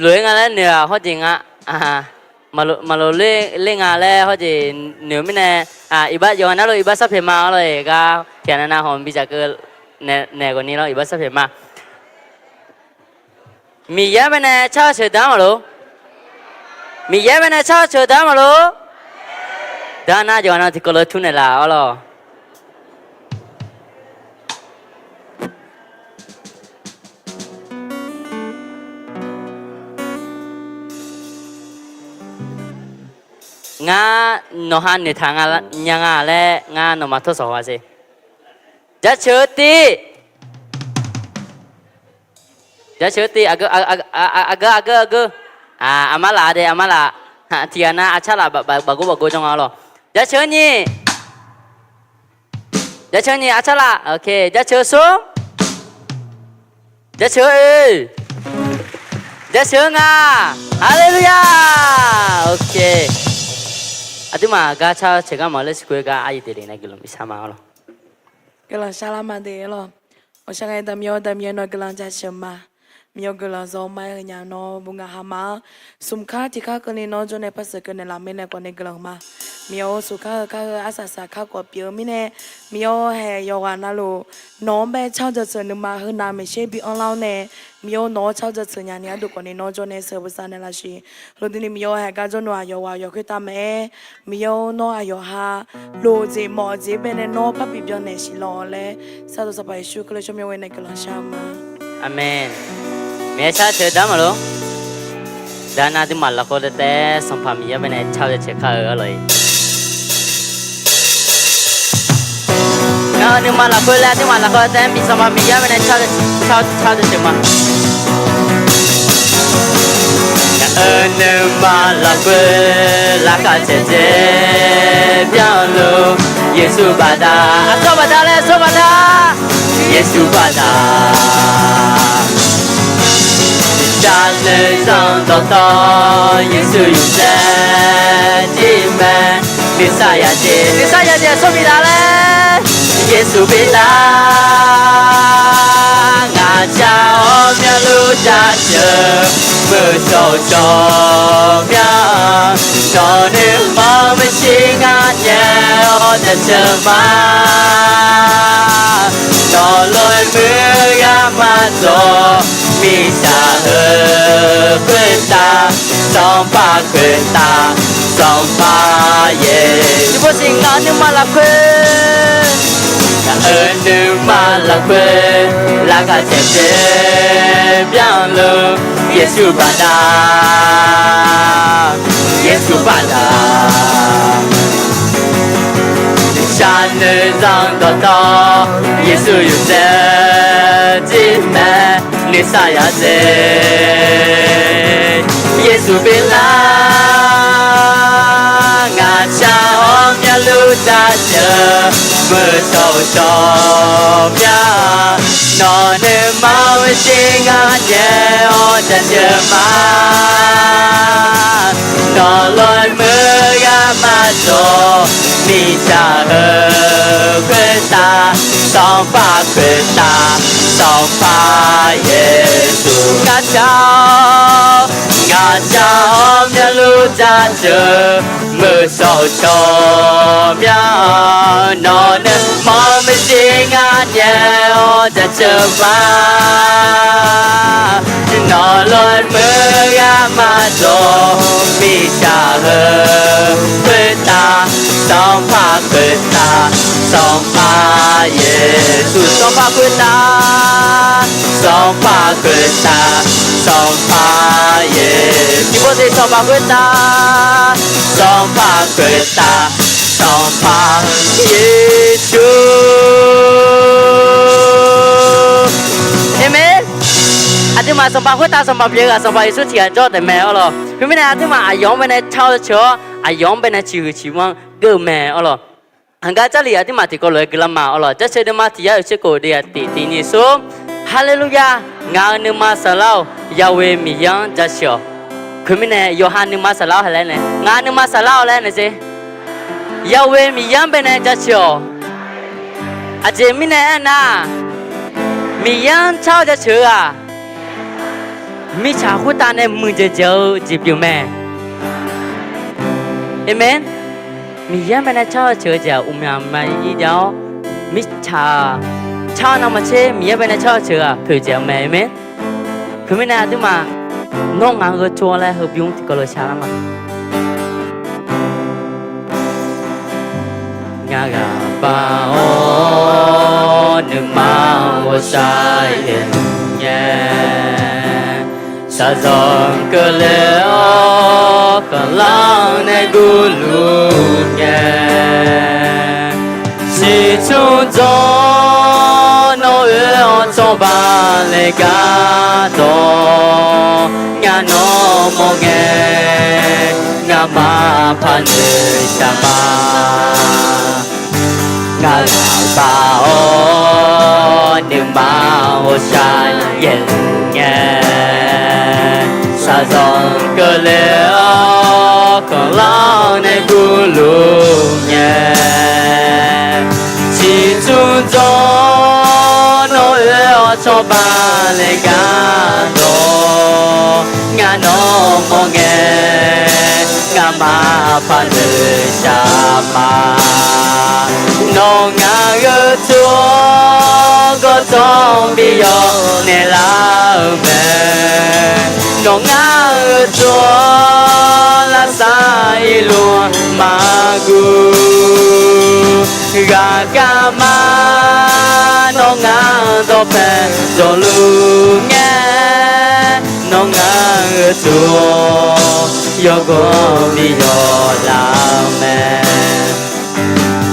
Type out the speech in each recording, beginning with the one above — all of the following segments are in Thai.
รวยงานแล้วเหนือเขาจริงอ่ะมาโลเล่งงานแล้วเขาจริงเหนือไม่แน่อีบ้าย้อนนะเราอีบ้าสับเพมาเลยก็แค่นั้นนะผมพิจารณาแน่กว่านี้เราอีบ้าสับเพมามีเยอะไปแน่ชาเฉดดามหรอมีเยอะไปแน่ชาเฉดดามหรอด้านหน้าย้อนนะที่ก็เลยทุนในลาวหรองาโนฮันในทางอะไรยังอะไรงาโนมาทดสอบว่าสิจะเชื่อตีจะเชื่อตีagak amala deh amala tiana acala bagus jangan Allahจะเชื่อนี่acala okeจะเชื่อสูจะเชื่อจะเชื่องาฮาเลลูยาโอเคaduh mah gacha cekak malas kue ga ayi deh nih gelum bisa mah Allah gelang salam deh lo osang ada mio no gelang jashma mio gelang zomai nya no bunga hama sumka tika kene no jone pas kene lamene kone gelang ma mio suka ka asasa ka ko pio mine mio he yo wa na lo no be chao je chen ma hu na me she bi on lao ne mio no chao je chen nya ni adu kone no jone se bu sa ne la shi lo dini mio he ga jon wa yo wa yo khita me mio no ayo ha lo je mo je be ne no pa pi pyo ne shi lo le sa do sa pa shu kle chom yo we ne gelang sha ma amen Biasa cerita malu, dan nanti malah kau dete sampai mia benar cakap cakap aloi. Nah ni malah kau dete bisa sampai mia benar cakap cakap. Ni malah kau lakar cakap biarlu Yesus pada, atau pada le, so pada Yesus pada. Jalan sang tata Yesus yusen jimen Ni saya dia so bila le Yesus bila Ngaja om yang lu jaja Bersosoknya Noni mau mensingatnya Oh dan cemah Nolong mengamatoh bisa berpeta sampai peta sampai Yesus. Ibu singa ni malah pun, ơn ni malah pun, laga cecep yang lu Yesus pada, Yesus pada. Sana sang tata Yesus yusen jimen ni saya je Yesus bilang ngaca om yang lu jaja bersosoknya nona mau singatnya oh jemaah nolong mengamatoh bisa berpeta sampai Yesus ngacau om yang lu jaja bersosoknya nona mau mensingatnya oh jemaah nolong mengamatoh bisa berpeta sampai Yesus sampai Yesus ibu saya sampai Yesus amen Ati ma sampai kita sampai biar sampai Yesus tiada jauh demi Allah. Kemudian ati ma ayam benar cakap cakap ayam benar cium gemeh Allah. Angkat jali ati ma tiga loy gelam ma Allah. Jadi dia mati ya uci kau dia tini so. Haleluya. Ngang ni masalah Yahweh miyang jasyo. Kemudian Yohan ni masalah hal ni. Ngang ni masalah hal ni je. Yahweh miyang benar jasyo. Aje mina na. Miyang cakap jasyo ah. mi cha khu ta này mừng chơi chơi chỉ biểu mẹ amen mi yếm bên này cho chơi chơi nhà mà đi đâu mi cha nào mà chơi mi yếm bên này cho chơi à phải chơi mẹ amen cứ mình nào mà nông ngang cái chỗ này hợp dụng thì có lo xa lắm mà ngã gà ba ô nước mau ô sai hiền nhẹ sa giòn cơ lẽ ô cả lang này gu lu nhẹ si chung gió nó ưa cho ba lê cá đó ngã nó mong nghe ngã ma phan đời sa ma ngã lão ba ô niềm bao sai yên nghe sa giòn cơ lẽ còn lao này gu lu nhẹ chỉ chung gió nó ưa cho ba lê cá đó ngã nó mong nghe ngã ma phan đời sa ma nó ngã gỡ chúa có trong bây giờ này là mẹ nó ngã gỡ chúa là sai luôn mà gu gà ca ma nó ngã đó phê cho lu nghe nó ngã gỡ chúa yo có bây giờ là mẹ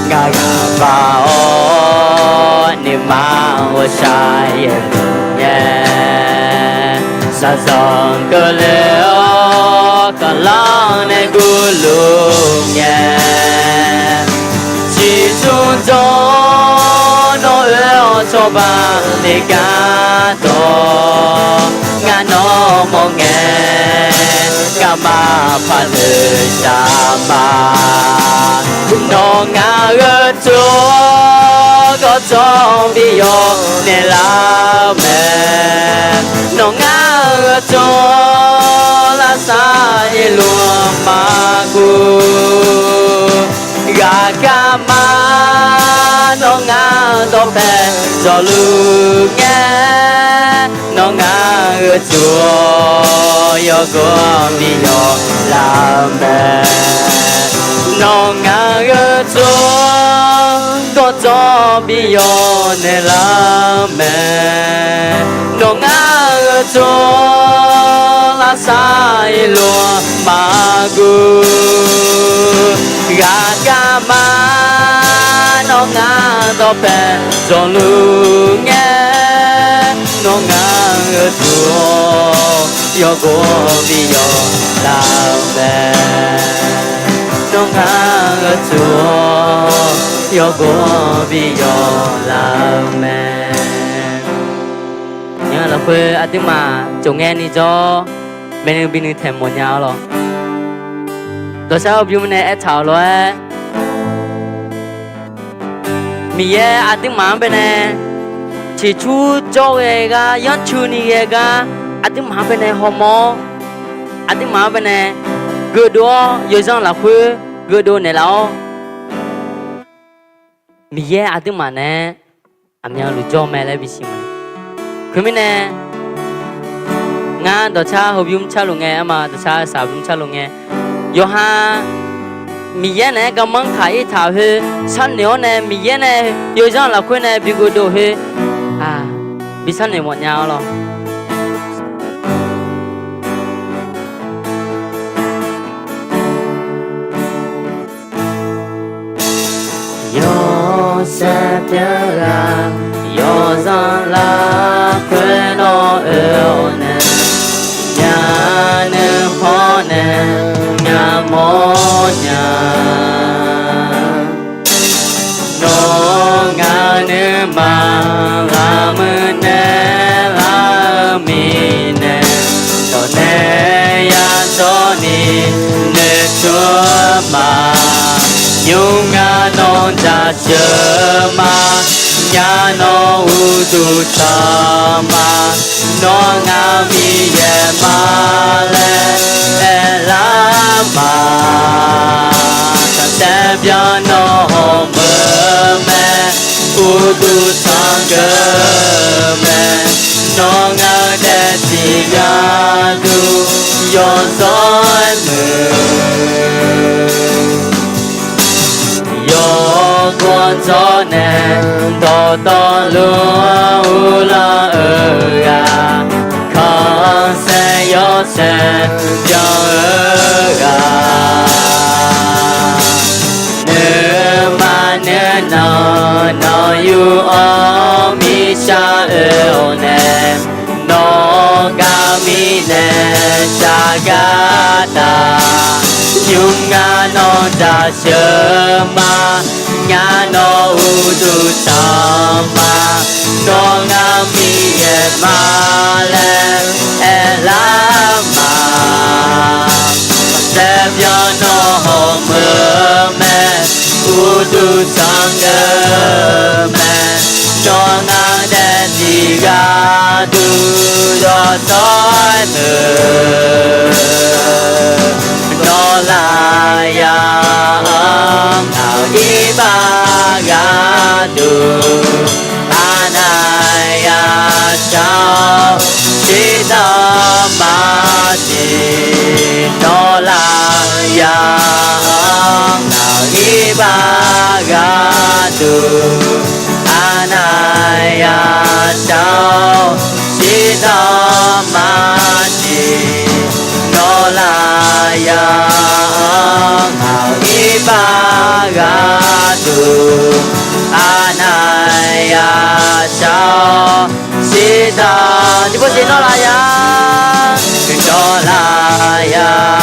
ngã gà ba ô niềm mau sai nhẹ sa giòn cơ lẽ cả lang này gu lu nhẹ chỉ chung gió nó ưa cho ba để cá to ngã nó mong nghe cả ma phan đời sa ma nó ngã ưa chúa có trong bây giờ này là mẹ nó ngã ưa chúa là sai luôn mà gu gà ca ma nó ngã đó phê cho lu nghe nó ngã ưa chúa yo có bây giờ là mẹ nó ngã ưa chúa có cho bây giờ này là mẹ nó ngã ưa chúa là sai luôn mà gu gà ca ma nó ngã đó phê cho lu nghe nó ngã ưa chúa yo có bây giờ là mẹ nó ngã ưa chúa yo có bây giờ là mẹ nhớ là quê à tiếng mà chồng nghe đi cho bên bên thèm một nhau rồi rồi sao bây giờ thảo rồi mi à tiếng mà bên này chỉ chú cho cái yan chú ni cái à tiếng mà bên này homo à tiếng mà bên này gỡ đua rồi xong là quê gỡ đua này lão mi à tiếng mà này anh nhau lu cho mẹ lại bị xí mà cứ mình nè ngã đó cha hộp yếm cha luôn nghe mà đó cha sạp yếm cha luôn nghe yo ha mi ye nè cái món khai thảo hơi san nhiều nè mi ye nè yo xong là quên nè bị gỡ đua hơi à bị san nhiều một nhau rồi yo sẽ nhớ ra yo rằng là quên nó yêu nè nhà nè ho nè nhà mô nhà nó ngã nè mà làm nè làm mi nè cho nè ya cho ni nè chúa mà nhung ngã non cha chờ mà nhà nó u tu cha mà nó ngao mi ye ma le e la ma ta se bia no mơ me u tu sang cơ me nó ngao de ti ga du yo soi mơ yo quan gió nè to to lúa u la ga con sẽ yo sẽ cho ga nếu mà nếu nó yêu o mi sa nè nó ga mi nè sa ga ta nhung nga nó ra sơ ma nga nó u tu sa ma nó nga mi e ma le e la ma se vio nó mơ me u tu sang cơ me nó nga de ti ga tu do soi mơ nó là ya nào đi ba ga du anaya sao chỉ ta mà chỉ nó là ya nào đi ba ga du anaya sao chỉ ta mà chỉ nó là ya ngào y ba ga tu anaya sao si ta đi bố gì nó là ya nó là ya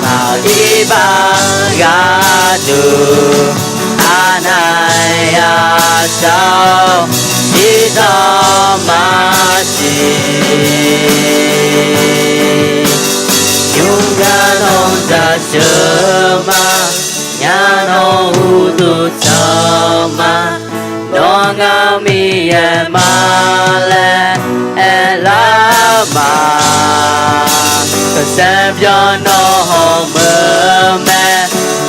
ngào y ba ga tu anaya sao si ta mà si Yunga non da shema Nya no udu chama No nga mi e ma le e la ma Se vio no mơ me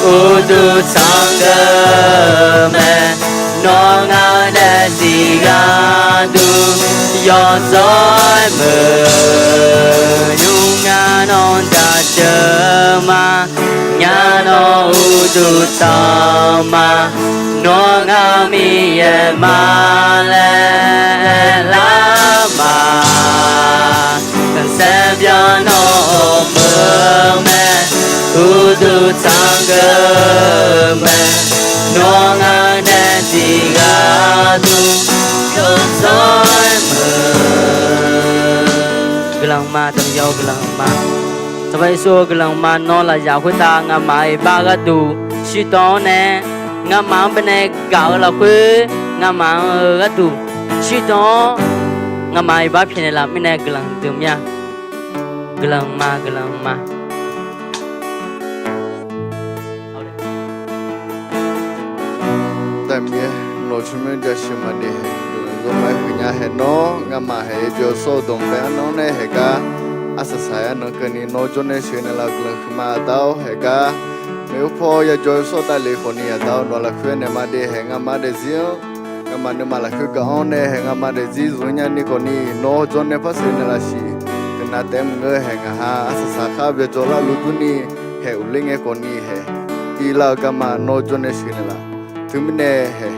Udu changa me No nga de si ga du Yo soi mơ Yunga non da shema Nya no udu chama No nga mi e ma le la ma Se vio no mơ me Udu changa me No nga de si ga du Yo soi mơ Gelang ma tam yau gelang ma Sabai so gelang ma no la ya khuyết ta nga mai ba ga tu si to ne nga ma bene gạo la khuyết nga ma ga tu si to nga mai ba phiền la mine gelang tu mya gelang ma Tại mía nội chúng mình đã xem mà đi rồi mai hồi nhà hè nó ngắm mà hè cho số đồng bé nó này hè cả asa saya nó cái này nó cho nên chuyện là gần mà tao hè cả nếu phô ya cho số ta lấy con này tao nó là khuyên này mà đi hè ngắm mà để riêng ngắm mà nếu mà là khuyên cái ông này hè ngắm mà để gì rồi nhà này con này nó cho nên phát sinh là gì cái nào tem người hè ngắm ha asa sa khác về cho là lúc này hè uling cái con này hè đi là cái mà nó cho nên chuyện là thứ mình nè hè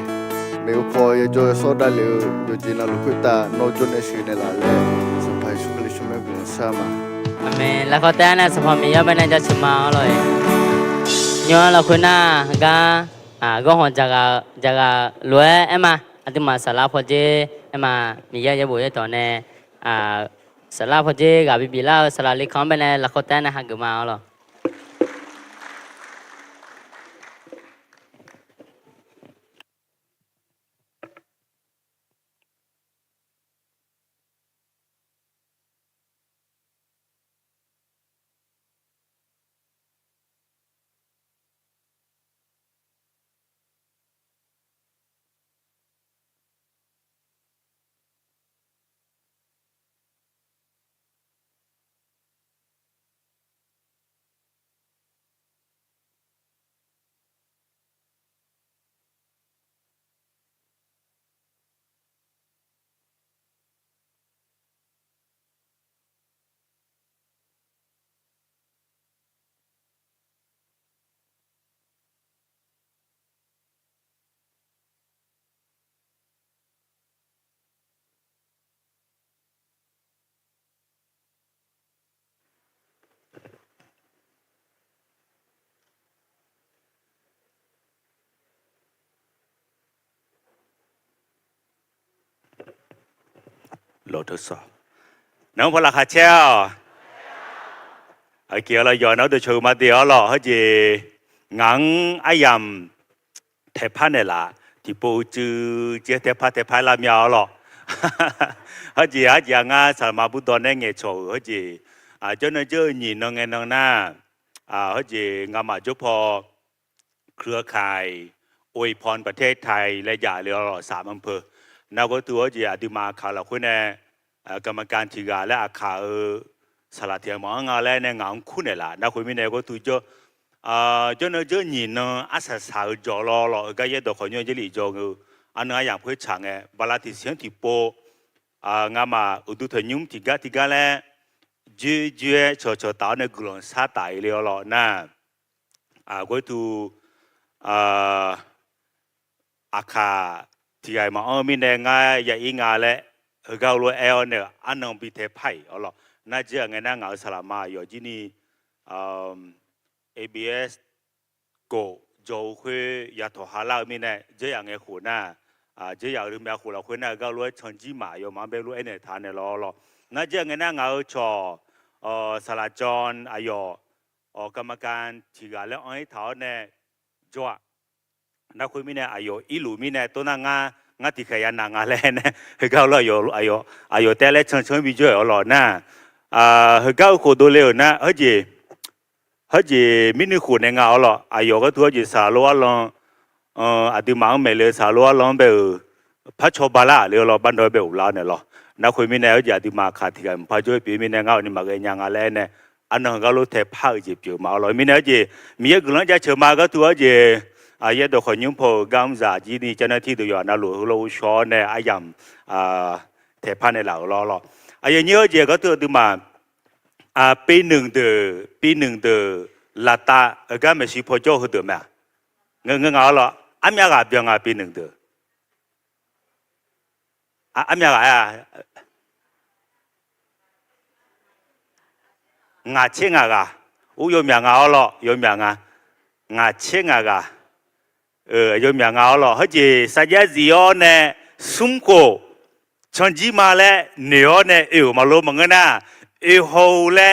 nếu phơi cho số đã liệu rồi chỉ là lúc ta nói cho nên chuyện này là lẽ sẽ phải chụp lấy chúng mình cũng sao mà Amen la ko ta na sa phàm ya bene ja chuma loi Nyo la khuna ga go hon jaga lue ema atima sala phoje ema mi ya bo ye to ne sala phoje ga bi la sala li khom bene la ko ta na ha gma lo โหลดทดสอบน้องพลักขาเช่าไอ้เกี่ยวเราย้อนเอาตัวชูมาเดียวหรอเขาจีงังไอ้ยำเทพาเนี่ยล่ะที่ปูจือเจ้าเทพาลามีเอาหรอเขาจีอาจางาสามาบุตรเนี่ยเงี้ยโชว์เขาจีจนเจอหนีน้องเงินน้องหน้าเขาจีงามาจุพอเครือข่ายอวยพรประเทศไทยและอย่าเรือหล่อ3 อำเภอนักตัวจีอดิมาข่าวเราคุณเนี่ยกรรมการทีกาและอาคาสลัดเทียมงาและเนี่ยงามคุณเนี่ยล่ะนักคุยมีเนี่ยก็ตัวจนเจอหนีน้องอาศัยสาวจอหล่อก็ยังตัวคนยังจะหลีจงอันนั้นอย่างเพื่อช่างเนี่ยบาลาที่เสียงที่โปงามาอุดุทยุ่มทีกาแล้วจื้อชอตาวเนี่ยกลุ่มซาตายเลยหล่อน่ะก็ตัวอาคาที่ไอ้มามีเนี่ยง่ายอย่างอีงาและเขารู้เนี่ยอันนั้นเป็นเทพไพ่อ๋อหรอน่าจะไงน่างาสลามาอยู่ที่นี่ABS ก็จะคุยยาทหารมีเนี่ยจะอย่างเงี้ยหัวหน้าจะอย่างเรื่องแบบหัวเราคนน่ะก็รู้ชนจีมาอยู่มาเป็นรู้เนี่ยทานเนี่ยหรอน่าจะไงน่างาชอสลาจอนอายุกรรมการที่กันแล้วไอ้เท้าเนี่ยจ้านักคุยมีเนี่ยอายุอีหลูมีเนี่ยตัวนั้นงาที่ขยันนางอะไรเนี่ยเขาเราอยู่อายุแต่ละชนวิจัยอ๋อหรอน่ะเขาคนดูเลยนะเฮ้ยมินิขุนเนี่ยเอาหรออายุก็ตัวจีสาลัวลองอดีมังไม่เลยสาลัวลองเบลพัชบาลาเรือเราบันดอยเบลลาเนี่ยหรอนักคุยมีเนี่ยเฮ้ยอดีมาขาดที่กันพัชปีมีเนี่ยเอานี่มาเกยยังอะไรเนี่ยอันนั้นก็รู้แต่ภาคจีบอยู่มาหรอมีเนี่ยเฮ้ยมีกลุ่มจะเชื่อมาก็ตัวเฮ้ยตัวคนยุ่งพอกำจัดจีนี่เจ้าหน้าที่ตัวอย่างนั่นเราชอบเนี่ยไอ้ยำเทพาเนี่ยเราหรอไอ้เนี้ยเฮ้ยก็ตัวดูมาปีหนึ่งเดือลาตาก็ไม่ใช่พอเจ้าเขาเดือดไหมเงินเอาหรออันนี้ก็เพียงปีหนึ่งเดืออันนี้ก็งาเชิงก็ยมยังเอาหรอยมยังงาเชิงก็ยมยังเอาหรอเฮ้ยสัญญาจีโอเนี่ยสุ่มโกชนจีมาแล้วเนื้อเนี่ยมาลงมังกันนะเขาเล่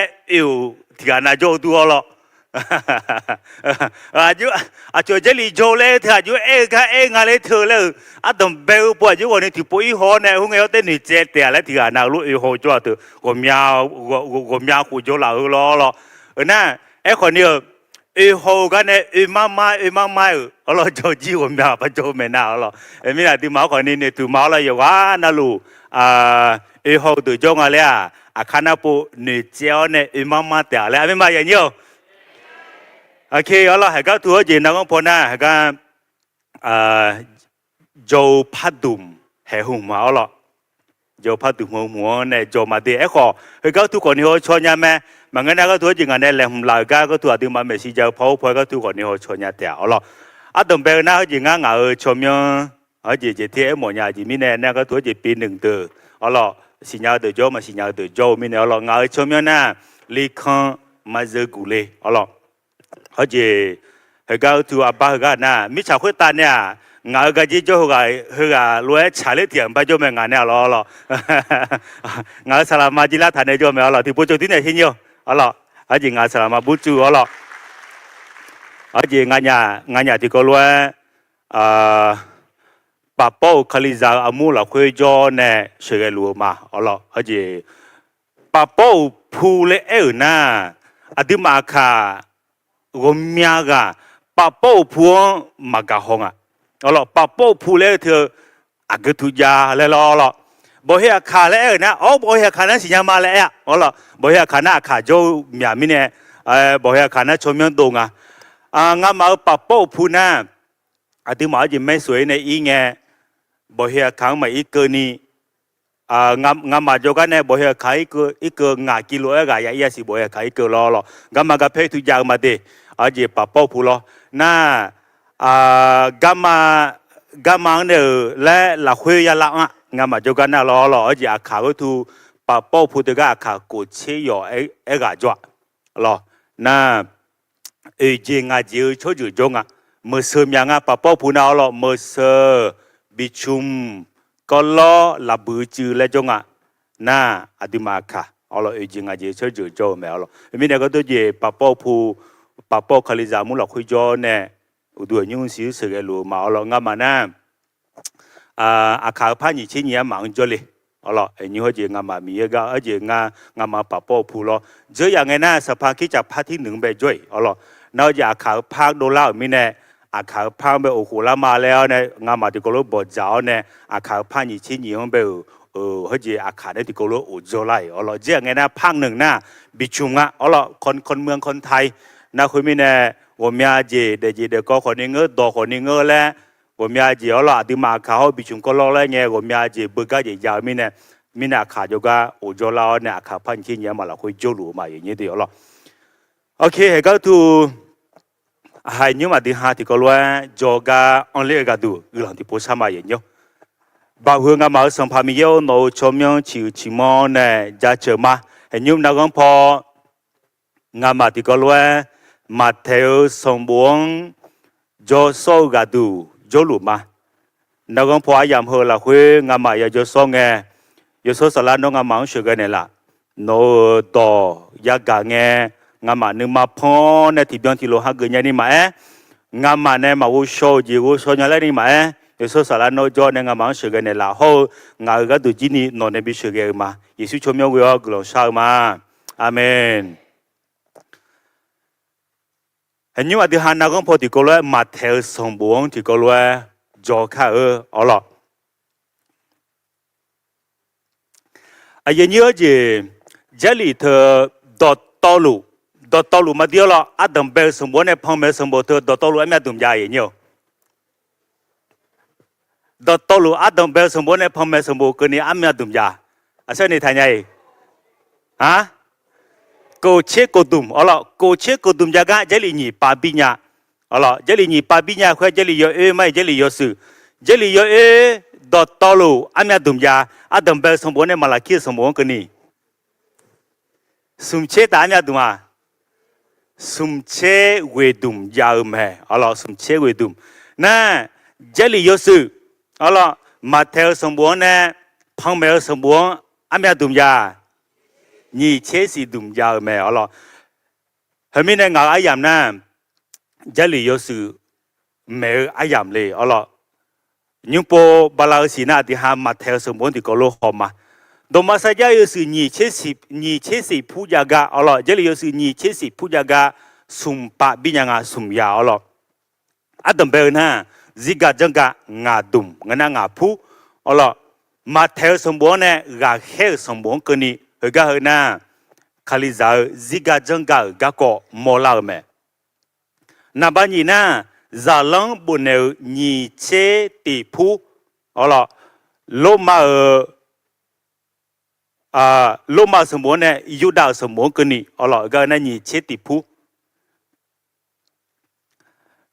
ที่กันนะโจตัวหรอจู่เจลีโจเล่ที่จู่งานเล่เธอเลยต้องเบลปวดจู่วันนี้ที่ปุยหัวเนี่ยหุ่นเอาแต่หนีเจ็ดแต่ละที่กันนะรู้เขาจ่อตัวก็มีขู่จ่อหล่อหรอน่ะคนนี้เขากันเนี่ยมาเราจ่อจีก็มีปัจจุบันน่ะหรอมีอะไรที่มาคนนี้เนี่ยตัวมาแล้วอยู่ว่านั่นลูเขาตัวจ่องอะไรขณะปูนี่เจ้าเนี่ยมาแต่แล้วไม่มาอย่างเดียวโอเคเอาล่ะให้ก็ตัวจีนนักพนันให้ก็โจพัดดุมให้หุ่มมาเอาล่ะโจพัดดุมหัวเนี่ยโจมาดีให้ก็ทุกคนที่เขาชวนยังแม่บางงั้นก็ตัวจริงกันเนี่ยแหลมหลายก็ตัวที่มาไม่ใช่เจ้าพ่อก็ทุกคนที่เขาชวนยังแต่เอาล่ะตรงเบลน่าจริงงั้นชมยังจีที่หมดยังจีมีเนี่ยก็ตัวจีปีหนึ่งตัวเอาล่ะสิญญาตัวโจมาสิญญาตัวโจมีเนี่ยเราชมยังน่ะลิขันมาเจอกูเลยเอาล่ะเขาจีก็ตัวอาบ้าก็น่ะมิชาคุยตาเนี่ยก็จีโจก็รวยชาเลเทียมไปโจไม่งานเนี่ยหรอสลามาจีลาทานเนี่ยโจไม่หรอที่พูดที่เนี่ยเห็นอยู่หรอเขาจีสลามาบุจูหรอเขาจีงานที่ก็รวยป้าป้าคลิซาอามูลคุยโจเนี่ยเชื่อรู้มาหรอเขาจีป้าป้าพูดเลยน่ะอดีมาค่ะ我命个把宝铺嘛个好啊，好了，把宝铺嘞条个土家来了，不晓看嘞呢，不晓看那是什么嘞呀，好了，不晓看那看就面面呢，不晓看那出面动啊，俺嘛把宝铺呢，对嘛就没水呢，一年不晓看嘛一个呢。ngam ma joga ne bohe khai ko nga kilo ga ya si bohe khai ko lo ngam ma ga phe tu ja ma de a je pa po phu lo na gama ne le la khwe ya la ngam ma joga na lo a je kha ko tu pa po phu de ga kha ko che yo ga jwa lo na je nga je cho ju jong mo se mya nga pa po phu na lo mo se bi chumก็ล้อละบือจือและจง น่าอธิมาค่ะเอาละเอจิงอาเจเชื่อจู่โจแมวละมีเนี่ยก็ตัวเย่ปะปอผู้ปะปอคาลิจามุหลักคุยจอเนี่ยอุดวยยุ่งสิเสือลูมาเอาละงามาน่าอาคาพานิชิเนียมังจเลยเอาละไอ้นี่เขาเจงามามีก็เจงามาปะปอผู้ละเจออย่างไงน่าสภาคิดจากพาที่หนึ่งไปจ่วยเอาละนอกจากขาพากโดล่ามีเนี่ยอาคาพากไปโอ้โหละมาแล้วเนี่ยงามาที่ก็รู้บทเจ้าเนี่ยอาคาพานิชิเนียไปเขาจะอาคาเนี่ยที่ก็รู้อุจจาระอ๋อเหรอเจ้าไงนะพังหนึ่งนะบิชุงอ่ะอ๋อเหรอคนเมืองคนไทยนะคุณมีเนี่ย我们อาเจเด็กก็คนนี้เงอดอคนนี้เงอแล้ว我们อาเจอ๋อเหรอที่มาเขาบิชุงก็รอแล้วไง我们อาเจบุกก็จะยาวมีเนี่ยอาคาจะก็อุจจาระเนี่ยอาคาพันชิ้นเนี่ยมาเราคุยจูรุมาอย่างนี้ดีอ๋อเหรอโอเคก็ถูให้เนี่ยมาที่หาที่ก็รู้ว่าจอก็อันเล็กก็ดูหลังที่พูดsamaอย่างเงี้ยบางเรื่องมาสัมภาระโน้ชมยังชิมอนเนี่ยจะเจอมาเห็นยุ่งนักพองามาที่ก็รู้ว่ามาเที่ยวสมบูรณ์จอโซกาดูจอลุมานักพอยามเฮละคุยงามาอย่าจอโซเงยโซสลาน้องงามาช่วยกันเนี่ยละโน้ต่อยากางเงงามาหนึ่งมาพอเนี่ยที่เบี้ยที่โลหะเกินยันนี่มาเงามาเนี่ยมาวุโชจิวุโชเนี่ยอะไรนี่มา耶稣说：“那叫那个忙事个呢，然后俺个都今年弄那边事个嘛，耶稣全面为我glorified烧嘛，阿门。很nhiều điều hắn nói con phật thì có lẽ mặt theo song buông thì có lẽ cho cả ở đó. Ai nhớ gì, giờ里头道路嘛掉了，阿等白上坡呢，旁边上坡头道路还没动家也nhiều。道路阿等白上坡呢，旁边上坡跟你阿没动家，阿说你睇下，啊？cô chế cô đùm, ở đó cô chế cô đùm jaga jadi ni pabinya, ở đó jadi ni pabinya kau jadi yo mai jadi yo su, jadi yo dot tolu, amya đùm ja, adam bel semua ni malah kiri semua kini, sumce tak amya đùm ah, sumce we đùm jauh meh, ở đó sumce we đùm, nah jadi yo su, ở đó matel semua ni, pangmel semua amya đùm ja. Nhi chế sĩ đùm giàu mẹ ở đó, hôm nay ngài ai làm na, gia đình có sự mẹ ai làm lì ở đó, nhưng po bà lão sĩ na thì ham mặt theo sớm muốn thì có lô hòm mà, đồ mà sao gia có sự nhi chế sĩ phụ gia ga ở đó, gia đình có sự nhi chế sĩ phụ gia ga sum pa bi nhà ngà sum ya ở đó, adam bèo na, ziga janga ngà đùm ngà ngà phụ ở đó, mặt theo sớm muốn này gà khéo sớm muốn cái này cái hơi na khali giờ ziga janga gako mola me na ba ni na za lang bu ne ni che ti pu ala loma semua ne yuda semua kini ala ga na ni che ti pu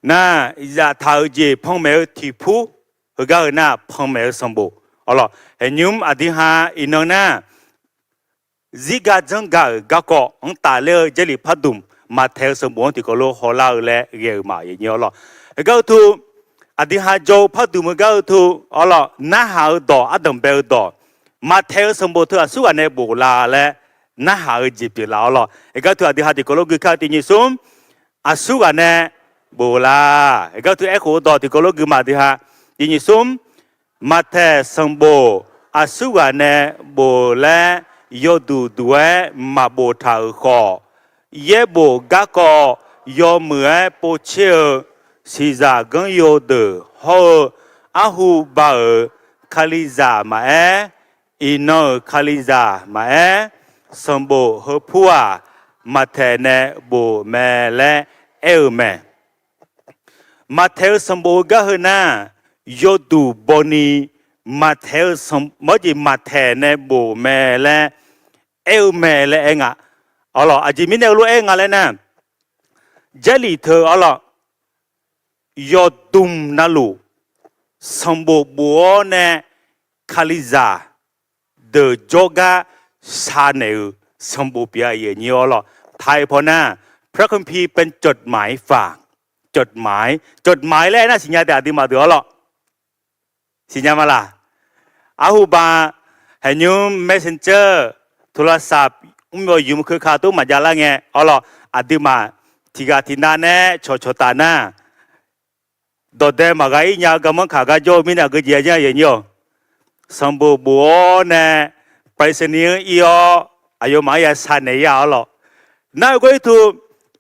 na za thao je phong me ti pu ga na phong me sambo ala enyum adiha inona ziga janga gako ang tale jeli phadum ma theo semua thì có lô họ lao lẹ ghê mà vậy nhớ lo cái thu adi ha jo phadum cái thu ở lo na hao đỏ adam bel đỏ ma theo semua thu su anh em bù la lẹ na hao gì bị lao lo cái thu adi ha thì có lô cái khác thì như sum su anh em bù la cái thu echo đỏ thì có lô cái mà thì ha thì như sum ma theo semua su anh em bù la yo du đuôi mà bộ thảo khó, ye bộ gác co yo mưa bộ chiều, xì ra gần yo đờ ho, ahu ba khaliza mà ino khaliza mà sâm bộ hơ phua, mà thế ne bộ mẹ lẽ eo mẹ, mà theo sâm bộ gác hơn na yo du boni mà theo sâm mới gì mà thế ne bộ mẹ lẽ eo mẹ lẽ anh à, ở đó à chỉ mình eo luôn anh à lẽ nè, jadi thơ ở đó, yo dum nalu, sambo buo nè, khaliza, the yoga saneu, sambo bia ye nhiều ở đó, Tháiพอนะพระคัมภีร์เป็นจดหมายฝากจดหมายแรกนะสิญญาแต่อดีมาเดือหรอสิญญามาล่ะอาหูบา ให้ยูม messenger โทรศัพท์ไม่ยูมคือขาตู้มาจาละไงอ๋อหรออดีมาที่กาที่นั่นเนี่ยชดตานะดดเดมาไกยากำมันขากาโจมินะก็เจียเจียยังอยู่สมบูบัวเนี่ยไปเสนีอีอ๋ออายุมาอย่าสั่นเนี่ยอ๋อหรอน่าก็ถูก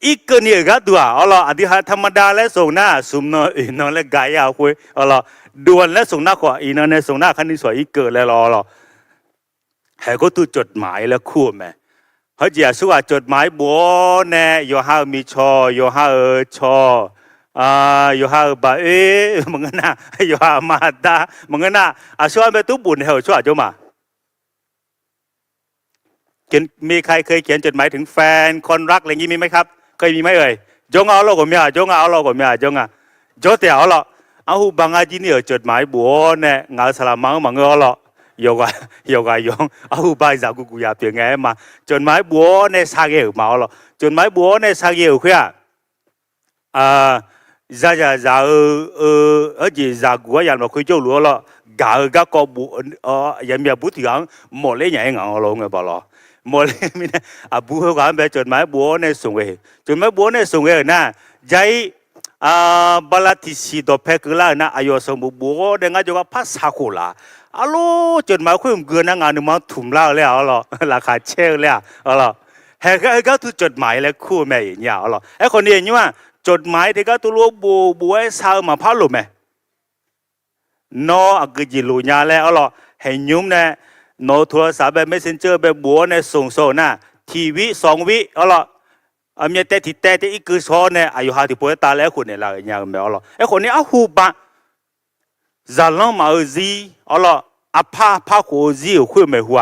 อีกเนี่ยก็ตัวอ๋อหรออดีหาธรรมดาและส่งหน้าสุมนออีนอและกายาคุยอ๋อหรอด่วนและส่งหน้ากว่าอีนอเนี่ยส่งหน้าคันนี้สวยอีกเกิดแล้วหรอให้ก็ตัวจดหมายแล้วคู่แม่เขาจะสู้ว่าจดหมายบัวเนี่ยโยฮามีชอโยฮาชอโยฮาบะมึงน่ะโยฮามาดามึงน่ะช่วยไปตู้บุญให้ช่วยจ้ามามีใครเคยเขียนจดหมายถึงแฟนคนรักอะไรอย่างนี้มีไหมครับเคยมีไหมเอ่ยจงเอาเราก็มีจงเอาเราก็มีจงจดแต่เอาเราเอาหูบางอาจีนี่จดหมายบัวเนี่ยงาสลามังมังเอาเรายกยองเอาหูใบจากกูอยากเปลี่ยนไงมาจดหมายบัวเนี่ยสักเอวมาเอาเราจดหมายบัวเนี่ยสักเอวคือจีจากกูอย่างเราคุยเจ้าหลวงเรากาก็บุยังมีบุตรยังหมดเลยอย่างเงี้ยเอาลงไงบ่ล่ะหมดเลยมีนะบุเขาการไปจดหมายบัวเนี่ยส่งไปจดหมายบัวเนี่ยส่งไปนะใจบาลติสีดอกเพกล่านะอายุสมบูรณ์เด็กก็พัสดุละอาลูจดหมายคุยเกินนะงานนึกมาถุ่มเล่าแล้วหรอราคาเช่แล้วหรอเฮ้ยก็ถูกจดหมายแล้วคู่แม่อย่างเงี้ยหรอไอ้คนนี้นี่ว่าจดหมายที่ก็ตัวลูกบัวสาวมาพัดลมไหมนออักจิลุญาแล้วหรอให้ยุ่มเนี่ยนอโทรศัพท์แบบ messenger แบบบัวเนี่ยส่งนะทีวี2 วิหรอมีแต่ที่แต่อีกคือซ้อนเนี่ยอายุ50ปีตาแล้วคนเนี่ยเราอย่างเงี้ยหรอไอ้คนนี้เอาหูบ้าจะลองมาจีอ๋อหรออาพาโคจีคุยไม่หัว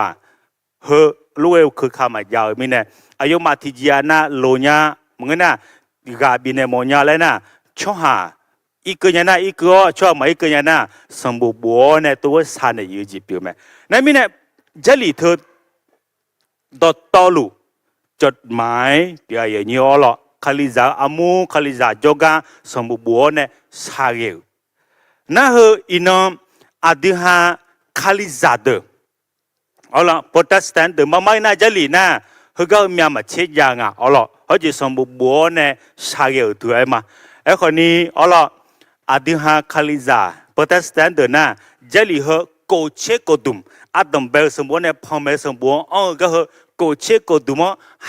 เฮลูกคือข้ามาเยาวมีเนี่ยอายุมาที่จีน่าโลญามึงน่ะกาบินเนี่ยมญาเลยนะช่วหาอีกอย่างน่ะอีกช่วงมาอีกอย่างน่ะสมบูรณ์บัวเนี่ยตัวสันเนี่ยยืดจีบอยู่ไหมนั่นมีเนี่ยเจลิเธอดอตลูจดหมายเดี๋ยวอย่างนี้อ๋อหรอคาลิซาอามูคาลิซาจกาสมบูรณ์บัวเนี่ยสาเกลน่าเหรออินอดีฮาคาลิซาเดอเอาล่ะโปรเตสแตนต์มาไม่น่าจะลีน่าเขาก็มีมาเชียร์งาเอาล่ะเขาจะสมบูรณ์บัวเนี่ยสาเกลตัวเองมาไอ้คนนี้เอาล่ะอดีฮาคาลิซาโปรเตสแตนต์น่ะจะลีเขาโกเชโกดุมอาดัมเบลสมบูรณ์เนี่ยพอไม่สมบูรณ์ก็เขาโกเชโกดุม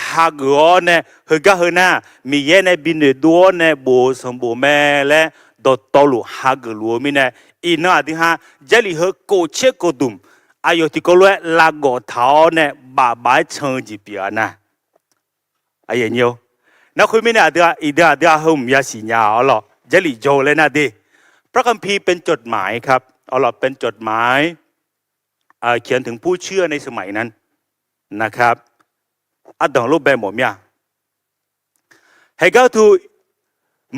ฮักก์เนี่ยเขาก็เขาน่ะมีเย็นเนี่ยบินเดือดเนี่ยบัวสมบูรณ์แม่และดอตลูฮักลัวมีเนี่ยอีน่าที่ฮะเจลิเหโกเชโกดุมอายุที่ก็เลยลากอเท้าเนี่ยบาเชิงจีเปียนะไอ้ยังอยู่นักคุยมีเนี่ยเดี๋ยวอีเดียวหุ่มยาสีญาอ๋อหรอเจลิโจเลยนะดิพระคัมภีร์เป็นจดหมายครับอ๋อหรอเป็นจดหมายเขียนถึงผู้เชื่อในสมัยนั้นนะครับดังรูปแบบหมดเนี่ยให้เขาถูก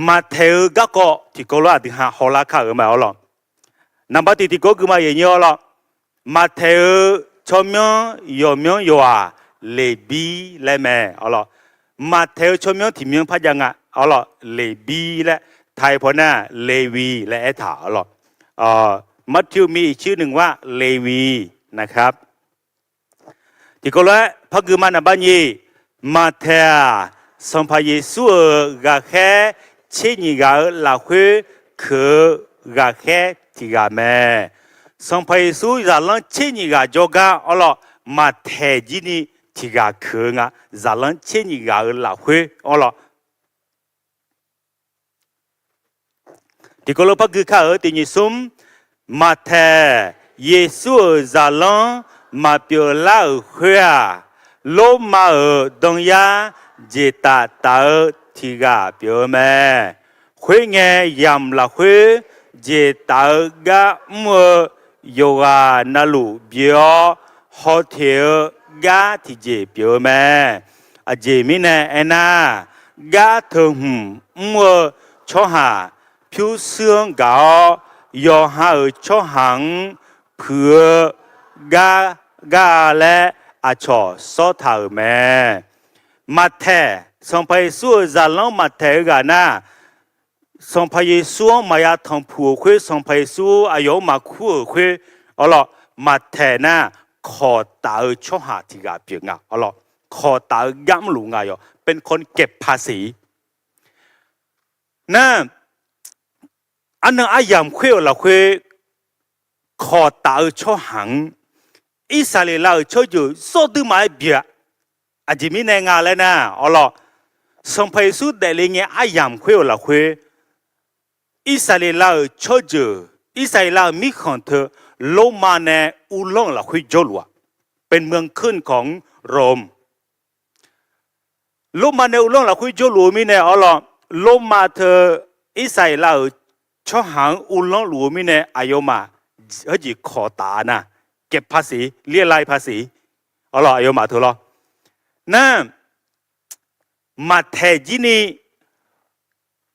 มาเทอก็ที่ก็รู้ที่หาฮอลาข้ามาเอาหรอนับที่ก็คือมาอย่างนี้เอาหรอมาเทอชมยอยู่เลบีเลแม่เอาหรอมาเทอชมยที่มีพยัญชนะเอาหรอเลบีและไทยพน่ะเลวีและเอถาเอาหรอมัทธิวมีชื่อหนึ่งว่าเลวีนะครับที่ก็รู้พระคือมานับนี้มาเทอสัมภาเยซูก็แค่เช่นนี้ก็ลาคุยคือก็แค่ที่ก็แม่สัมภาเยซูจะลังเช่นนี้ก็จงก็เอาล่ะมาเทจีนี่ที่ก็คืองะจะลังเช่นนี้ก็ลาคุยเอาล่ะที่ก็รู้พักคือข้าที่นิสมมาเทเยซูจะลังมาเปียลาคุยโลมาดงยาเจตาตาที่กาเปียวแม่คุยเงี้ยยำละคุยเจตากามัวโยกานาลูเบียวฮอเทลกาที่เจเปียวแม่เจมิเนเอน่ากาถึงมัวชอหาผิวเสื่องเก่ายอหาชอหังเพื่อกาและอาชอสอถาแม่มาเทสัมภาเยซูจะลองมาเทกันนะสัมภาเยซูมายาทำผู้คุยสัมภาเยซูอายุมาคู่คุยเอาล่ะมาเทนะ ขอตาช่อหาที่กาเปียงอ่ะอ๋อขอตาย่ำหลุงอ่ะเป็นคนเก็บภาษีนั่นอันนั้นอายามคุยเราคุยขอตาช่อหังอิสราเอลช่ออยู่โซดูมาเบียอาจจะมีในงานแล้วนะอ๋อสมภารสุดแต่เรื่องอายามคุยเราคุยอิสราเอลช่ออยู่อิสราเอลมีคนเธอโลมาเนอุลงเราคุยจลัวเป็นเมืองขึ้นของโรมโลมาเนอุลงเราคุยจลัวมีเนี่ยอ๋อโลมาเธออิสราเอลช่อหางอุลงหลวมีเนี่ยอายุมาเฮ้ยขอตานะเก็บภาษีเรียรายภาษีอ๋ออายุมาเธอนั่นมาแทจีนี่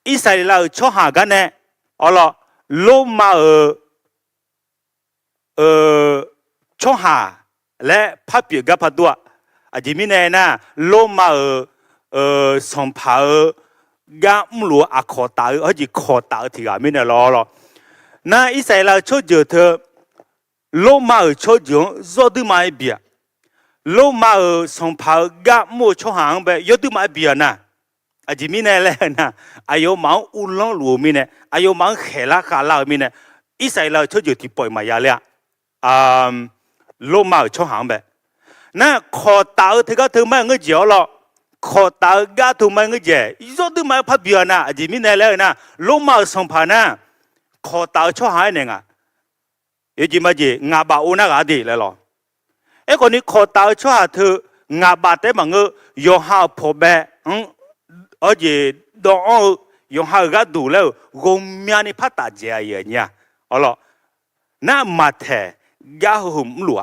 อิสราเอลช่อหากันเนี่ยอ๋อโลมาช่อหาและพระเปียกับพระตัวอาจจะมีเนี่ยนะโลมาสมภารกำลัวอาขอตาเฮ้ยขอตาที่กามีเนี่ยนั่นอิสราเอลช่อเจอเธอโลมาช่อเจอรอดูมาเบียโลมาสมภารกำลัวช่อหางไปยอดูมาเบียนะอาจจะมีเนี่ยแหละนะอายุมังอุลงหลวมีเนี่ยอายุมังเขลาขาลามีเนี่ยอิสราเอลช่อเจอที่ปล่อยมายาเลยโลมาช่อหางไปนั่นขอตาที่ก็ถึงไม่เงี้ยเจียวหรอขอตาก็ถึงไม่เงี้ยเจียรอดูมาพับเบียนะอาจจะมีเนี่ยแหละนะโลมาสมภารนะขอตาช่อหางเนี่ยเอจิมาจีงาบาอุนักอดีเลยหรอไอ้คนนี้ขอตาช่อหาเธองาบาแต่มังโยฮาพอเบอจีดองโยฮาก็ดูแล้วกงมีอันนี้พัตตาเจียเนี่ยอ๋อน่ามาแทยาหุ่มลัว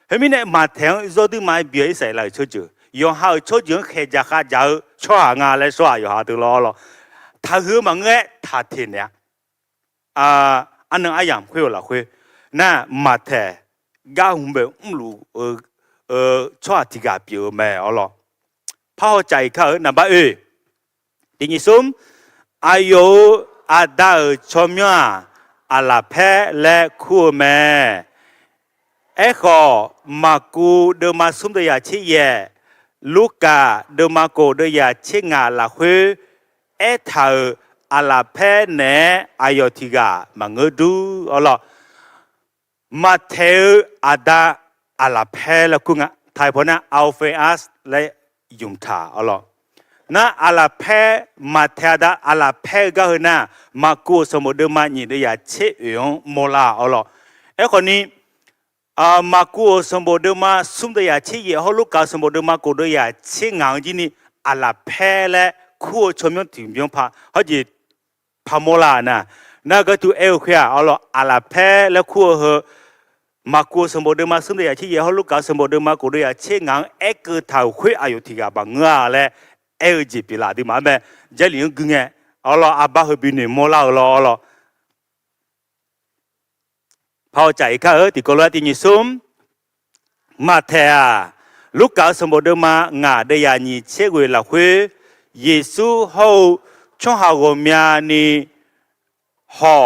เฮ้ยมีเนี่ยมาแทงรถดูมาเบียใส่เลยช่วยจูโยฮาช่วยจูแค่จะข้าจะช่วยหางานเลยช่วยโยฮาตัวล้อถ้าหือมังเงถ้าทีเนี่ยอันนั้นอายามคุยละคุยน่ามาแทกาหุ่มเบลูช่วยที่กาเปียวแม่อ๋อพอใจเขาหน้าบ้าทีนี้ซุมอายุอาดาชมยาอาลาเพและคู่แม่ขอมากูเดมาซุมเดียชิเยลูกาเดมาโกเดียชิงาละคุยเธออาลาเพเนอายติกามังดูอ๋อมาเทออาดาอาลาเพละกุงะไทยพนะอัลเฟอัสและยุมทาอ๋อนะอาลาเพมาเทอดาอาลาเพก็คือนะมากูสมุดมาหนีเดียเชยงโมลาอ๋อคนนี้มากูสมุดมาซุมเดียเชยเขาลูกกาสมุดมากูเดียเชงางจีนี่อาลาเพและคู่ชมยงถึงยงพาเขาจีพาโมลานะนั่นก็ตัวเขียอ๋ออาลาเพและคู่เหอมากูสมุดมาซุมเดียเชยเขาลูกกาสมุดมากูเดียเชงางก็เท่าคุยอายุที่กาบังเงาและจีปีลาดิมาแม่เจริญกึ่งอ๋ออาบ้าบินโมลาอ๋อพอใจข้าที่กลัวที่นิสุมมาเถอะลูกกาสมบูรณ์มางาเดียนี่เชื่อว่าคุยเยซูเขาช่วงหางมีอันนี้หอ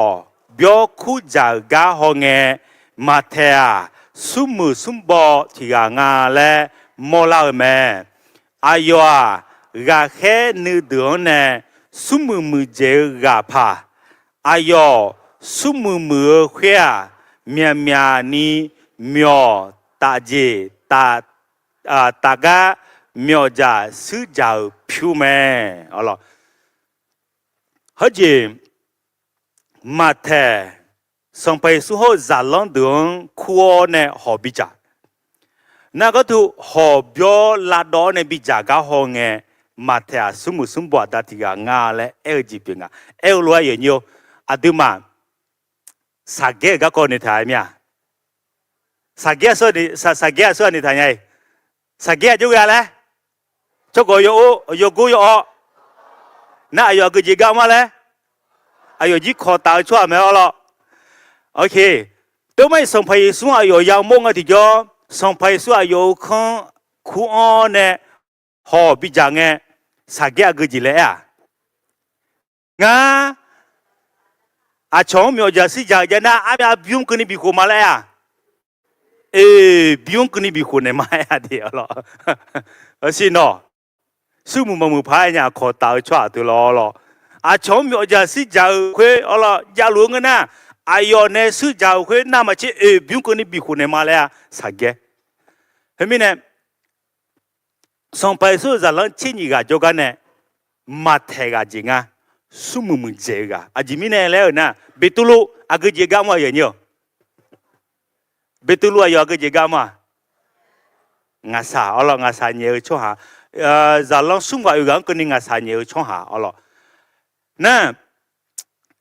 เบียคู่จากาหงมาเถอะสุมุสุมบอที่งาและโมลาแม่อายุกาแค่นึกเดือนเนี่ยสุมุมือเจอกาพาอายุสุมุมือเขียเมียนี่เมียตาเจตากาเมียจ่าซื้อจ่าผิวแม่อ๋อเฮ้ยมาเถอะส่งไปสู่หัวจัลลังเดือนคู่เนี่ยหอบบิจ่านั่นก็ถูกหอบเยอะลาดอนเนี่ยบิจ่าก็หงมาเถอะสมุสมบัติที่งาและจีเป็นรวยอย่างเดียวอะดูมาสักเกก็คนในไทยเนี่ยสักเกส่วนในไทยไงสักเกจุกอะไรจุกโยกุโยน่าโยกุจิกามาเลยอายุยี่ขอตาชั่วไม่เอาหรอกโอเคตัวไม่ส่งไปสู่อายุยาวมงที่จ่อส่งไปสู่อายุของคู่อ้อเนี่ยหอบิจังสักเกกุจิเลยงาอาชงมีอจาสิจาจนะอาบิยุงคนนี้บิโคมาเลย比用跟你比混的买呀的了，而是喏，树木木拍呀靠到出来的了，啊，从苗家是教会了，家路个呢，哎呦呢是教会，那么去比用跟你比混的买了呀，啥个？后面呢，上班时在那千几个就干呢，马太个钱啊，树木这个，啊，前面呢来呢，别多路啊个这个嘛有呢。betul lu ayo ke jaga ma ngasa Allah ngasa nye cho ha zalang sungwa yu gang kuni ngasa nye cho ha Allah na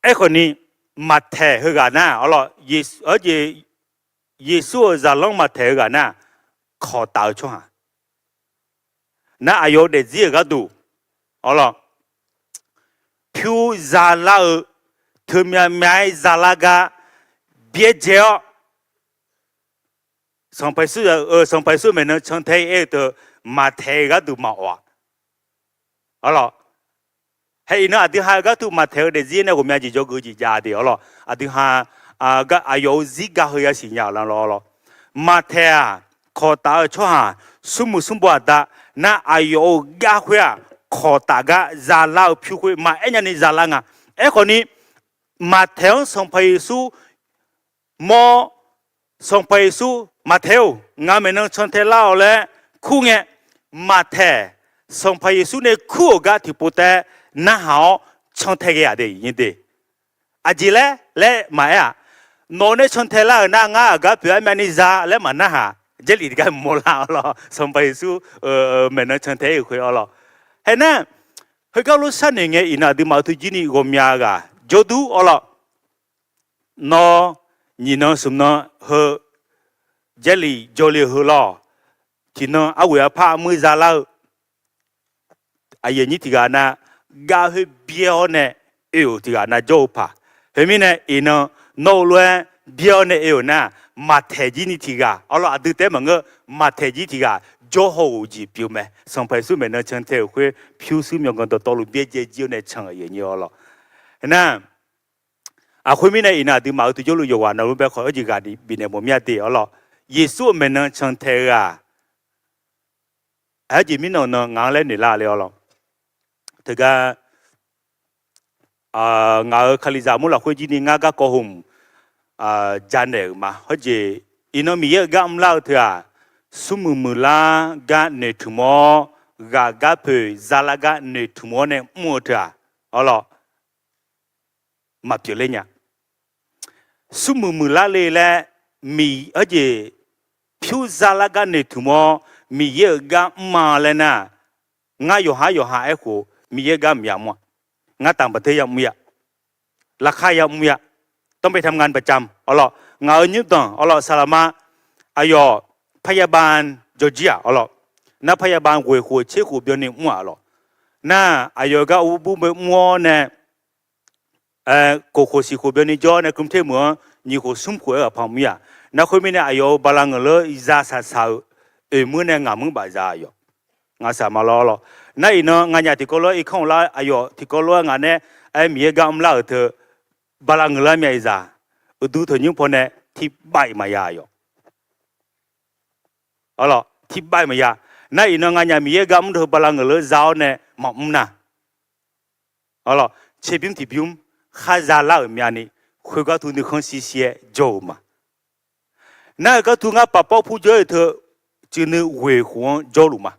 ekoni mathe huga na Allah Yesu zalang mathe huga na kho tao cho ha na ayo de zi ga du Allah phu zala thumya mai zalaga bie jeo上班时没能成太爱的马太个都马哇，好了，还那阿弟哈个都马太的人呢，我们就叫个家的，好了，阿弟哈个阿有自个会要信仰了咯，马太啊，靠大出哈，什么的，那阿有个会啊，靠大个扎老皮会马一年的扎老啊，哎可你马太上班时么？上班时马太，俺们能穿太老了，酷呢？马太上班时呢酷个提不得，那好穿太个呀的，因的。阿姐嘞来买呀，侬呢穿太老那俺个表妹你咋来买那哈？这里个没啦了，上班时没能穿太一回了。还呢，他讲了3年个，伊那的毛头今年我们个就都了，喏。你能什么和这里交流好了？今能阿维阿怕没咋了？阿爷你这个呢，搞去标呢，有这个呢就怕。后面呢，伊能弄乱标呢有呢，马太子你这个，阿拉阿对对么个马太子这个就好几标咩？上班时没能成太会，票数没讲到道路边界就呢成个原因了。那。啊，后面呢，伊那对毛头就路有话，那路边好几个的，比那么面的了。耶稣没能成太啊，而且民呢，俺来你拉了。这个俺卡里扎木拉会今年俺个高红家呢嘛，或者伊那米个俺老头啊，苏木拉个呢土么，个配扎拉个呢土么呢木头啊，好了，嘛漂亮呀。苏木拉嘞嘞，米而且飘扎拉个呢土么，米也个马嘞呢，俺有哈哎乎，米也个唔要么，俺ต่างประเทศยังไม่ราคายังไม่ต้องไปทำงานประจำอ๋อเหรอเงาหยุดต่ออ๋อเหรอสารมาอายอพยาบาลจอร์เจียอ๋อเหรอน้าพยาบาลหวยหัวเชี่ยหัวเบี้ยนี่มั่วอ๋อเหรอน้าอายอก็อุบุเบมั่วเนี่ยก็สิหัวเบี้ยนี่จอเนี่ยกรุงเทพเมืองนี่หัวสุ่มหัวกับพม่าน้าคนนี้เนี่ยอายอบาลังเลยอิจาสาวเมื่อเนี่ยงามึงบาจาอยู่งาสามาล้อเหรอนั่นอีน้องงานยาที่ก็ล้ออีกข้างล้ออายอที่ก็ล้องานเนี่ยไอ้เมียกำลังเธอบาลังเลยไม่อิจาดูเธอยิ่งพอเนี่ยที่ใบมายาอยู่อ๋อเหรอที่ใบมายานั่นอีน้องงานยาเมียกำเธอบาลังเลยเจ้าเนี่ยหมอมนะอ๋อเหรอเชื่อพิมพ์ที่พิมพ์ข้าจะเล่าเมียนี่คุยกับทุนคนซีเซียโจมานั่นก็ทุนกับป้าป้าผู้เจอเธอจึงนึกเวหัวโจลุมา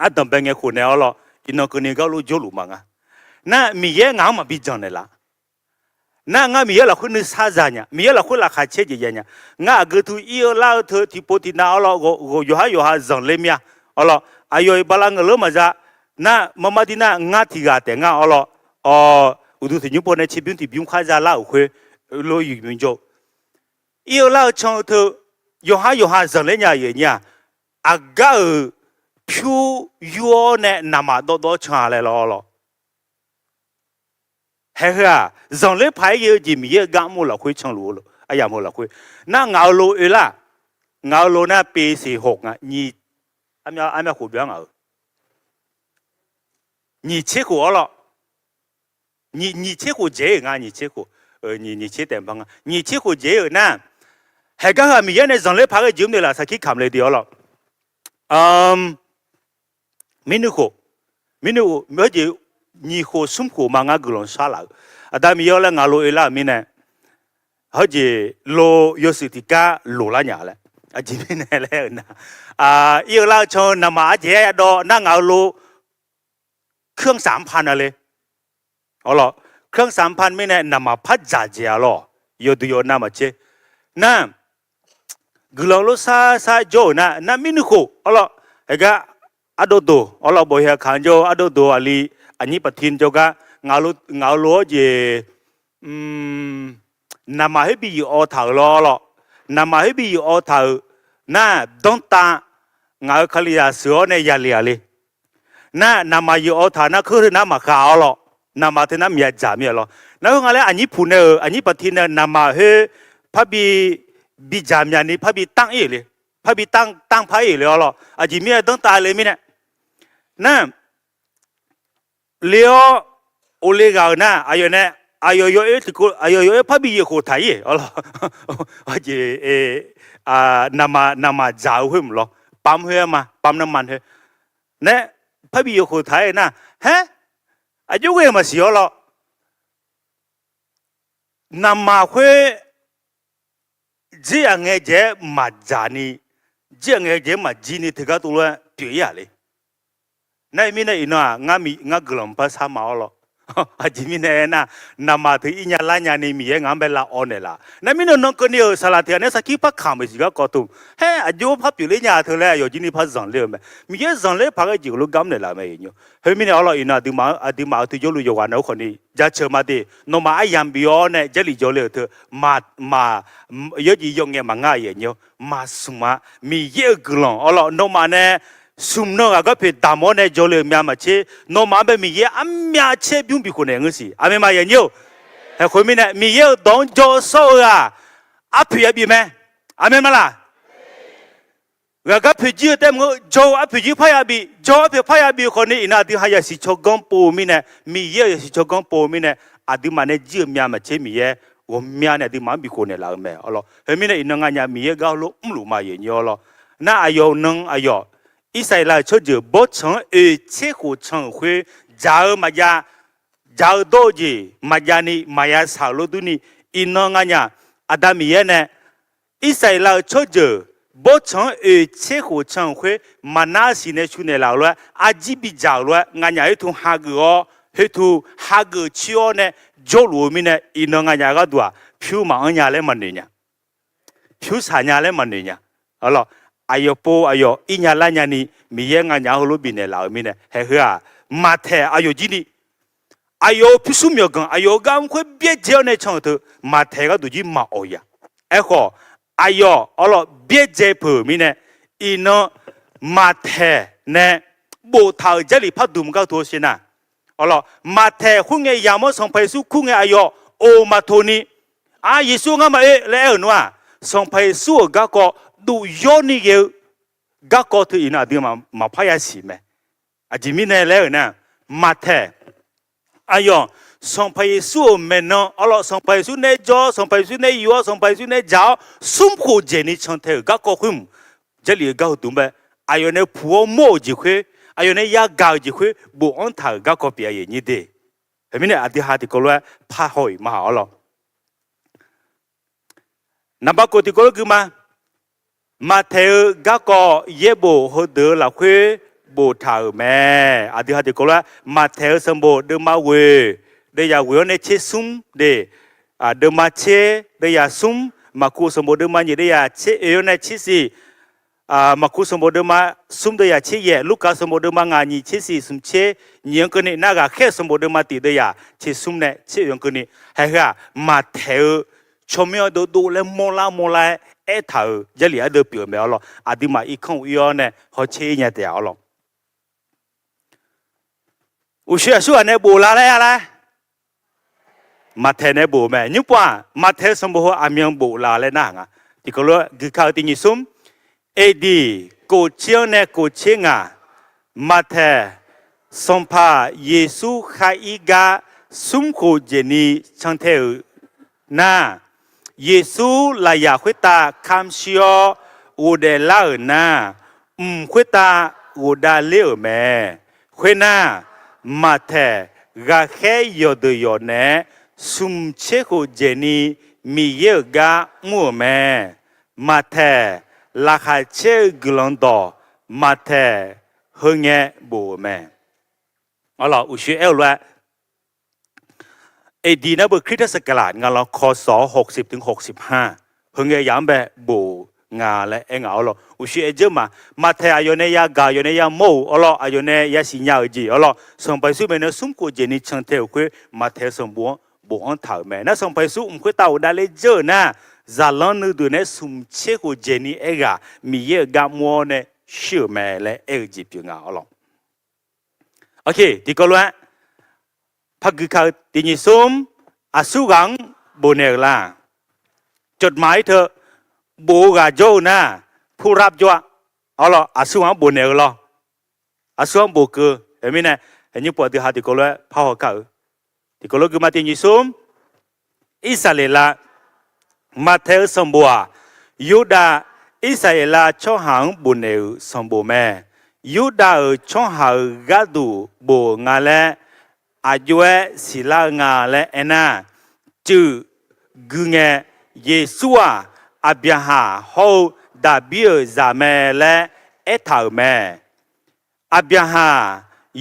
อาตมาเป็นไงคนเนี่ยอ๋อเหรออีน้องคนนี้ก็รู้โจลุมาไงนั่นมีเยอะงามาบิจังเลยล่ะนั่นงามีเยอะละคนนึกซาจาเนี่ยมีเยอะละคนละขาเชื่อใจเนี่ยงาก็ทุอีเล่าเธอที่ปกติน่าอ๋อเหรอก็อยู่หาจังเลยมีอ๋อเหรออายุบาลังเลยมาจ้ะนั่นมาดีน่างาที่กาแต่งาอ๋อเหรออุดุที่ยุบเนี่ยชีวิตที่บิวข้าจะเล่าคุยโลอยู่มินโจอีเล่าช่างเธออยู่หาจังเลยเนี่ยอากาผิวยัวเนี่ยนามาโดช่างอะไรล่ะเฮ้ยจังเลยพายเยอะจีมีเยอะกำมูละคุยช่างรู้ละไอ้ยามูละคุยนั่งเงาโลล่ะเงาโลน่ะปี46อ่ะนี่อันนี้หัวเบี้ยงอ่ะนี่เชี่ยหัวละ你切火节啊，你切火，你切点帮啊，你切火节那，还个还米呢，上来拍个节目啦，才去看了掉了。明年后，没就你后生活嘛，俺个人杀了，但米要了俺路伊拉米呢，好似路有时提家路啦伢了，这边呢嘞那，有啦从那么些到那俺路，เครื่อง3,000了嘞，好了，เครื่อง3,000米呢那么拍杂志了，有都有那么些，那。Gelalu sa jo na minuko olo ega adodo olo boya kanjo adodo ali ani patin joga ngalu je nama hebi o thau lo nama hebi o thau na donta ngal khalia sio ne yali ali na nama yo o tha na khu na ma kha lo nama te na mya ja mya lo na ngale ani phune ani patin na nama he phabi bị giảm nhà này phải bị tăng ýเลยphải bị tăng phải ý rồi chỉ miếng tăng tàiเลยmiếng nè liệu ô lê gạo nè ayo yo ấy thì cô ayo yo phải bị nhiều thái ý chỉ nằm giàu hơn lo bám hơi mà bámน้ำมันhơi nè phải bị nhiều thái nè hả ayo cái mà xíu lo nằm hơi这样个这马扎呢，这样个这马吉呢，这个都了对呀嘞。那面呢，俺个人不啥毛了，这面呢那么的一年两年呢，米俺们拉安的啦。那面呢，个呢，沙拉天呢，啥几把看没是个搞懂，嘿，就怕别人家头嘞，有今天怕上了没？米也上来怕个就路干的啦没有。后面呢，好了，那地毛就路有玩了可能。จะเชื่อมาดิโนมาไอยามบิโอเนี่ยจะหลีโจเลยเถอะมาเยอะยี่ยงเงี้ยมาง่ายอย่างเงี้ยมาสุมามีเยอะกลองอ๋อโนมาเนี่ยสุมเนาะก็เป็นดามอเนี่ยโจเลยมีมาเชโนมาเป็นมีเยอะอันมีอาเชบิวบิคนเนี่ยงั้นสิอาเมมาอย่างเงี้ยไอ้คนมีเนี่ยมีเยอะต้องโจโซ่อะอาพี่อาบีไหมอาเมมาล่ะแล้วก็พี่จีเต็มก็โจอาพี่จีพายาบีโจอาพี่พายาบีคนนี้อินาที่หายาสิชกงปูมีเนี่ยมีเยอะสิชกงปูมีเนี่ยอาดิมันเนี่ยจีมีมาเชมีเยอะ我们呢，的蛮比可能老咩，哦咯，后面呢，因那伢米高路路嘛也有咯，那哎呦能哎呦，一say来出就不成切乎成会，找嘛呀，找多的嘛呀呢，嘛呀少路多呢，因那伢阿达米呢，一say来出就不成切乎成会，嘛那时呢出来老了，阿几比找了，伢一同哈个哦，一同哈个去哦呢。就路面呢，伊那个伢个多啊，票忙伢来问人家，票啥伢来问人家，好了，哎呦不哎呦，一伢两伢呢，米也伢伢好路边的老面呢，还是啊，马太哎呦今天，哎呦不是没有讲，哎呦刚会别叫那场头，马太个都是马哦呀，哎好，哎呦，好了，别在旁边呢，伊那马太呢，不头这里怕动个多些呐。อ๋อล่ะมาแทคุ้งเงยามอส่งไปสู่คุ้งเงยอายโอมาโทนี่เยซูงามาแล้วนัวส่งไปสู่ก็ดูย้อนนี่เกี่ยวก็ถืออินาดีมาพยาสีแม่จิมินแล้วนะมาแทอายส่งไปสู่เมนอ๋อล่ะส่งไปสู่ในจอส่งไปสู่ในยัวส่งไปสู่ในเจ้าสุ่มโคเจนี่ช่างเถอะก็คุ้มจะเหลือก็ดูแม่อายในผัวโม่จีคุยอายุเนี่ยยากาวจีคุยบุอันถ่ายก็ก็เปียอย่างนี้ดีเห็นไหมเนี่ยอธิหาที่ก็เลยพาหอยมาหาเรานับก็ที่ก็คือมาเทก็ก็เย่บุหัวเดือละคุยบุถ่ายแม่อธิหาที่ก็เลยมาเทสมบูรณ์เดิมมาเวเดียเวเนี่ยเชซุ่มเดเดิมมาเชเดียซุ่มมาคู่สมบูรณ์เดิมมาเนี่ยเดียเชเนี่ยเชสิมาคุสมบูรณ์มาสมเดียเชี่ยลูกกาสมบูรณ์มางานนี้เชี่ยสมเชี่ยยังคนนี้น่าก็แค่สมบูรณ์มาติดเดียเชี่ยสมเนี่ยเชี่ยยังคนนี้เฮ้ยมาเทอชมยอดดูเลยโมลาเอถาจะเหลือเดือเปลี่ยนไม่เอาหรอกอาดิมาอีกคนอีเนี่ยเขาเชี่ยเนี่ยเดียวหรอกอุเชี่ยส่วนเนี่ยบูลาเลยอะไรมาเทเนี่ยบูแม่ยุบว่ามาเทสมบูรณ์อามียงบูลาเลยนะฮะที่เขาเรียกคือเขาติดสมเอดีกูเชียวเนี่ยกูเชียงอ่ะมาเถอะสมภาเยซูขายกาสุมโคเจนีช่างเถอะน่ะ เยซูลายาคุตาคำชิโออูเดลานาคุตาอูดาเลอแม่คุนามาเทกาแค่ยอดยอเนสุมเชคุเจนีมีเยกามัวแม่มาเทลาคาเชกลันโตมาเทเฮงเงบัวแม่เอาล่ะอุชิเอลว่าเอดีนะบุคริสตศักราชงานเราคศ60ถึง65เฮงเงยามแบบบัวงาและเอ็งเอาล่ะอุชิเอเจมาเทอายเนยากายเนยาโมเอาล่ะอายเนยาสิญญาจีเอาล่ะส่งไปสู่เมนสุมกูเจนิชังเทวคุมาเทสมบัวบัวอันถาวแม่น่าส่งไปสู่คุตาวดาเลเจอนะซาลอนนูดูเนสุมเชกูเจนีเอกามีเยกามัวเนชื่อแม่และเอจีพิงเอาล่ะโอเคดีก็แล้วพักเขาตินิสมอาสุกังบุเนล่าจดหมายเธอบูกาโจนะผู้รับจวะเอาล่ะอาสุกังบุเนล่ะอาสุกังบุกเห็นไหมเนี่ยเห็นยี่ปวดที่หาดีก็แล้วพ่อเขาดีก็แล้วคือมาตินิสมอิสราเอลมาเทสมบัวยูดาอิสราเอลช่องหางบุเนสมบูแม่ยูดาช่องหางกัดดูบูงาเลอายุศิลางาและเอนาจืกุงเยซูอาเบียฮาโฮดาบิอซาเมและเอทาวแม่อาเบียฮา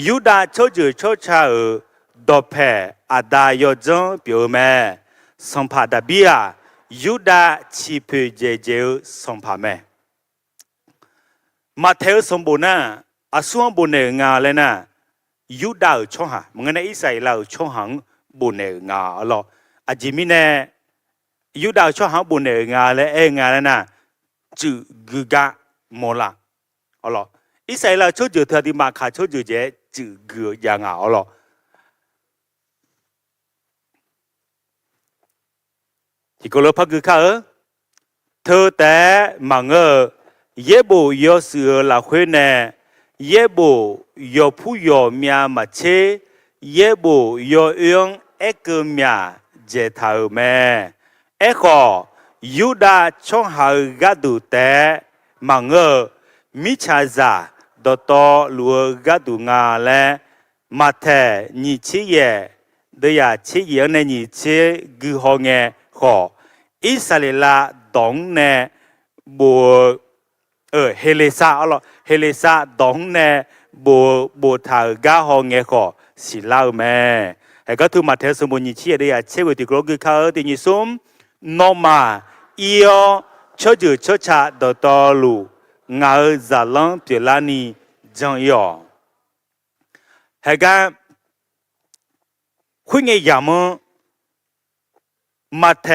ยูดาโชจูโชชาดอเพอาดายจงเปียวแม่สัมภาดาบิอายูดาชิเพเจเจสัมภาแม่มาเทอสมบูรณ์นะอาส่วนบุเนงาเลยนะยูดาช่องหามึงในอิสราเอลช่องหางบุเนงาอ๋ออาจิมิเนยูดาช่องหางบุเนงาและเองาเลยนะจืกุกะโมลาอ๋ออิสราเอลช่วยจือเธอที่มาขาช่วยจือเจจืกุยางาอ๋อที่ก็เลยพักเขาเธอแต่มังเยบูยอสือละเวเนเยบูยอผู้ยอเมียมาเชเยบูยอเอื้องเอกเมียเจทาวแม่เอขอยูดาช่องหากัดดูแต่มังมิชาซาดอตอลัวกัดดูงาและมาเทนิชิเยเดียชิเยในนิชิกุฮงเงขออิสราเอลดองเนบัวเฮเลซาอ๋อเฮเลซาดองเนบัวทากาฮองเงขอสิลาวแม่ไอ้ก็ถือมาเทสมุนิชีเดียเชวิติกรกิเขาตินิสมโนมาอีโอชจูชชาดตอลูงาซาลังเปลานีจังยอไอ้ก็คุยเงียามมาเท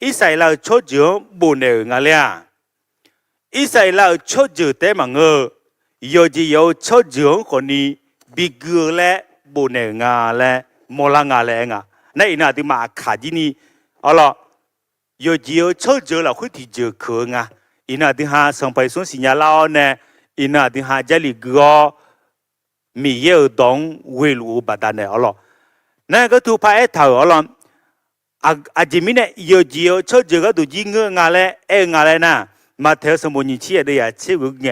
อิสราเอลชดจือบุเนงาเลียอิสราเอลชดจือแต่มังยอจียอชดจือคนนี้บิกและบุเนงาและมอลางาและงาในอินาติมาขาจินีอ๋อล่ะยอจียอชดจือเราคุยที่จือคืองาอินาติหาส่งไปส่งสัญญาลาวเนี่ยอินาติหาเจลิกก็มีเยอะดองเวลูบัดเนี่ยอ๋อล่ะนั่นก็ถูกพายเท่าอ๋อล่ะอาจิมิเนี่ยยอจียอชดจือก็ดูจิงงาและงาและนะมาเทสมุนิชีเดียเชกุเง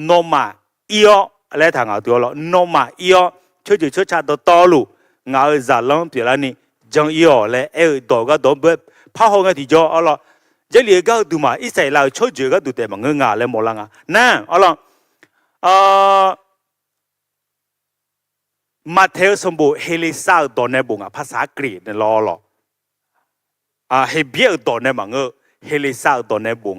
โนมาอีโออะไรทางเอาตัวละโนมาอีโอช่วยช่วยชาตัวต่อลูงาซาลองเปล่านี่จังอีโอและดอกก็ดอกแบบพาห้องที่จ่อเอาละเจลีก็ดูมาอิสราเอลช่วยก็ดูแต่มันงาและโมลังนั่นเอาละมาเทสมบูเฮลิซาตัวในบุงภาษากรีกในล้อละเฮเบียตัวในมันเฮลิซาตัวในบุง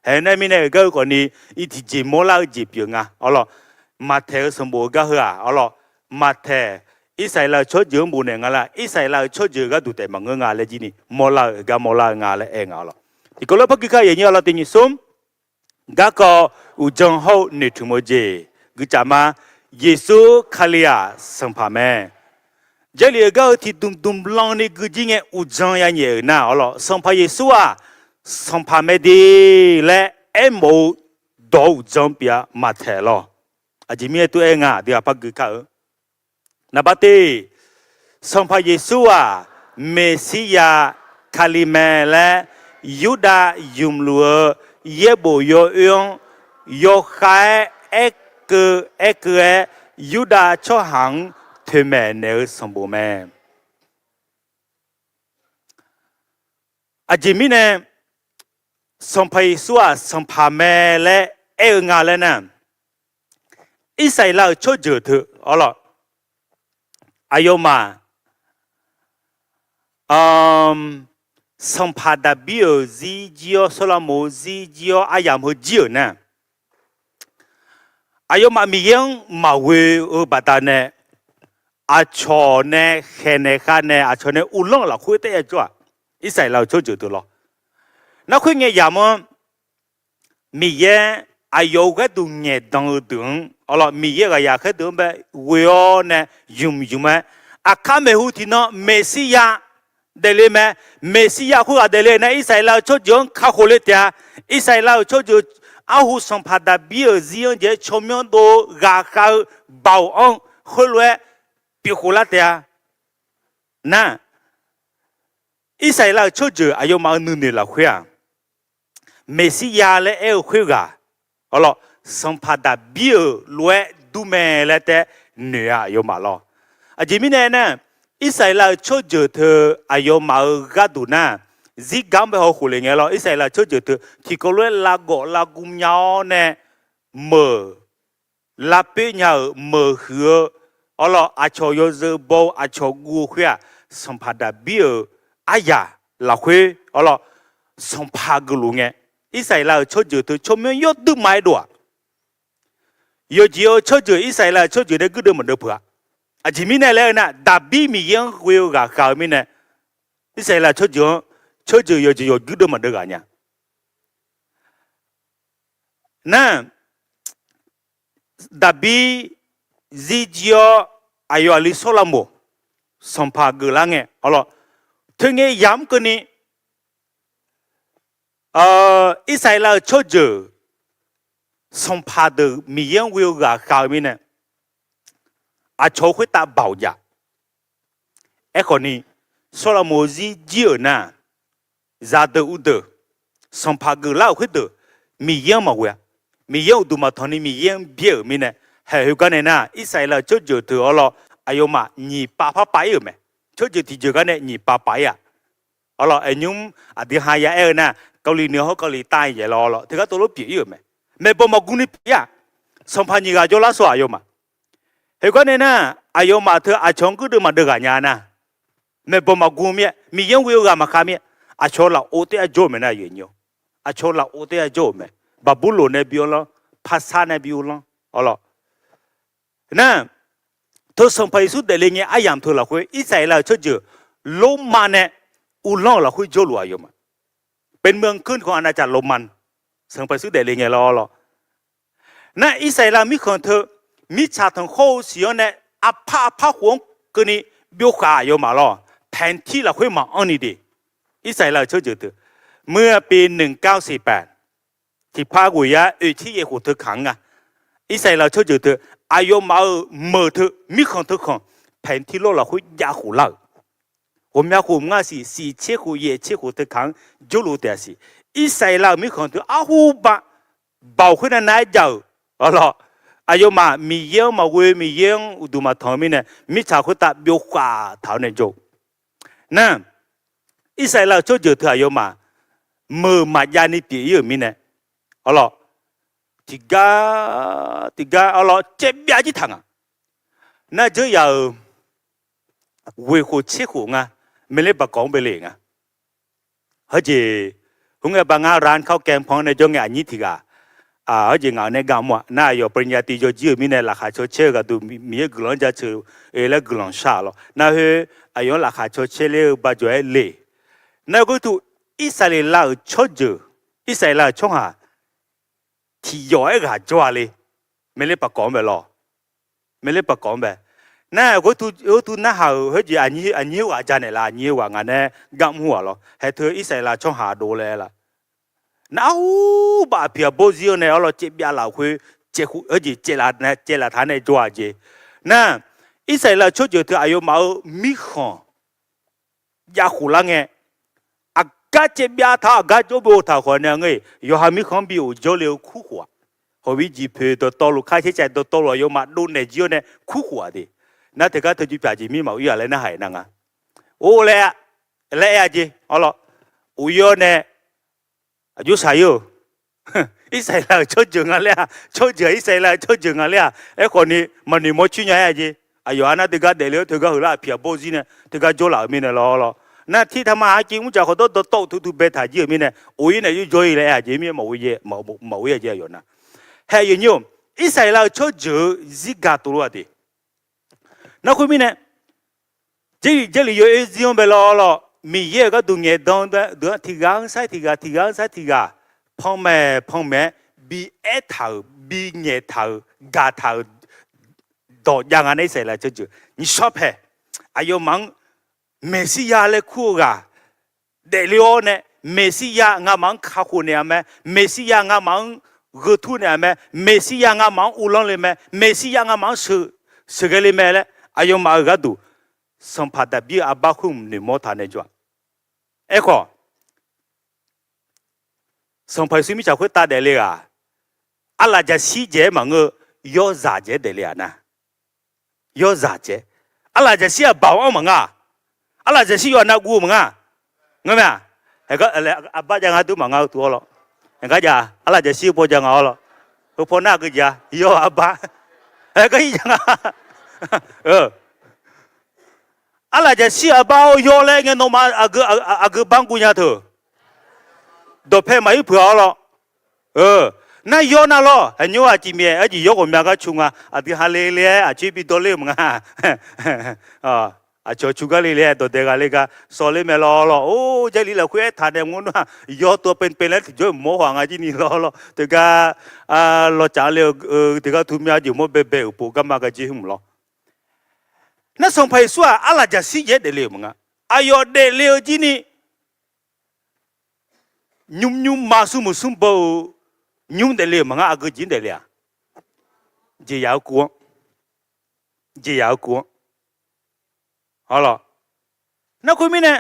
เห็นไหมมีเนี่ยก็คนนี้อีที่จีโมลาจีเปียงอ๋อล่ะมาเทสมบูก็เหรออ๋อล่ะมาเทอิสราเอลชดยืมบุญเนี่ยงาละอิสราเอลชดยืมก็ดูแต่มังงาเลยจีนี่โมลางาเลยอ๋อล่ะที่ก็เลยพักก็อย่างนี้เราติดนิสมก็ก็อุจงเขาในทุ่มเจก็จะมาเยซูคาลียสัมภาแม่เจลีก็ที่ดุมลองในกุจิเงอุจงอย่างนี้นะอ๋อล่ะสัมภาเยซูสัมภาไม่ดีและโมดูจังเปียมาเทลอาจจะมีตัวเองเดี๋ยวพักก็นับตีสัมภาเยซูเมสสิยาคาลิเมและ ยูดายุมลัวเยโบโยยงโยคายเอกยูดาชอหังเทแม่เนอสมบูแม่อาจิมิเนสมภยสัวสมภาแม่และงาและนั่นอิสัยเราชดเจอเถอะอ๋อหรออายุมาสัมภาดาบิโอซีจิโอสลามูซีจิโออายามหัวจิโอนะอายุมามียังมาเวอบัตาเนอาชอเนเขเนคาเนอาชอเนอุลงละคุยเตะจ้ะอิสัยเราชดเจอเถอะหรอนักคุยเงียยามมีเยอายุก็ดูเงียดังดึงอ๋อละมีเยก็อยากให้ดูแบบเวอเนยุ่มอาคาเมหุที่นอเมสิยาเดลิเมเมสิยาคุอาเดลินะอิสัยเราชดจงข้าโคเลตียอิสัยเราชดจงอาหุสัมผัสดาบิอซีอันเจชมยอนโตกาคาบ่าวอังขลุ่ยปิโคลาตียนะอิสัยเราชดจงอายุมาหนึ่งเดือนละคุยเมสิยาและคุยกาอ๋อละสัมผัสดาบิอลวยดูเมและแต่เนื้ออายุมาลออาจิมิเนนะอิสัยเราชดเจอเธออายุมากัดูนะซิกัมไปหอคุเลงเงลอิสัยเราชดเจอเธอที่ก็เลยลากุมยาวเนี่ยเมื่อลาเปียเมื่อเหืออ๋อละอาชอยเจอบอาชอกูเขียสัมผัสดาบิออายาลาคุยอ๋อละสัมผัสกลุงเงอิสัยเราชดเจอเธอชมยอดดูไม่ดัวยอจีโอชดเจออิสัยเราชดเจอได้ก็เดิมเหมือนเดิมเพื่ออาจิมิเนเลยนะดาบีมียังคุยกับเขามิเนอิสัยละชดเจอยอจีโอกุดมันเดือกันเนี่ยนั่นดาบีซิจิโออายุอลิโซลาโมสัมภาระลังเงอ๋อเหรอถึงเงี้ยย้ำกันนี่อิสัยละชดเจอสัมภาระมียังคุยกับเขามิเนอาชอบคุยตาเบาจ้ะคนนี้โซลาโมซีจีอนะซาเดอุเดสัมภาระเล่าคุยเดมียังมาเว้ยมียังดูมาทอนนี้มียังเบี้ยมีเนี่ยเฮ้ยกันเนี่ยนะอิสราเอลชดเจอเธออ๋ออายุมาหนีป้าไปอยู่ไหมชดเจอที่เจอกันเนี่ยหนีป้าไปอ่ะอ๋อไอ้ยุ่มอดีหายานะเกาหลีเหนือเขาเกาหลีใต้อย่ารอที่เขาตัวรถเปียอยู่ไหมไม่บอกมากุนี่เปียสัมภาระก็จะละสวอายุมาเฮ้ยก็เนี่ยนะอายุมาเธออาชงก็ดูมาเดือกันยานะไม่บอกมากูมียังวิวกันมาขามอาชงเราโอเตอโจมนะยืนอยู่อาชงเราโอเตอโจมบาบูโลเนบิโอลภาษาเนบิโอลอ๋อนั่นทุกสัมภาระสุดเดลิเงี้ยอายามทุกเราคุยอิสราเอลชดเจอโลมันเนี่ยอุลองเราคุยโจลัวอยู่มาเป็นเมืองขึ้นของอาณาจักรโรมันสัมภาระสุดเดลิเงี้ยรอนั่นอิสราเอลมีคนเธอมิชาทั้งโคสิโอเนี่ยอาภาหวงกันนี่บิวขาอยู่มาล้อแผนที่เราคุยมาอันนี้ดีอิสราเอลชดเจอเธอเมื่อปี1948ที่พากุยะที่เยหูเธอขังอ่ะอิสราเอลชดเจอเธออายุมาเมื่อเธอมีคนเธอของแผนที่โลกเราคุยยาหูเล่าผมยาหูง่ายสิเชี่ยหูเย่เชี่ยหูเธอขังจุลุเดียสิอิสราเอลมีคนเธออาหูบะเบาขึ้นนายเจ้าอ๋ออายุมามีเยี่ยมมาเวมีเยี่ยมอุดมาทอมิเนี่ยมิชาคุตาบิวกว่าเท่านั้นโจนั่นอิสราเอลชดเจอเธออายุมาเมื่อมายานิปีอยู่มิเนี่ยอ๋อติกาอ๋อเจ็บยาจิทังอ่ะน่าจะ要维护气候啊ไม่เลยปากกองไปเลยอ่ะเฮ้ยผมก็บางร้านข้าวแกงพองในจังหวัดนี้ทีกาเฮ้ยงานในกามว่าน่าอยู่ปริญญาตรีจะจีบมีในราคาเชื่อก็ดูมีกลุ่มจะเชื่อแล้วกลุ่มชาลน่าเฮ้ยอายุราคาเชื่อเลยบาจอยเลยน่าก็ถูอิสราเอลชดเจออิสราเอลช่องหาที่ย้อยกับจัวเลยไม่เลยปากกองไปหรอไม่เลยปากกองไปน่าก็ถูน่าหาเฮ้ยอันนี้ว่าจานเนี่ยละอันนี้ว่างานเนี่ยกำหัวหรอให้เธออิสราเอลช่องหาดูเลยล่ะน่าบ้าเพียบโบซิโอเนี่ยเราเจ็บยาเราคุยเจ็บเฮ้ยเจลาทานในจัวเจน่าอิสราเอลชดเจอเธออายุมามีขอนยาขุลังเง กาเจ็บยาท่ากาโจโบท่าคนเนี่ยไงยอหามีของบิวโจเลวคู่หัวหวิจิเพตัวลูกค้าใช้ใจตัวเราโยมาดูในจีโอเนี่ยคู่หัวดินั่นแต่ก็เธอจีบจีมีมาอยู่อะไรน่าหายนังอ่ะโอ้เลยอ่ะเลยอ่ะจีอ๋อเหรออุยเนี่ยอายุสายอยู่อีใส่แล้วชดจึงอะไรอ่ะชดจึงอีใส่แล้วชดจึงอะไรอ่ะไอ้คนนี้มันนี่มั่วชิ้นใหญ่อ่ะจีอายุอันนั้นเธอก็เดี๋ยวเธอก็หัวเราะเพียบโบจีเนี่ยเธอก็โจหล่ามีเนี่ยรอนั่นที่ทำมาหากินมุจฉาเขาโตทุบเบต้าจีมีเนี่ยอุยเนี่ยอยู่โจยเลยอ่ะจีมีมาอุยมาอุยจีอยู่นะเฮ้ยโยมอีใส่แล้วชดจึงซิกาตัวดินั่นคุณมีเนี่ย这里有一种被老了，每一个都眼当的，都提纲赛提纲，旁边比一头比眼头嘎头，到让俺那谁来就你说呗，哎呦忙，没事呀来哭啊，得了呢，没事呀俺忙卡户呢么，没事呀俺忙热土呢么，没事呀俺忙乌浪了么，没事呀俺忙是个里么嘞，哎呦忙个都。สัมผัสบีอาบาคุมนิโมทานจวนเอ้ก็สัมผัสสุมิจากคุตาเดลีอ่ะอะไรจะซีเจมังยอซาเจเดลีอ่ะนะยอซาเจอะไรจะซีบ่าวมังอ่ะอะไรจะซียอนากูมังอ่ะงั้นไหมเอ้ก็อะไรอาบาจังหาตัวมังอ่ะตัวหรอเอ้ก็จะอะไรจะซีพอจังหาหรอพอหน้าก็จะยออาบาเอ้ก็อีจังอ่ะอะไรจะเสียบ่าวยอเลยเงี้ยน้องมาอากูบังกุญแจเถอะดอกเพไม่เผื่อหรอกนั่นยอน่ะหรอเห็นว่าจีเมียไอ้จียอก็มีก็ชุงอ่ะอาทิตย์ฮาเล่อาชีพตัวเล่มึงอ่ะอาจจะชุกเล่ตัวเด็กอะไรก็สอนเล่ไม่รอหรอโอ้เจลี่เราคุยทานเดี๋ยวงั้นว่ายอตัวเป็นแล้วถึงจะโม่หวังอ่ะจีนี่รอแต่ก็เราจ่ายเลยแต่ก็ทุ่มยาอยู่โม่เบ๊ะๆปุ๊กมาก็จีหุ่มหรอนั่นส่งไปส่วนอะไรจะสิ่งเยอะเดลียวมั้งอ่ะอายอเดลียวจีนี่ยุ่มมาสุ่มบ่ยุ่มเดลียวมั้งอ่ะอากูจีนเดลียจียาวกวน好了นั่นคุณมีเนี่ย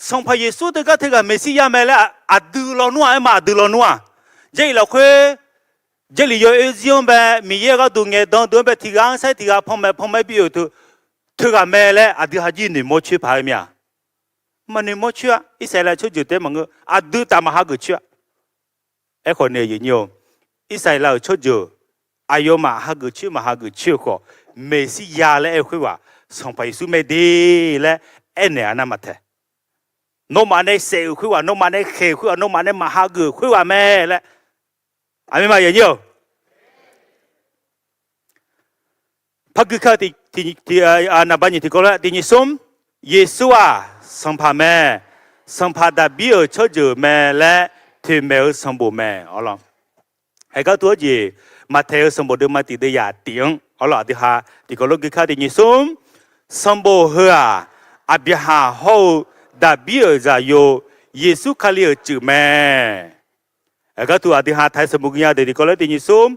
ส่งไปเยซูตัวก็เทกับเมสสิยามาแล้วอาดูลนัวไอ้มาดูลนัวเจเราคุยเจลีโยเอซิองแบบมีเยอะก็ดูเงี้ยดองแบบที่กางใส่ที่กางพอไม่บิวตัวเธอกับแม่เลยอาดิฮาจีนี่มั่วชื่อพายมีอ่ะมันนี่มั่วชื่ออิสราเอลชื่อจุดเต็มมั้งอาดูตามหากุชื่อไอ้คนเนี่ยยิ่งยงอิสราเอลชื่อจุดอายุมาหากุชื่อก็เมสสิยาเลยไอ้คุยว่าส่งไปสู่ไม่ดีเลยไอ้เนี่ยนั่นมาเถอะโนมาในเซลคุยว่าโนมาในเคคุยว่าโนมาในมหากุคุยว่าแม่เลยอันนี้มายิ่งยงพักคือข้าที่นาบันยี่ที่ก็แล้วที่นิสมเยซูสัมภาแม่สัมภาดาบิโอชจูแม่และที่แม่สัมบูแม่อ๋อเหรอให้ก็ตัวจีมาเทสัมบูเดิมมาติดยาติงอ๋อเหรอที่หาที่ก็ลูกข้าที่นิสมสัมบูเหืออาบิฮาโฮดาบิโอจะโยเยซูคาลิโอจูแม่ให้ก็ตัวที่หาไทยสมุกยาที่ก็แล้วที่นิสม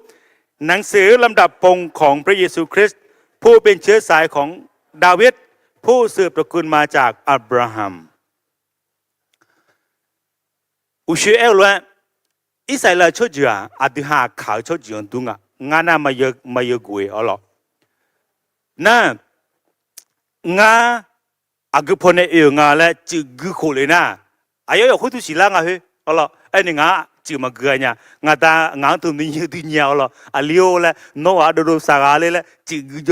หนังสือลำดับปงของพระเยซูคริสต์ผู้เป็นเชื้อสายของดาวิดผู้สืบตระกูลมาจากอับราฮัมอุชเอลว่าอิสราเอลชดจ้าอดีหาข่าวชดจ้าตุงอ่ะงานน่ะมาเยอะกว่าอ๋อหรอนั่นงาอากุพเนี่ยเอองาและจึกกุโคเลยนะอายอยากคุยทุสิล่างอ่ะเฮ้อ๋อหรอไอ้นี่งาจึมาเกลือเนี่ยงาตางาตัวนี้ยืดเหนียวหรออาลิโอเลยโนอาดูสากาเลยละจึกกุโจ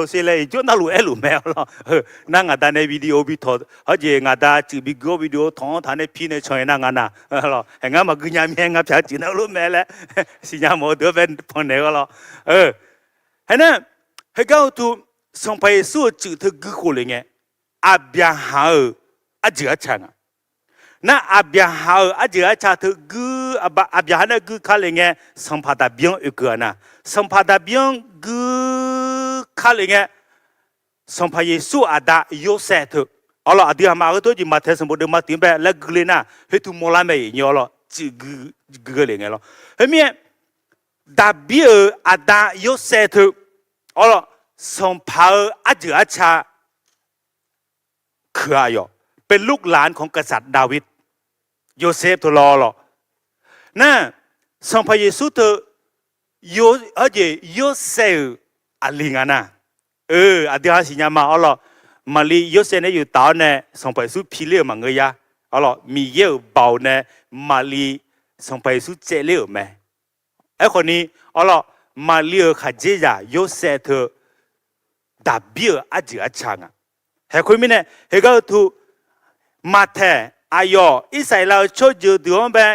เซ่เลยจนน่ารู้แมวหรอนั่งงาตาในวิดีโอบิทอดเขาเจงาตาจึกบิโกวิดีโอท้องท่านในพี่ในช่วยนั่งงาน่ะหรอเห็นงามากุญยามีงาเพียจึน่ารู้แม่เลยสิญาโมเดือเป็นพอเนี่ยก็หรอเห็นนะให้เขาตัวส่งไปสู่จึกถึงกุโคเลยไงอาบยาหาอาเจือช่างนั่นอาบยาหาอาเจือช่างถึงกุอาบยาหาเนี่ยกุข้าเลยไงสัมผัสบิองอีกนะสัมผัสบิองกุข้าเลยไงสัมผัสเยซูอาดาโยเซตุเอาล่ะอดีตมาก็ตัวจีมาเทสมบูรณ์มาติมแบบเล็กเลยนะเฮ้ยทุมอลาไม่ยอล่ะจีกุเลยไงล่ะเฮ้ยเมียดาบิออาดาโยเซตุเอาล่ะสัมผัสอาเจือช่างคืออะไรเป็นลูกหลานของกษัตริย์ดาวิด โยเซฟตัวรอหรอนั่นสองพระเยซูตัวโยโยเซฟอะไรงั้นนะอดีตสิญามาอ๋อหรอมาลีโยเซฟเนี่ยอยู่ตอนเนี่ยสองพระเยซูพิเลียมังเงียอ๋อหรอมีเยอะเบาเนี่ยมาลีสองพระเยซูเจริญไหมไอ้คนนี้อ๋อหรอมาลีขัดเจียโยเซฟตัวดับเบิลอาจจะช่างอ่ะเฮ้ยคุณมิเนี่ยเฮ้ยก็ถูมาแทอายออิสราเอลชดเจอตัวแบบ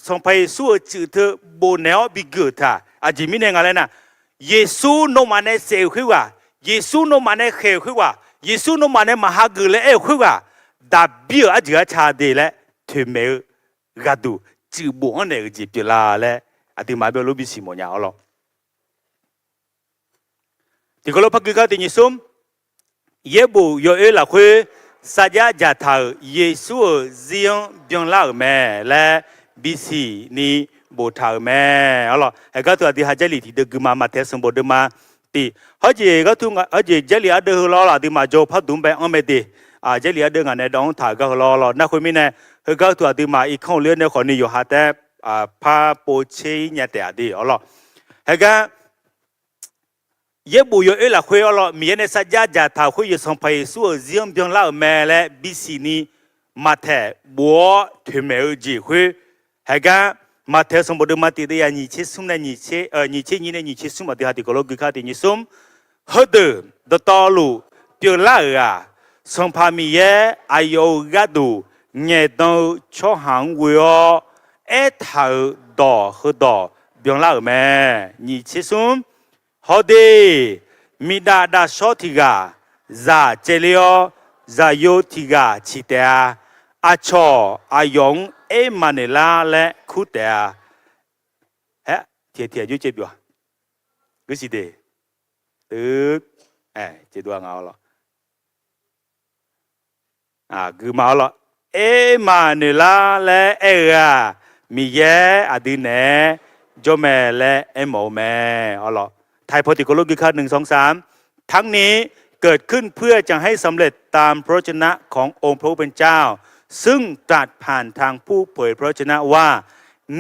สองพันสู้จืดเธอโบเนลบิกเตอร์อาจจะมีเนี่ยอะไรนะเยซูโนมาเนเซลขึ้นว่าเยซูโนมาเนเขลขึ้นว่าเยซูโนมาเนมหากุลเอขึ้นว่าดับเบิลอาจจะชาเดลถึงแม้กระดูจืดบัวเนี่ยจีบลาเลยอาทิตย์มาเบลบิสิโมเนี่ยอ๋อหรอที่เขาเล่าพักก็ที่ยิสมเยบูโยเอลาคุยสัจจะทาวเยซูเจียงเบียงลาแม่และบิสีนี่บูทาวแม่อ๋อหรอไอ้ก็ตัวที่ฮัจลิที่เด็กมาเทสมบูรณ์มาที่ฮัจก็ทุ่งฮัจเจลีอาเดอร์ลอละที่มาโจพัดดุมไปอันเมดีเจลีอาเดอร์งานในดองถ่ายก็ลอนักคุยมิเนี่ยไอ้ก็ตัวที่มาอีกข้อเลี้ยงเนี่ยคนนี้อยู่หาแต่พาโปเชียเนี่ยแต่อดีอ๋อหรอไอ้ก็เยบุยเอละคุยอ๋อมีเนสัจจะทาวคุยสองพันสู้เจียงเบียงลาแม่และบิสีนี่มาเทบัวถึงแม้จีคุยเฮกันมาเทสมบูรณ์มาติดยานิชิสุมเนี่ยนิชินี่เนี่ยนิชิสุมมาติหาติโกโลกิคาตินิสุมฮัดเดตอลูเปียลาสองพันมีเยอายุกัดดูเงยดงช่อหางวิโอทาวดอฮัดดอเบียงลาแม่นิชิสุมฮัดมีดาดาชอติกาซาเจลิโอซาโยติกาชิเตอาอาชออายองมาเนลาและคุเตอาเฮ้เทียยุ่งเจ็บอยู่ก็สิเดตึกเจ็บตัวเงาหรอคือมาหรอมาเนลาและมีเยอดีเนจอมและโมแม่อ๋อหรอไทยพอติโกโลกิคา1 2 3ทั้งนี้เกิดขึ้นเพื่อจะให้สำเร็จตามพระวจนะขององค์พระผู้เป็นเจ้าซึ่งตรัสผ่านทางผู้เผยพระวจนะว่า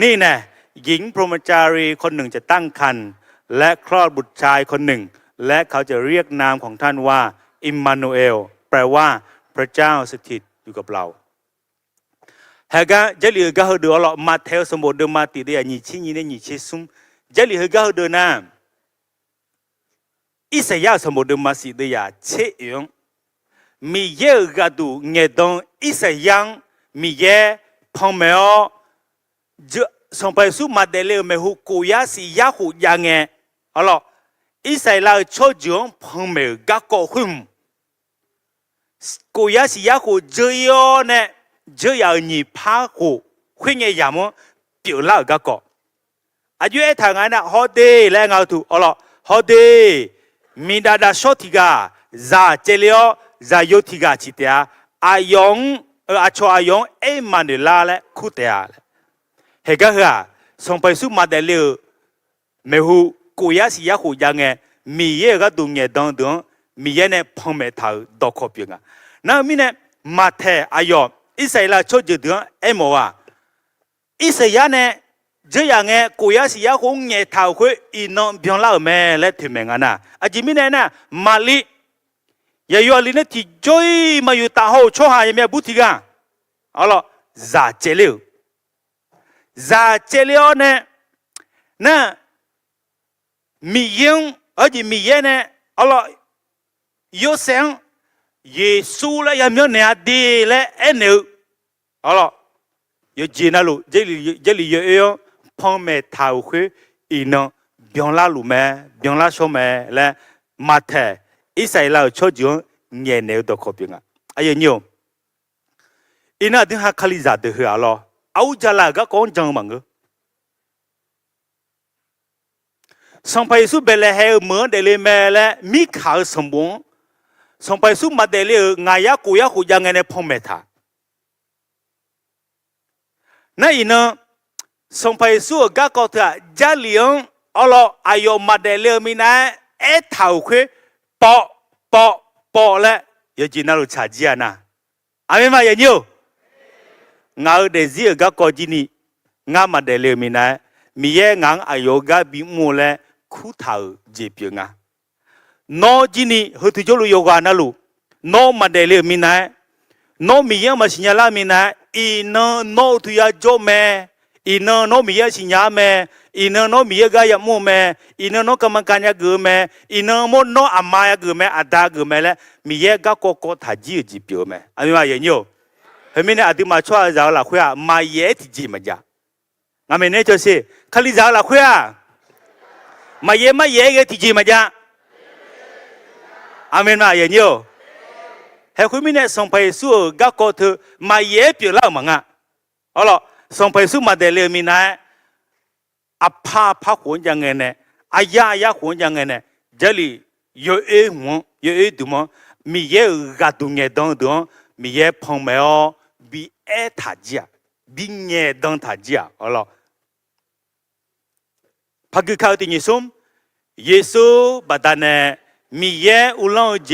นี่แน่หญิงพรหมจารีคนหนึ่งจะตั้งครรภ์และคลอดบุตรชายคนหนึ่งและเขาจะเรียกนามของท่านว่าอิมมานูเอลแปลว่าพระเจ้าสถิตอยู่กับเราเฮกาเจลิกาฮเดอลมาเทลสมบูรณ์มาติเดียนิชินีเนนิชิซุมเจลิเฮกาฮเดนาอิสยาสมบูรณ์มาสิเดียเชยงมีเยกาดูเงดงอิสยังมีเยพงเมอจะสมไปสู่มาเดเลเมหุกุยาสิยาหุยังเงอ๋ออิสราเอลชดจงพงเมกะโกหุมกุยาสิยาหุเจยอเนเจยานีพาหุหุเงยามเปียวลากะโกอายุทางนั้นฮอเดแรงเอาถูอ๋อฮอเดมีดาดาชอติกาซาเจลิโอซาโยติกาจิตยาอายองอาชออายองมาเนลาและคุเตอาเฮกะฮะสงไปสู่มาเดเลเมหูกุยาสิยาหูยังไงมีเยกะดุงเงดงดงมีเยเนพงเมทาดอกคบยังนะมีเนมาเทอายออิสราเอลชดจดงโมวาอิสยาเนเจียงเงกุยาสิยาหูเงทาคุอินองเบียงลาเมและถึงเมงานะอาจิมิเนนะมาลียาโยลินที่จอยมาอยู่ตาหูช่วงหายเมียบุตริกันอ๋อซาเจลิวซาเจลิโอเนี่ยมียังอาจจะมีเยเนี่ยอ๋อโยเซนเยซูและยามยนเนี่ยดีและเนื้ออ๋อโยจีน่าลูเจลิโยเอโอพงเมทาวคุอินองเบียงลาลูเมเบียงลาชมเมและมาเทอิสราเอลชดจงเงียเนวดอกคบยังไอ้ยังยูอินาดึงหักขลิซาเดือดอ๋อเอาจะลากก้อนจังมังสองไปสู่เบลเฮเหมือนเดลิเมและมีข่าวสมบูรณ์สองไปสู่มาเดลิงายากุยาหุยังไงในพงเมธานั่นอินะสองไปสู่ก็ก็เถอะจาลียงอ๋ออายุมาเดลิมีนะเท่าคือปอและยจีน่ารู้ชาจีนะอามิมาอย่างยู งาเดซิกะกอจินีงามาเดเลมินะมีเยงังอายกะบิมูเลคูทาเจเปียงาโนจินีฮุตุจลุโยกานะลูโนมาเดเลมินะโนมีเยมาสิญญาลามินะอีโนโนตุยาโจเมอีโนโนมีเยสิญญาเมอีโนโนมีเยกายะมูเมอีโนโนกะมันกันยะกุเมอีโนโมโนอามายะกุเมอะดากุเมเลมีเยกะโกโกทาจิจิเปียวเมอะมีมาเยညိုเฮมินะอะติมาชัวซาละခွေมาเยติจิมะจาငါမင်းနေချစေခလီဇာလာခွေမယေမယေကတိจิมะจาอาเมนมาเยညိုเฮคุมิเนี่ยส่งไปสู่กะโกทมาเยเปียวละมังอ่ะอ๋อล่ะส่งไปสู่มาเดเลมินะอภาพะหวนยังไงเนี่ยอายายะหวนยังไงเนี่ยเจลีโยเอหวนโยเอดูมมีเยกะตุเงดองดองมีเยพงเมอบีเอทาจิบีเงดองทาจิอ๋อล่ะพักเขาตินิสมเยซูบัดนะมีเยอุลองเจ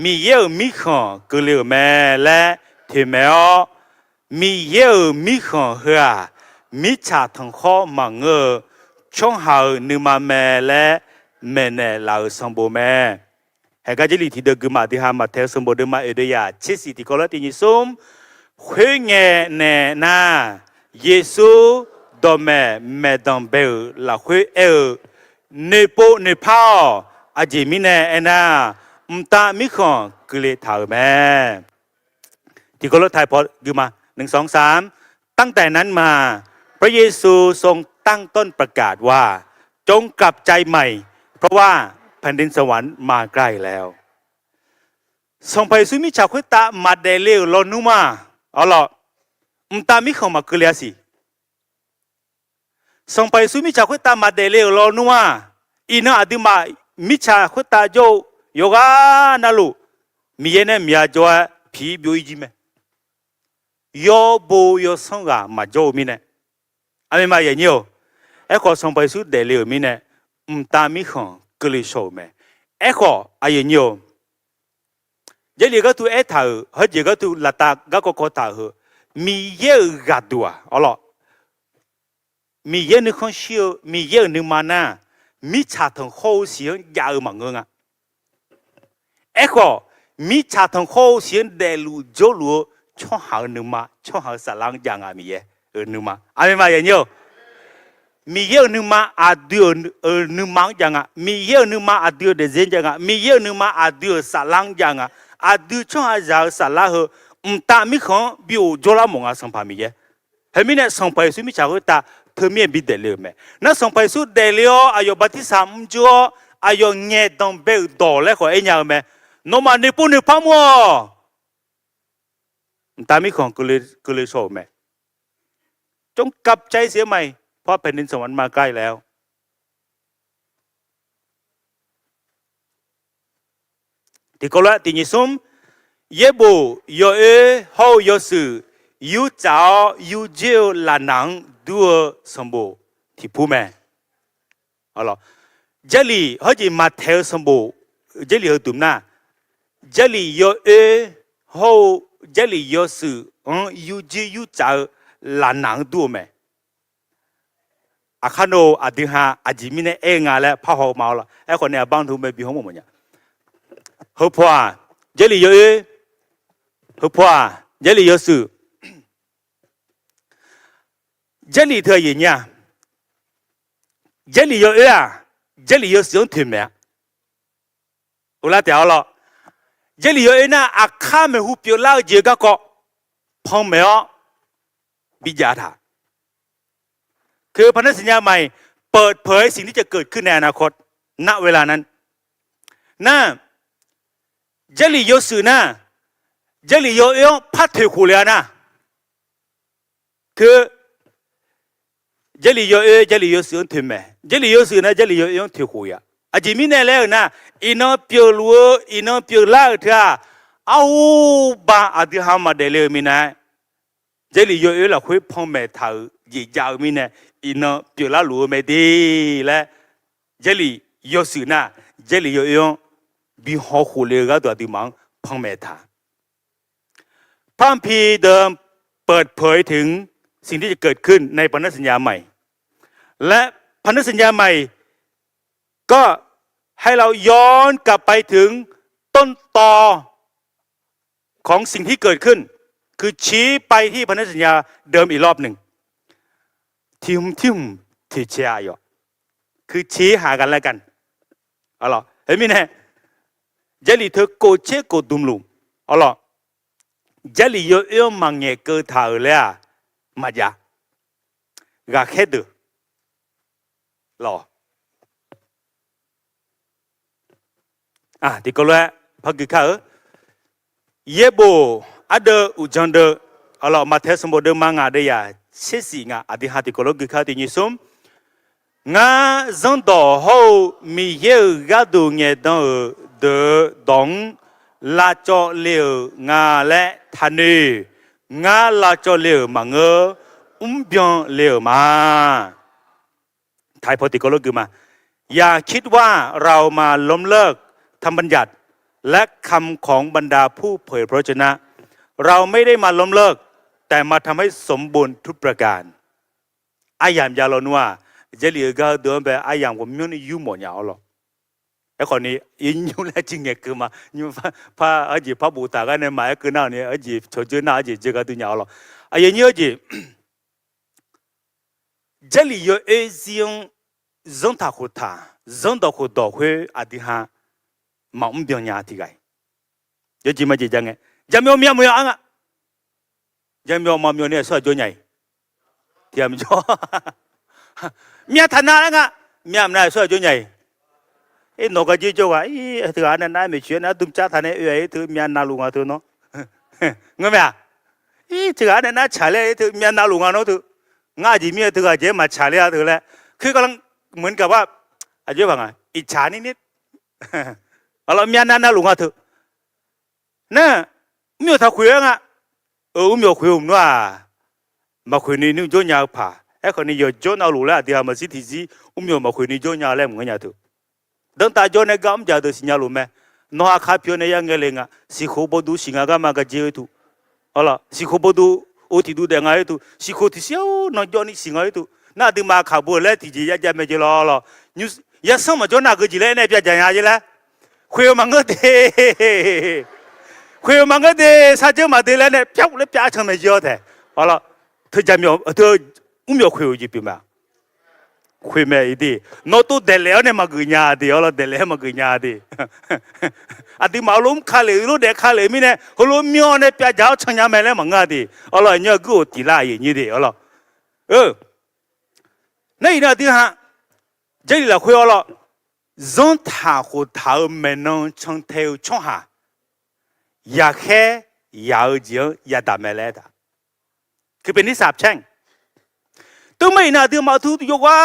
มีเยมิขอนกลือแม่และเทเมอมีเยมิขอนเหือมิชาทังข้อมังช่องหานึมาแม่และแม่เนลาวสมบูแม่เฮกาจิลิที่เดกมาที่หามาเทสมบูเดมาเอเดียเชสิที่กอลตินิสมเฮเงเนนาเยซูดอมแม่ดัมเบลลาเฮเอเนโปเนพาอาจิมิเนเอนาตามิขอนกเลถาแม่ที่กอลไทยพอคือมา1 2 3ตั้งแต่นั้นมาพระเยซูทรงตั้งต้นประกาศว่าจงกลับใจใหม่เพราะว่าแผ่นดินสวรรค์มาใกล้แล้วทรงไปสุมิชาคุตามาเดเลโลนุมาอ๋อเหรอตามิขอนมาเกลียสิทรงไปสุมิชาคุตามาเดเลโลนุมาอินาอดิมามิชาคุตาโจโยกานาลูมีเยเนมีอาจว่าผีบิวจิเมโยบูโยสงกามาโจมิเนอามิมาเยညိုเอขอส่งไปสู่เดลิมิเนตามิขอนกลิโชเมเอขออาเยညိုเจลีก็ตัวเอทาเฮเจก็ตัวลาตากะโกโกตาเฮมีเยกาดัวอ๋อล่ะมีเยนึกของชิวมีเยนึกมานามิชาทงโคเสียงยาวมังเงะเอขอมิชาทงโคเสียงเดลูโจลูช่องหานึมาช่องหาสลังยังอามีเยนึมาอามิมาเยညိုมีเยนึมาอาดิโอนึมังยังอ่ะมีเยนึมาอาดิโอเดเซนยังอ่ะมีเยนึมาอาดิโอสลังยังอ่ะอาดิโอช่องหาจาสลาเฮตามิขอนบิโอโจลามงอ่ะสังพามีเยเฮมิเนี่ยสังไปสุมิชาโกตาเทเมียบิเดเลเมนั่นสังไปสุเดเลโออายบัติสามจัวอายเงดองเบลดอเลขอเอ็นยังเมโนมาเนปุเนพามัวตามิขอนกุเลโชเมจงกลับใจเสียใหม่เพราะแผ่นดินสวรรค์มาใกล้แล้วที่กล่าวที่นิสมเยบูโยเอฮาวโยสืยูเจ้ายูเจลลานังดัวสมบูที่พูแม่เอาล่ะเจลีเขาจะมาเทสมบูเจลีเขาตุ่มหน้าเจลีโยเอฮาวเจลีโยสืยูเจยูเจ้าลานังดัวแม่อาคาโนอาดิฮาอาจิมิเนเองอะไรพ่อเขาเมาละไอ้คนเนี่ยบ้านทุ่มไปบิหงมันเนี่ยเขาพัวเจลีโยเอเขาพัวเจลีโยสืเจลีเธออย่างเงี้ยเจลีโยเอเจลีโยสืถึงไหมอุลาเดียวละเจลีโยเอน่ะอาคาเมหุเปียวเล่าเจก็ก็พงเมอบิจาถาคือพันธสัญญาใหม่เปิดเผยสิ่งที่จะเกิดขึ้นในอนาคตณเวลานั้นน่ะเจลีโยสืน่ะเจลีโยเอพัดเทคูเลยนะคือเจลีโยเอเจลีโยสืถึงไหมเจลีโยสืน่ะเจลีโยเอเทคูยาอาจิมิเนี่ยแล้วนะอินอเปียวลัวอินอเปียวลาเถอะเอาบาอดิฮามาเดเลมินะเจลีโยเอละคุยพงเมทายีจาวมิเนี่ยอินอเปียวลาลัวเมดีและเจลีโยสืน่ะเจลีโยเอบิฮอคูเลก็ตัวดิมังพงเมทาพัมพีเดิมเป เปิดเผยถึงสิ่งที่จะเกิดขึ้นในพันธสัญญาใหม่และพันธสัญญาใหม่ก็ให้เราย้อนกลับไปถึงต้นตอของสิ่งที่เกิดขึ้นคือชี้ไปที่พันธสัญญาเดิมอีกรอบหนึ่งทิมที่เชียอยู่คือชี้หากันแล้วกันเอาล่ะเห็นไหมเนี่ย这里头过节过东路เอาล่ะ这里有忙嘢个头了嘛呀กะแค่ดูหรอที่ก็เลยพักกี่ข้าวเย่โบอัดอุจันเดเอาล่ะมาเทสมบูรณ์มังอาเดียเชื่อสิงาอดีหาที่ก็เลยกี่ข้าวที่ยิ่งสมงาจันโตเขามีเยอะกัดูเงี้ยตั้งเดดงลาจอเลี้ยงาและทันนีงาลาจอเลี้ยมังเบียงเลี้ยมาไทยพอติก็เลยกี่มาอย่าคิดว่าเรามาล้มเลิกธรรมบัญญัติและคำของบรรดาผู้เผยพระวจนะเราไม่ได้มาล้มเลิกแต่มาทำให้สมบูรณ์ทุกประการอายามยาลนัวเจลีก็เดินไปอายามผมยุ่งยุ่งหมดยาวหรอกไอ้คนนี้ยิงยุ่งแล้วจริงๆคือมายุ่งพระอาจิพระบุตรกันเนี่ยมาไอ้คือหน้าเนี่ยอาจิชดเชยหน้าอาจิเจก็ตัวยาวหรอกไอ้ยังเนี่ยอาจิเจลี有一种人他和他人到和到会阿迪哈嘛唔变伢的个有几么几讲个ยังไม่เอาอ่ะยังไม่เอามาไม่เอาเนี่ยสวยจังไงเทียมจ่อเมียทันนาแล้วอ่ะเมียมันน่ะสวยจังไงไอ้นกกระจิจ่อว่ะไอ้ถืออันนั้นไม่เชื่อนะตุ้มจ้าทันเนี่ยไอ้ถือเมียนาลุงอ่ะถือเนาะเงี้ยมั้ยไอ้ถืออันนั้นฉาเลยถือเมียนาลุงอ่ะเนาะถือง่ายจีเมียถือเจ๊มาฉาเลยอ่ะถือแหละคือกำลังเหมือนกับว่าอาจจะว่าไงอิจฉานิดเอาละเมียนาลุงอ่ะถือเนี่ย没有他回来啊，没有回我们啊，没回你你就伢怕，哎，可能有叫那路了，底下没是提示，我没有没回你就伢来么伢头，等大家那个我们家都是伢路咩，那下卡票那样个嘞啊，是可不都是啊个嘛个接头，好了，是可不都我提都的啊头，是可提小那叫你是啊头，那对嘛卡不来提起一家没就了了，你一什么叫那个进来那边讲下去了，回嘛个的。会忙个的，啥就嘛的了呢？飘来飘成没叫的，好了，他家苗，他我苗会有一边嘛，会没一点，那都得了呢嘛个伢的，好了得了嘛个伢的，啊的马龙卡嘞，路得卡嘞咪呢，后来苗呢飘着成伢买来嘛个的，好了，你要给我提拉一你的，好了，那一条地方，这里来会好了，让他和他没能成头冲下。อยากแค่อยากเจียวอยากทำอะไรต่างคือเป็นนิสัยแช่งตัวไม่น่าที่มาทุกยกว่า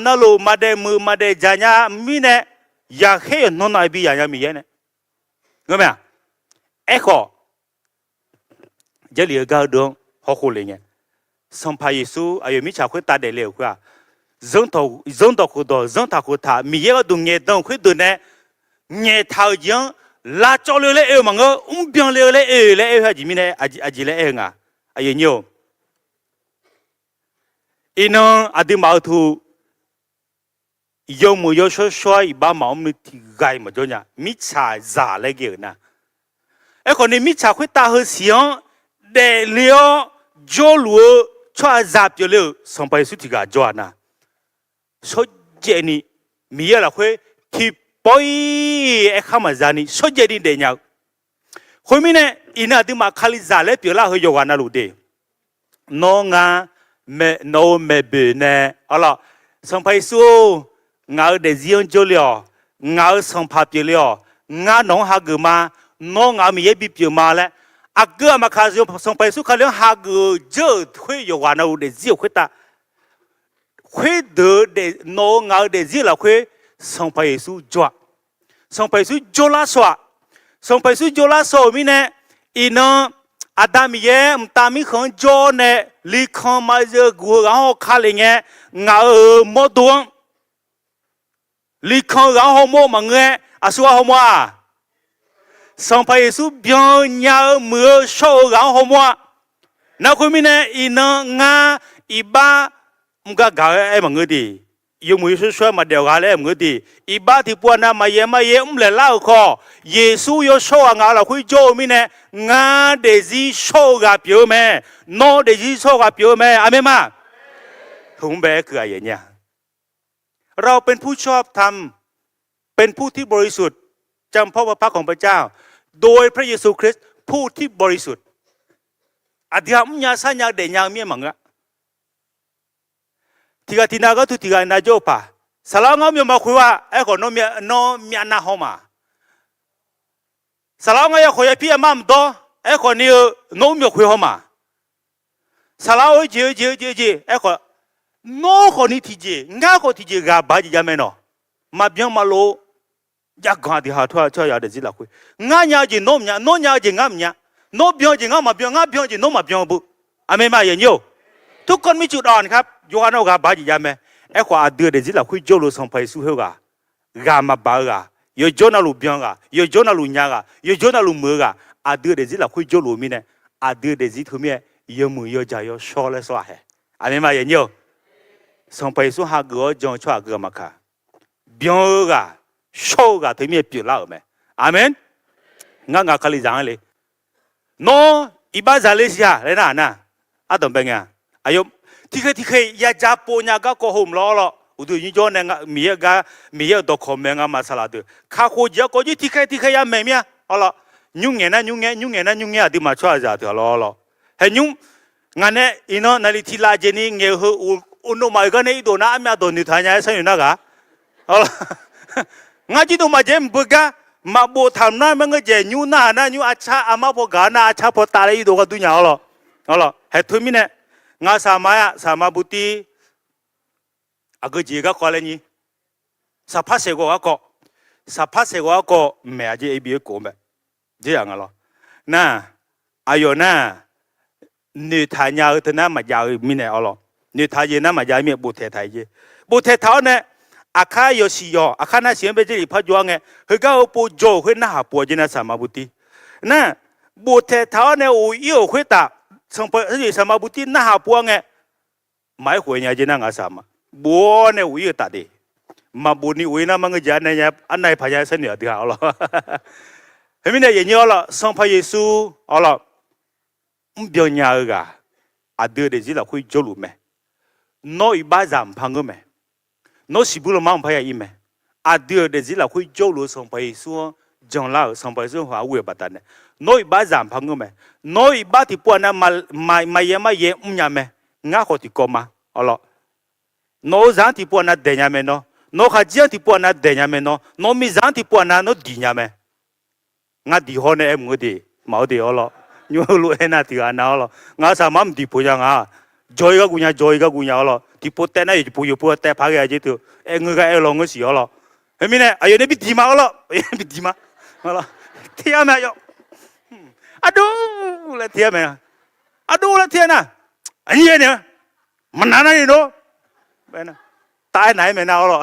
นั่นลูมาเดมือมาเดจานยามีเนี่ยอยากแค่นอนไอบีอยากมีเนี่ยเงี้ยมั้ยเอ็กซ์เจลีย์ก็ดวงหัวเลยเนี่ยสัมภาระสูอายุมิชาคุยตาเดลียวกว่าจงต่อคุดจงต่อคุดท่ามีเยอะดวงเนี่ยต้องคุยตัวเนี่ยเนี่ยเท่ายังลาจอเลยเอมังก็เบียงเลยฮะจิมิเนี่ยอาจิเลยงะอายุเนี่ยอินอดีมาทูยงมือยช่วยบ้าหมอมีที่ไกลมาจนเนี่ยมิชาจ่าเลยเกี่ยนะไอ้คนนี้มิชาคุยตาเหสียงเดลียจอลัวช่วยจับจอเลยส่งไปสุดที่กาจวนนะสดเจนี่มีอะไรคุยที่ปอยไอ้ข้ามาจานี่สดเจนี่เดียร์คนมีเนี่ยอินาที่มาขาลิจ่าเลยเปียละเฮยวันนั่นรู้ดีน้องอ่ะน้องไม่เบื่อเนี่ยเอาล่ะส่งไปสู้งาเดซิอนจอเลียงาส่งภาพเปลี่ยงาน้องหากมาน้องมีเยบิเปลี่ยมาแล้วอาเกอมาคาซิโอส่งไปสู้เขาเลี้ยงหากเจอคุยอยู่วันนั่นรู้ดีเจียวคุยตาคุยเดือดน้องเดซิละคุยส่งไปสู้จัวส่งไปสู้จัวละสวะส่งไปสู้จัวละสวะมีเนี่ยอินอาดามีเย่มตามีของจัวเนี่ยลิคอมาเจอกู然后卡里เนี่ยงาหมดดวงลิคอ然后หมดมังเงี้ยอาสัวหัวมัวส่งไปสู้เบียงยาเมื่อโชว์然后หมด na khu mi ne ina nga iba mga ga ai mà người đi yêu mùi suy suy mà đều ga lại người đi iba thì buồn na mà ye le lao kho Giêsu yo show ngã là khui cho mi ne nga để gì show ga biểu mẹ no để gì show ga biểu mẹ amen ma không béคืออะไรเนี่ยเราเป็นผู้ชอบธรรมเป็นผู้ที่บริสุทธิ์จำพระวจนะของพระเจ้าโดยพระเยซูคริสต์ผู้ที่บริสุทธิ์อธิษฐานยาสัญญาเดียงเมียมังอะที่กที่นาก็ทุกที่กันนาโจป่าสลางเอาเมียมาคุยว่าไอ้คนน้องเมียน่าหอมาสลางเอาอย่าคุยพี่มั่มโตไอ้คนนี้น้องเมียคุยหอมาสลางเอาเจไอ้คนน้องคนนี้ที่เจง่าคนที่เจกาบาจิจามเนาะมาเบียงมาโลอยากกันที่หาทั่วช่วยอย่าเดือดร้อนคุยง่ายจริงน้องจริงง่ายน้องเบียงจริงง่ามาเบียงง่าเบียงจริงน้องมาเบียงบุอเมมาอย่างเดียวทุกคนมีจุดอ่อนครับยูฮานอกาบาจิจามไอ้คนอาเดือดร้อนคุยโจลุสังไปสู้เหรอกามาบากะยูโจนาลูเบียงกะยูโจนาลูญากะยูโจนาลูมือกะอาเดือดร้อนคุยโจลุมีเนี่ยอาเดือดร้อนทุ่มเนี่ยยูมือยูใจยูชอเลสวะเหรออเมมาอย่างเดียวสังไปสู้หาเกือจงช่วยเกือมาค่ะเบียงกะโชกะที่มีผิวเล่าไหมอาเมนงั้นก็คลิจังเลยโนอีบ้าจะเลเซียเลยนะอาตอมเป็นไงอายุที่เคยอยากจะปูนยาก็โกหกล้อละอุดยิ่งจนเนี่ยมีดอกคอมเมงมาสลัดข้าโคจรก็ยิ่งที่เคยยังไม่มีอ๋อละยุ่งเงี้ยที่มาช่วยจะตัวล้อละเห็นยุ่งงั้นเนี่ยอินโนนาฬิที่ลาเจนี่เงี้ยอุนโนมาก็เนี่ยอีโดน่าไม่เอาตัวนิทานยังใช่ไหมนะกะอ๋อละงั้นที่ตัวมาเจมบุกะมาโบทำนั่นมันก็เจยูน่านะยูอาชาอามาพอกานะอาชาพอตาเลยอีโดก็ตุญาอ๋อละเห็นทุ่มเนี่ยงั้นสามาบุตรีอาก็เจก็ขอเลยนี่สัพพะเสกก็แม่เจไอบีก็แม่เจียงอ่ะหรอน่ะอายุน่ะนิทานยาวเท่านั้นมายาวมีเนี่ยอ๋อหรอนิทานยาวนั้นมายาวมีบุตรไทยบุตรเท่าเนี่ยอาคาโยชิโยอาคาน่าเสียงไปที่พัดยวงไงเฮก็เอาปูโจขึ้นหน้าปูจีน่าสามาบุตรีน่ะบุตรเท่าเนี่ยอุยโอขึ้นตาสมบัติสามาบุตรีหน้าปูไงหมายหัวเนี่ยจีน่างาสามาบัวเนี่ยอุยตัดดิมาบุนี่อุยน่ามันก็จะเนี่ยอันไหนพยายามเสนอที่เอาหรอเห็นไหมเนี่ยอย่างนี้เอาละสมพระเยซูเอาละเบียงยากะอาเดือดจีละคุยจลุไหมน้อยบ้าจำพังก็ไหมน้อยสิบุลมังพยายามไหมอาเดือดจีละคุยจลุสมพระเยซูจังละสมพระเยซูหัวเวบัดนั้นน้อยบ้าจำพังก็ไหมน้อยบ้าที่ปวดนั้นมาเย่ยามไหมง่าขอที่กอมาเอาละน้อยจังที่ปวดนั้นเดียร์ไหมเนาะน้อยขจีนที่ปวดนั้นเดียร์ไหมเนาะน้อยมีจังที่ปวดนั้นน้อยดีไหมง่าดีหัวเนี่ยมึงดีมาดีเอาละยูรู้เห็นนะที่อันนั้นเอาละง่าสามารถดีพูดยังอ่ะจอยก็กูเนี่ยเอาละที่พูดแต่ไหนอยู่พูดแต่พักอะไรจีตัวเงยก็ลงก็สิเอาละเห็นไหมเนี่ยอายุเนี่ยดีมาเอาละดีมาเอาละเที่ยวไหมอ่ะอะดูเลยเที่ยวไหมอะดูเลยเที่ยวนะอันนี้เนี่ยมันนานนี่เนาะไปนะตายไหนไม่น่าเอาละ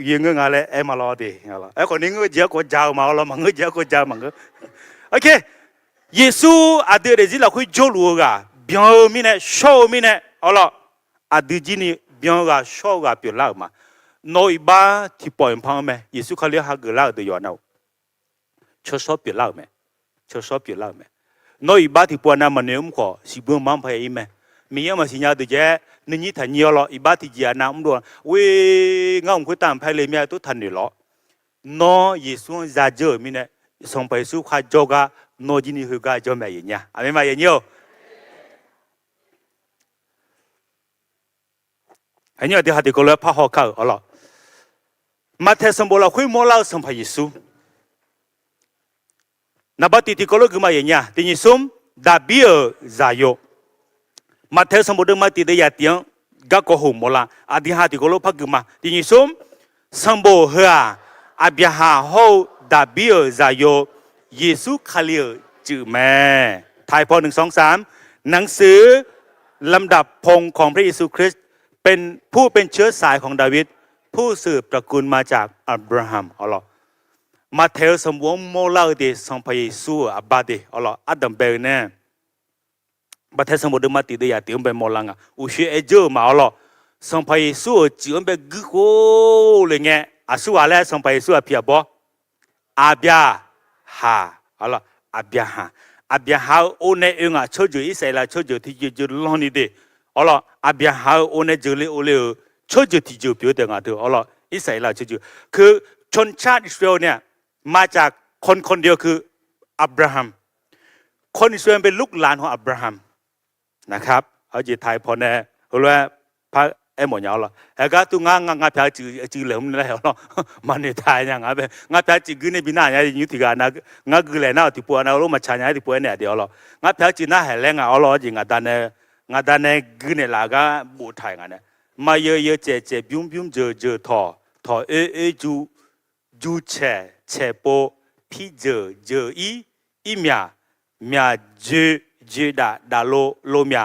ยังเงี้ยอะไรมารอดีอะไรคนนี้ก็เจ้าก็เจ้ามาแล้วมันก็เจ้าก็เจ้ามันก็โอเคเยซูอาเดือดจีเราคุยโจลูกะเบียงมีเนี่ยโชว์มีเนี่ยเอาละอาเดือดจีนี่เบียงกะโชว์กะเปลี่ยนเล่ามาน้อยบ้าที่ปล่อยพังไหมเยซูเขาเรียกหาเกล่าตัวย้อนเอาชอบเปลี่ยนเล่าไหมน้อยบ้าที่ปล่อยน้ำมันเนี่ยขอสิบมันพายไหมมีอย่างมาสิญญาตัวเจ้นี่นี่ทันยอละอีบ้าที่เจียน้ำด้วยเว้ยงั้นคุยตามพายเลยมีตัวทันนี่หรอน้อยเยซูจะเจอมีเนี่ยส่งไปสู่ข้าจกะน้อยจีนี่คือกาจอมอย่างเงี้ยอะไรมาอย่างเงี้ยอันนี้เดี๋ยวหาที่ก็เลยพาหอกเข้าเอาละมาเทศน์บอกเราคุยโมเล่าส่งพระเยซูนับที่ก็เลยคือมาอย่างเงี้ยที่นี่ส่งดาบิเอซาโยมาเทศน์บอกเดิมมาที่เดียร์เตียงก็โกหกโมล่าอดีหาที่ก็เลยพักคือมาที่นี่ส่งสัมโบเฮียอาบิฮาโฮดาบิเอซาโยเยซูคาเลียจือแม่ถ่ายพอ1 2 3หนังสือลำดับพงของพระเยซูคริสต์เป็นผู้เป็นเชื้อสายของดาวิดผู้สืบตระกูลมาจากอับราฮัมเอาล่ะ มาเทลสมวงโมลาเดสังพยสูอาบาเดอ๋อละอัดดัมเบลเนี่ยมาเทลสมบูรณ์มาติดยาติมเบโมลังอ่ะอุชิเอเจอมาอ๋อละสังพยสูจิมเบกึโกเลยเนี่ยอาสูอะไรสังพยสูอาพิอาบออาบยาฮาอ๋อละอาบยาฮาอาบยาฮาโอเนเองอ่ะช่วยจุอิสราเอลช่วยจุที่จุลอนี่เดอ๋อละอาบยาฮาโอเนจุเลโอเลช่วยจุที่จุเปียวเดงอ่ะเถอะอ๋อละอิสราเอลช่วยจุคือชนชาติอิสราเอลเนี่ยมาจากคนเดียวคืออับราฮัมคนอิสราเอลเป็นลูกหลานของอับราฮัมนะครับเอาจีไทยพอแน่เพราะว่าพระเอ็มหมดยาวละแต่ก็ตัวงาพยาจือเหลวมันแล้วเนาะมันในไทยยังงาพยาจือกินในบินาเนี่ยยุติการนะงาคือแหล่น่าที่ปัวนะรู้มาชาเนี่ยที่ปัวเนี่ยเดียวละงาพยาจือน่าแห่แรงอ่ะเอาละจริงงาดานเนี่ยกินในลาก็บูไทยกันเนี่ยมาเยอะเจบิ้มเจอทอจูเชโปพี่เจออีเมียเจดาโลเมีย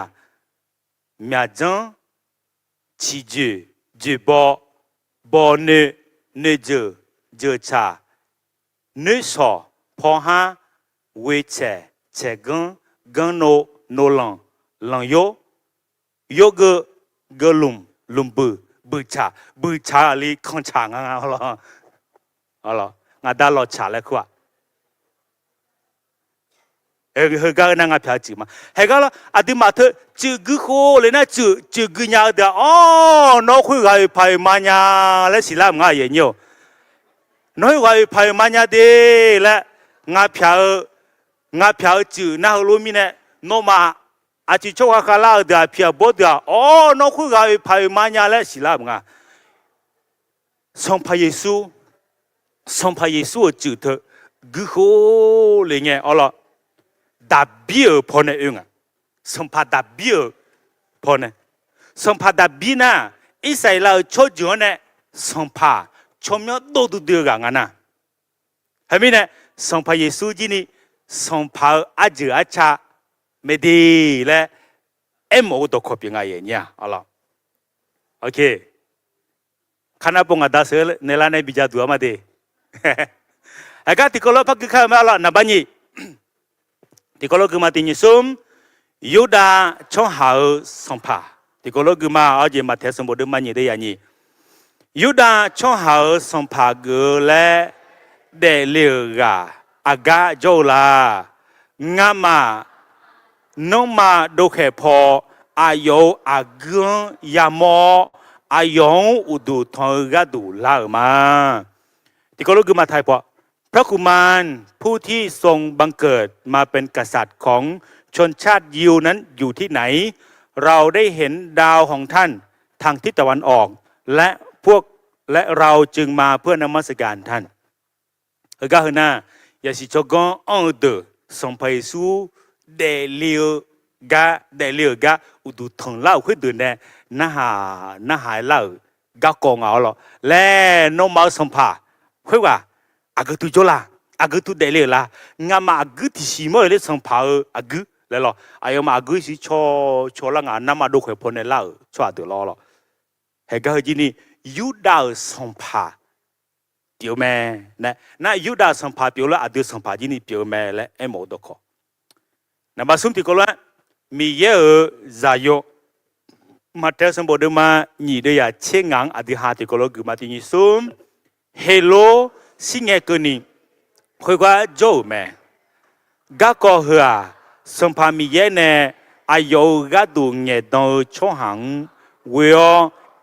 จังชีเจบอเนเจชาเนสอพอฮาเวเชกันโนลังโยกลุมบืชาลีคอนชางาฮะอ๋อเหรองาดาลอชาเลยครับเฮก็นั่งพิจารณาเฮก็ละอดีมาเถอะจืดกุโคเลยนะจืดกุญญาเดียอ๋อน้องคุยกับพายมันยาและศิลามง่ายอย่างเงี้ยน้อยกับพายมันยาเดและงาพิจจืดน่ารู้มีเนี่ยน้องมาอาทิตย์ชั่วคราวเดียพิจบดเดียอ๋อน้องคุยกับพายมันยาและศิลามง่ายส่งพระเยซูจืดเถอะกุโคเลยเนี่ยอ๋อละดับเบี้ยพอเนี่ยเองอ่ะสัมผัสดับเบี้ยพอเนี่ยสัมผัสดับเบี้ยน่ะอิสราเอลชดจวนเนี่ยสัมผัสชมยอดโตดูเดือกันนะเห็นไหมเนี่ยสัมผัสเยซูจีนี่สัมผัสอาจอาชาไม่ดีและเอ็มโอตัวขบยังไงเนี่ยอ๋อละโอเคขณะปงอาดาเซลเนลาในบิจาดัวมาดีไอ้การที่เขาเล่าพักข้าวมาละนับนี้ที่เขาเล่าคือมาตินิสุมยูดาช่องหาสัมภาที่เขาเล่าคือมาเอาเจมาเทสมบูรณ์มันยี่ได้ยังงี้ยูดาช่องหาสัมภาเกและเดลิกาอากาโจลางามาโนมาดูแค่พออายุอากุนยามอายุอุดุทองกดูลามาที่เขาเล่าคือมาไทยพอพระกุมารผู้ที่ทรงบังเกิดมาเป็นกษัตริย์ของชนชาติยิวนั้นอยู่ที่ไหนเราได้เห็นดาวของท่านทางทิศตะวันออกและเราจึงมาเพื่อนมัสการท่านเฮกาเฮน่ายาสิชกอนอันเดสัมภยสูเดลิกาอุดุทงเล่าขึ้นเดินเนี่ยน่าหายเล่ากากงเอาหรอและน้องมาสัมภาเฮ้ยว่าอากุตุโจลาอากุตุเดลิลางามาอากุติชิมอเลยสัมภาอากุแล้วหรออายมาอากุสิชอละงานามาดูขวยพนในเล่าชัวเดือดหรอเฮก็เฮจินี่ยูดาสัมภาเดียวแม่นะยูดาสัมภาเปียวละอาดุสัมภาจินี่เปียวแม่และเอโมดคอนะมาสุมติโกละมีเยอะซาโยมาเทสมบูรณ์มาหนีเดียเชงังอธิหาติโกละกุมาตินิสุมเฮโลสิ่งเอกนี่คุยว่าโจแม่กะก็หัวสัมภามีเยเนอายุกะดูเงดอช่องหังเวีย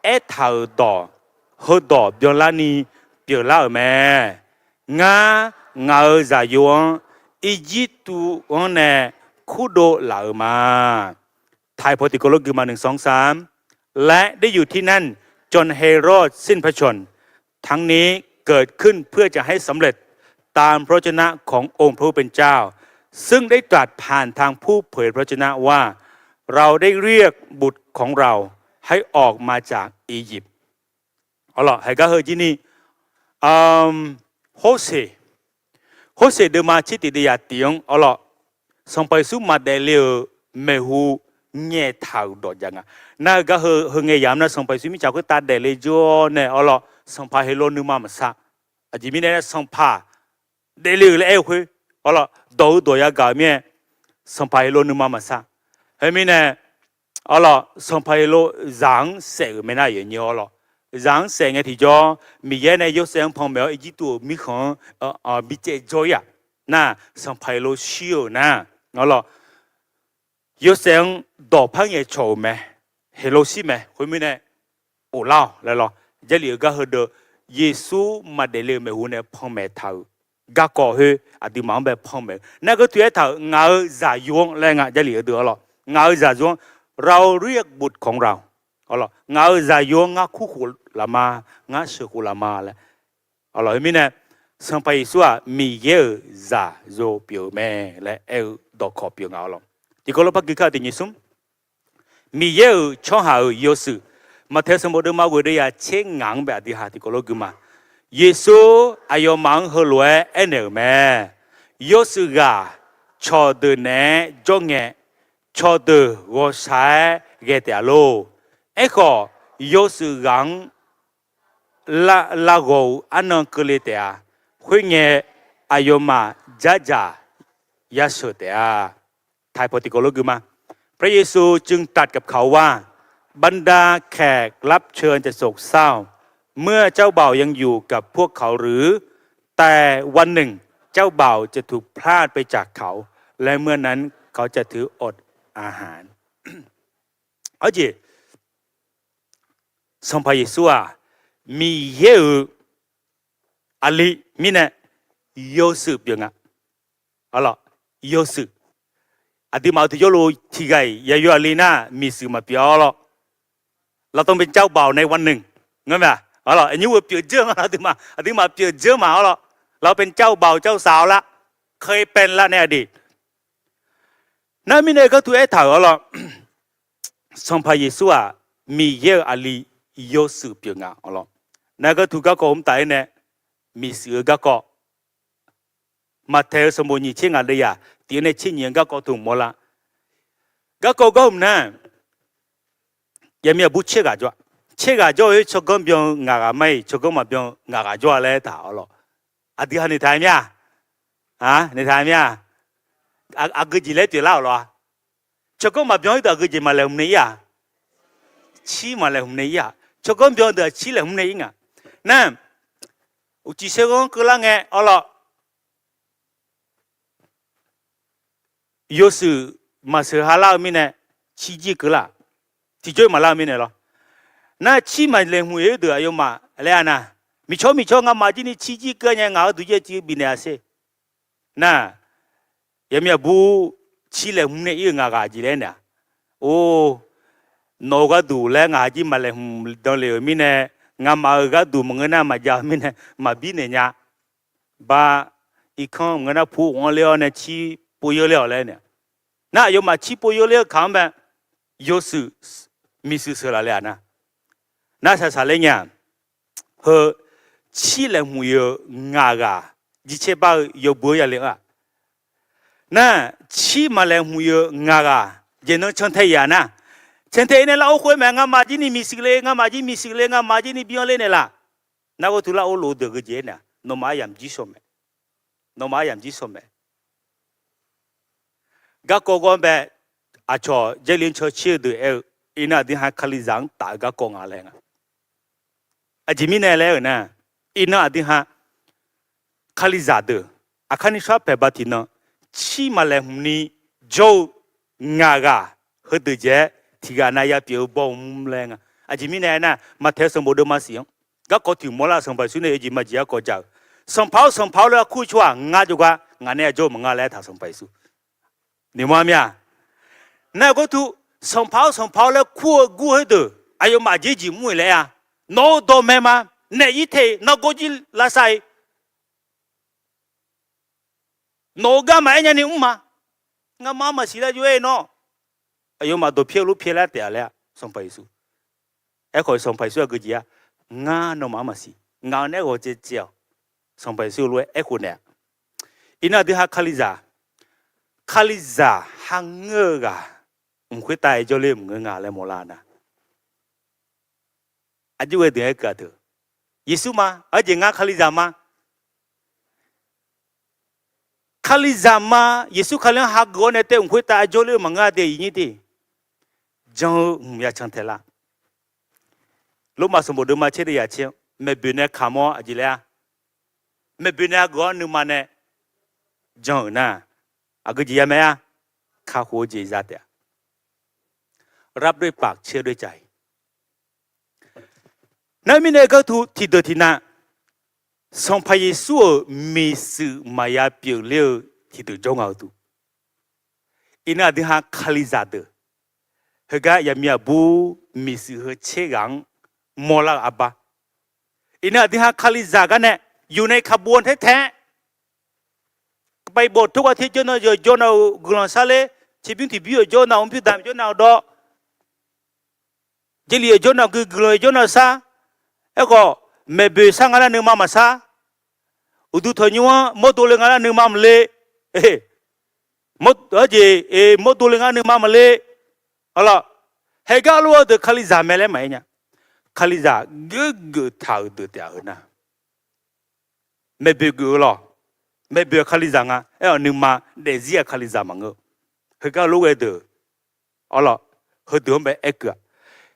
เอทาวดอฮดอเบียลานีเปียลาแม่งาซาโยอีจิตุอันเนคูโดลามาไทยพอติโกโลกุมา1-2-3และได้อยู่ที่นั่นจนเฮโรดสิ้นพระชนทั้งนี้เกิดขึ้นเพื่อจะให้สำเร็จตามพระวจนะขององค์พระผู้เป็นเจ้าซึ่งได้ตรัสผ่านทางผู้เผยพระวจนะว่าเราได้เรียกบุตรของเราให้ออกมาจากอียิปต์เอาล่ะให้ก็เฮจินี่โฮเซเดมาชิติเดียติยงเอาล่ะสงไปสู่มาเดลิโอเมหูเงยท้าวดอยังน่าก็เฮเงยยามนะสงไปสู่มิจาก็ตาเดลิโจเนี่ยเอาล่ะสงพาเฮโลนึมามาซะอาจจะมีเนี่ยสงพา เดลือเลยเอ้คุยอ๋อละตัวยากาเมียสัมภาระโลนึมามาซาเฮ้ยมีเนี่ยอ๋อละสัมภาระโลจังเสกไม่น่าอย่างนี้อ๋อละจังเสกไงที่จอมีเยอะในยศเสียงพอมเบลอีจิตัวมีของมีเจจอยอะน่ะสัมภาระโลชิวนะอ๋อละยศเสียงดอกพังยังโฉมไหมเฮโลซิไหมคุยมีเนี่ยโอ้เล่าแล้วล่ะจะเหลือก็คือเดเยซูมาเดลือไม่หูเนี่ยพอมเมทาวกะก่อเฮอดีมังแบบพอมเมนั่นก็ตัวเท่างาจ่ายงและงาจะเหลือเดือหรองาจ่ายงเราเรียกบุตรของเราอ๋อเหรองาจ่ายงงาคู่หูละมางาเสือคู่ละมาแหละอ๋อเหรอเห็นไหมเนี่ยสัมไปสัวมีเยอะจ่าโจเปียวแม่และเอลดอกขอบเปียวเงาหรอที่ก็เราพักกิจการที่ยิ่งสุ่มมีเยอะช่องหาเยอะสุมาเทสมบูรณ์มาเวรียเช่งงแบบที่หาที่ก็เรากุมาเยซูอายุมังฮัลโหลเอ็นเอลแม่ยสุกาชอดเนจงเงชอดวอชายเกตอาโลเอ็กอยสุกังลาโกอันนังกเลเตียคุยเงอายุมาจ้ายาสุเตียไทยพอติโกโลกุมาพระเยซูจึงตัดกับเขาว่าบรรดาแขกรับเชิญจะโศกเศร้าเมื่อเจ้าบ่าวยังอยู่กับพวกเขาหรือแต่วันหนึ่งเจ้าบ่าวจะถูกพลาดไปจากเขาและเมื่อนั้นเขาจะถืออดอาหารเอาจีสัมภาระสัวมีเยอะอะไรมีเนี่ยโยสุเปียงอ่ะเอาล่ะโยสุอดีมาที่โยโลที่ไงยายอะไรนะมีสื่อมาเปียหรอเราต้องเป็นเจ้าบ่าวในวันหนึ่งงั้นไหมเอาล่ะอันนี้ว่าเปียเจ้าอดีมาเปียเจ้ามาเอาล่ะเราเป็นเจ้าบ่าวเจ้าสาวละเคยเป็นละในอดีตนั่นมีเนี่ยก็ตัวเอถาวรสัมภาระสัวมีเยอะอะไรโยสุเปียงอ่ะเอาล่ะนั่นก็ถูกก็ผมแต่เนี่ยมีสื่อก็มาเทสมุนีเชิงอะไรอ่ะที่ในชิ้นยังก็ถูกหมดละก็ผมนะยังมีบุเชกาจ้ะเชกาจ้ะชกกันเปียงงากาไม่ชกกันมาเปียงงากาจ้ะเลยถาวรอดีฮันในไทยเนี่ยในไทยเนี่ยก็จีเล่ตัวเล่าหรอชกกันมาเปียงตัวก็จีมาเลยหุ่นเนี่ยชีมาเลยหุ่นเนี่ยชกกันเปียงตัวชีเลยหุ่นเนี่ยนั่นอุจิเสกงก็ละไงอ๋อ有时嘛是哈拉面呢，起几个啦，提早嘛拉面呢咯。那起嘛连户有的有嘛，来呐，米炒俺妈今天起几个呢，俺都要几边呢些。那也没有不起来户呢有俺家几来呢？哦，那个都来俺家嘛来户当了面呢，俺妈个都么个那嘛家面呢嘛边呢呀，把一看我那铺完了呢起。不有了来呢，那有嘛起不有了看呗，有时没事说了呢，那是啥来呢？和起来没有牙个，一切把有不要了啊？那起嘛来没有牙个，也能成太阳呢？成太阳老会嘛，俺妈今年没事嘞，俺妈今年没事嘞，俺妈今年不要来呢啦，那个图拉我罗得个节呢，侬妈养几说没？侬妈养几说没？ก็โกงแบบอาชอเจริญเชื่อดูอินาดิฮะคลิจังตากก็โกงอะไรนะอาจิมินอะไรนะอินาดิฮะคลิจัดอาคันนิชาเปบัตินะชีมาเลหุนีโจงากาฮดเจที่กานายาเปียวบอมแรงอาจิมินอะไรนะมาเทสมบูรณ์มาเสียงก็กติมอลาสัมภาระสุนัยจิมาจียก็เจ้าสัมภาระคู่ชัวงาจุกงานเนี่ยโจมึงอะไรท่าสัมภาระสุ你妈咪，那个图上跑了，过的，还有马姐姐妹来呀，那多没吗？那一天那个就拉塞，那个买人的嘛，我妈妈是来就爱喏，还有嘛都撇来掉了，上派出，还可以上派出个字啊，我那妈妈是，我那个就叫上派出路还可呢，伊那底下卡里咋？คาลิซาฮังเงอร์กะคุยตายจะเล่มเงงาเลยโมลานะอาจจะเวทีให้เกิดเยิสุมาอาจจะงาคาลิซามา ลิซามาเยซูคาเลนฮักโกเนเตอุคุยตาโจเลมังกาเดยินิดีจังมีอาชันเทล่าลูกมาสมบูรณ์มาเชื่อได้ยาเชื่อไม่เป็นเนื้อขามอจิเลยไม่เป็นเนื้อก้อนนึกมาเนี่ยจังนะอากุจิยาไหมอ่ะข้าหัวใจจัดเดียรับด้วยปากเชื่อด้วยใจนั่นมีเนื้อก็ถูกที่เดินที่นั่นสองพระเยซูมีสื่อมายาเปลี่ยนเลี้ยวที่ตัวจงเอาตัวอินาดิฮะคาลิซาเดเฮกายามีอาบูมีสื่อเชื่อกังมอลาอับบาอินาดิฮะคาลิซากันเนี่ยอยู่ในขบวนแท้ๆไปบททุกอาทิตย์จนเราจนเรากลังซาเลชีวิตที่บิวจนเราพิจารณาจนเราดอเจลียจนเราคือกลัวจนเราซาเอ้ก็ไม่เบื่อสังอะไรนึกมาซาอุดุทยัวมดตัวเล็งอะไรนึกมาเล่มดมดตัวเล็งอะไรนึกมาเล่อะไรเฮกาลัวเดคาลิซาเมลไหมเนี่ยคาลิซากึท่าเดือดเอานะไม่เบื่อหรอไม่เบื่อคาลิซางะนึกมาเดซี่คาลิซามังเฮกาลัวเดออะไรเฮเดือดไม่เอก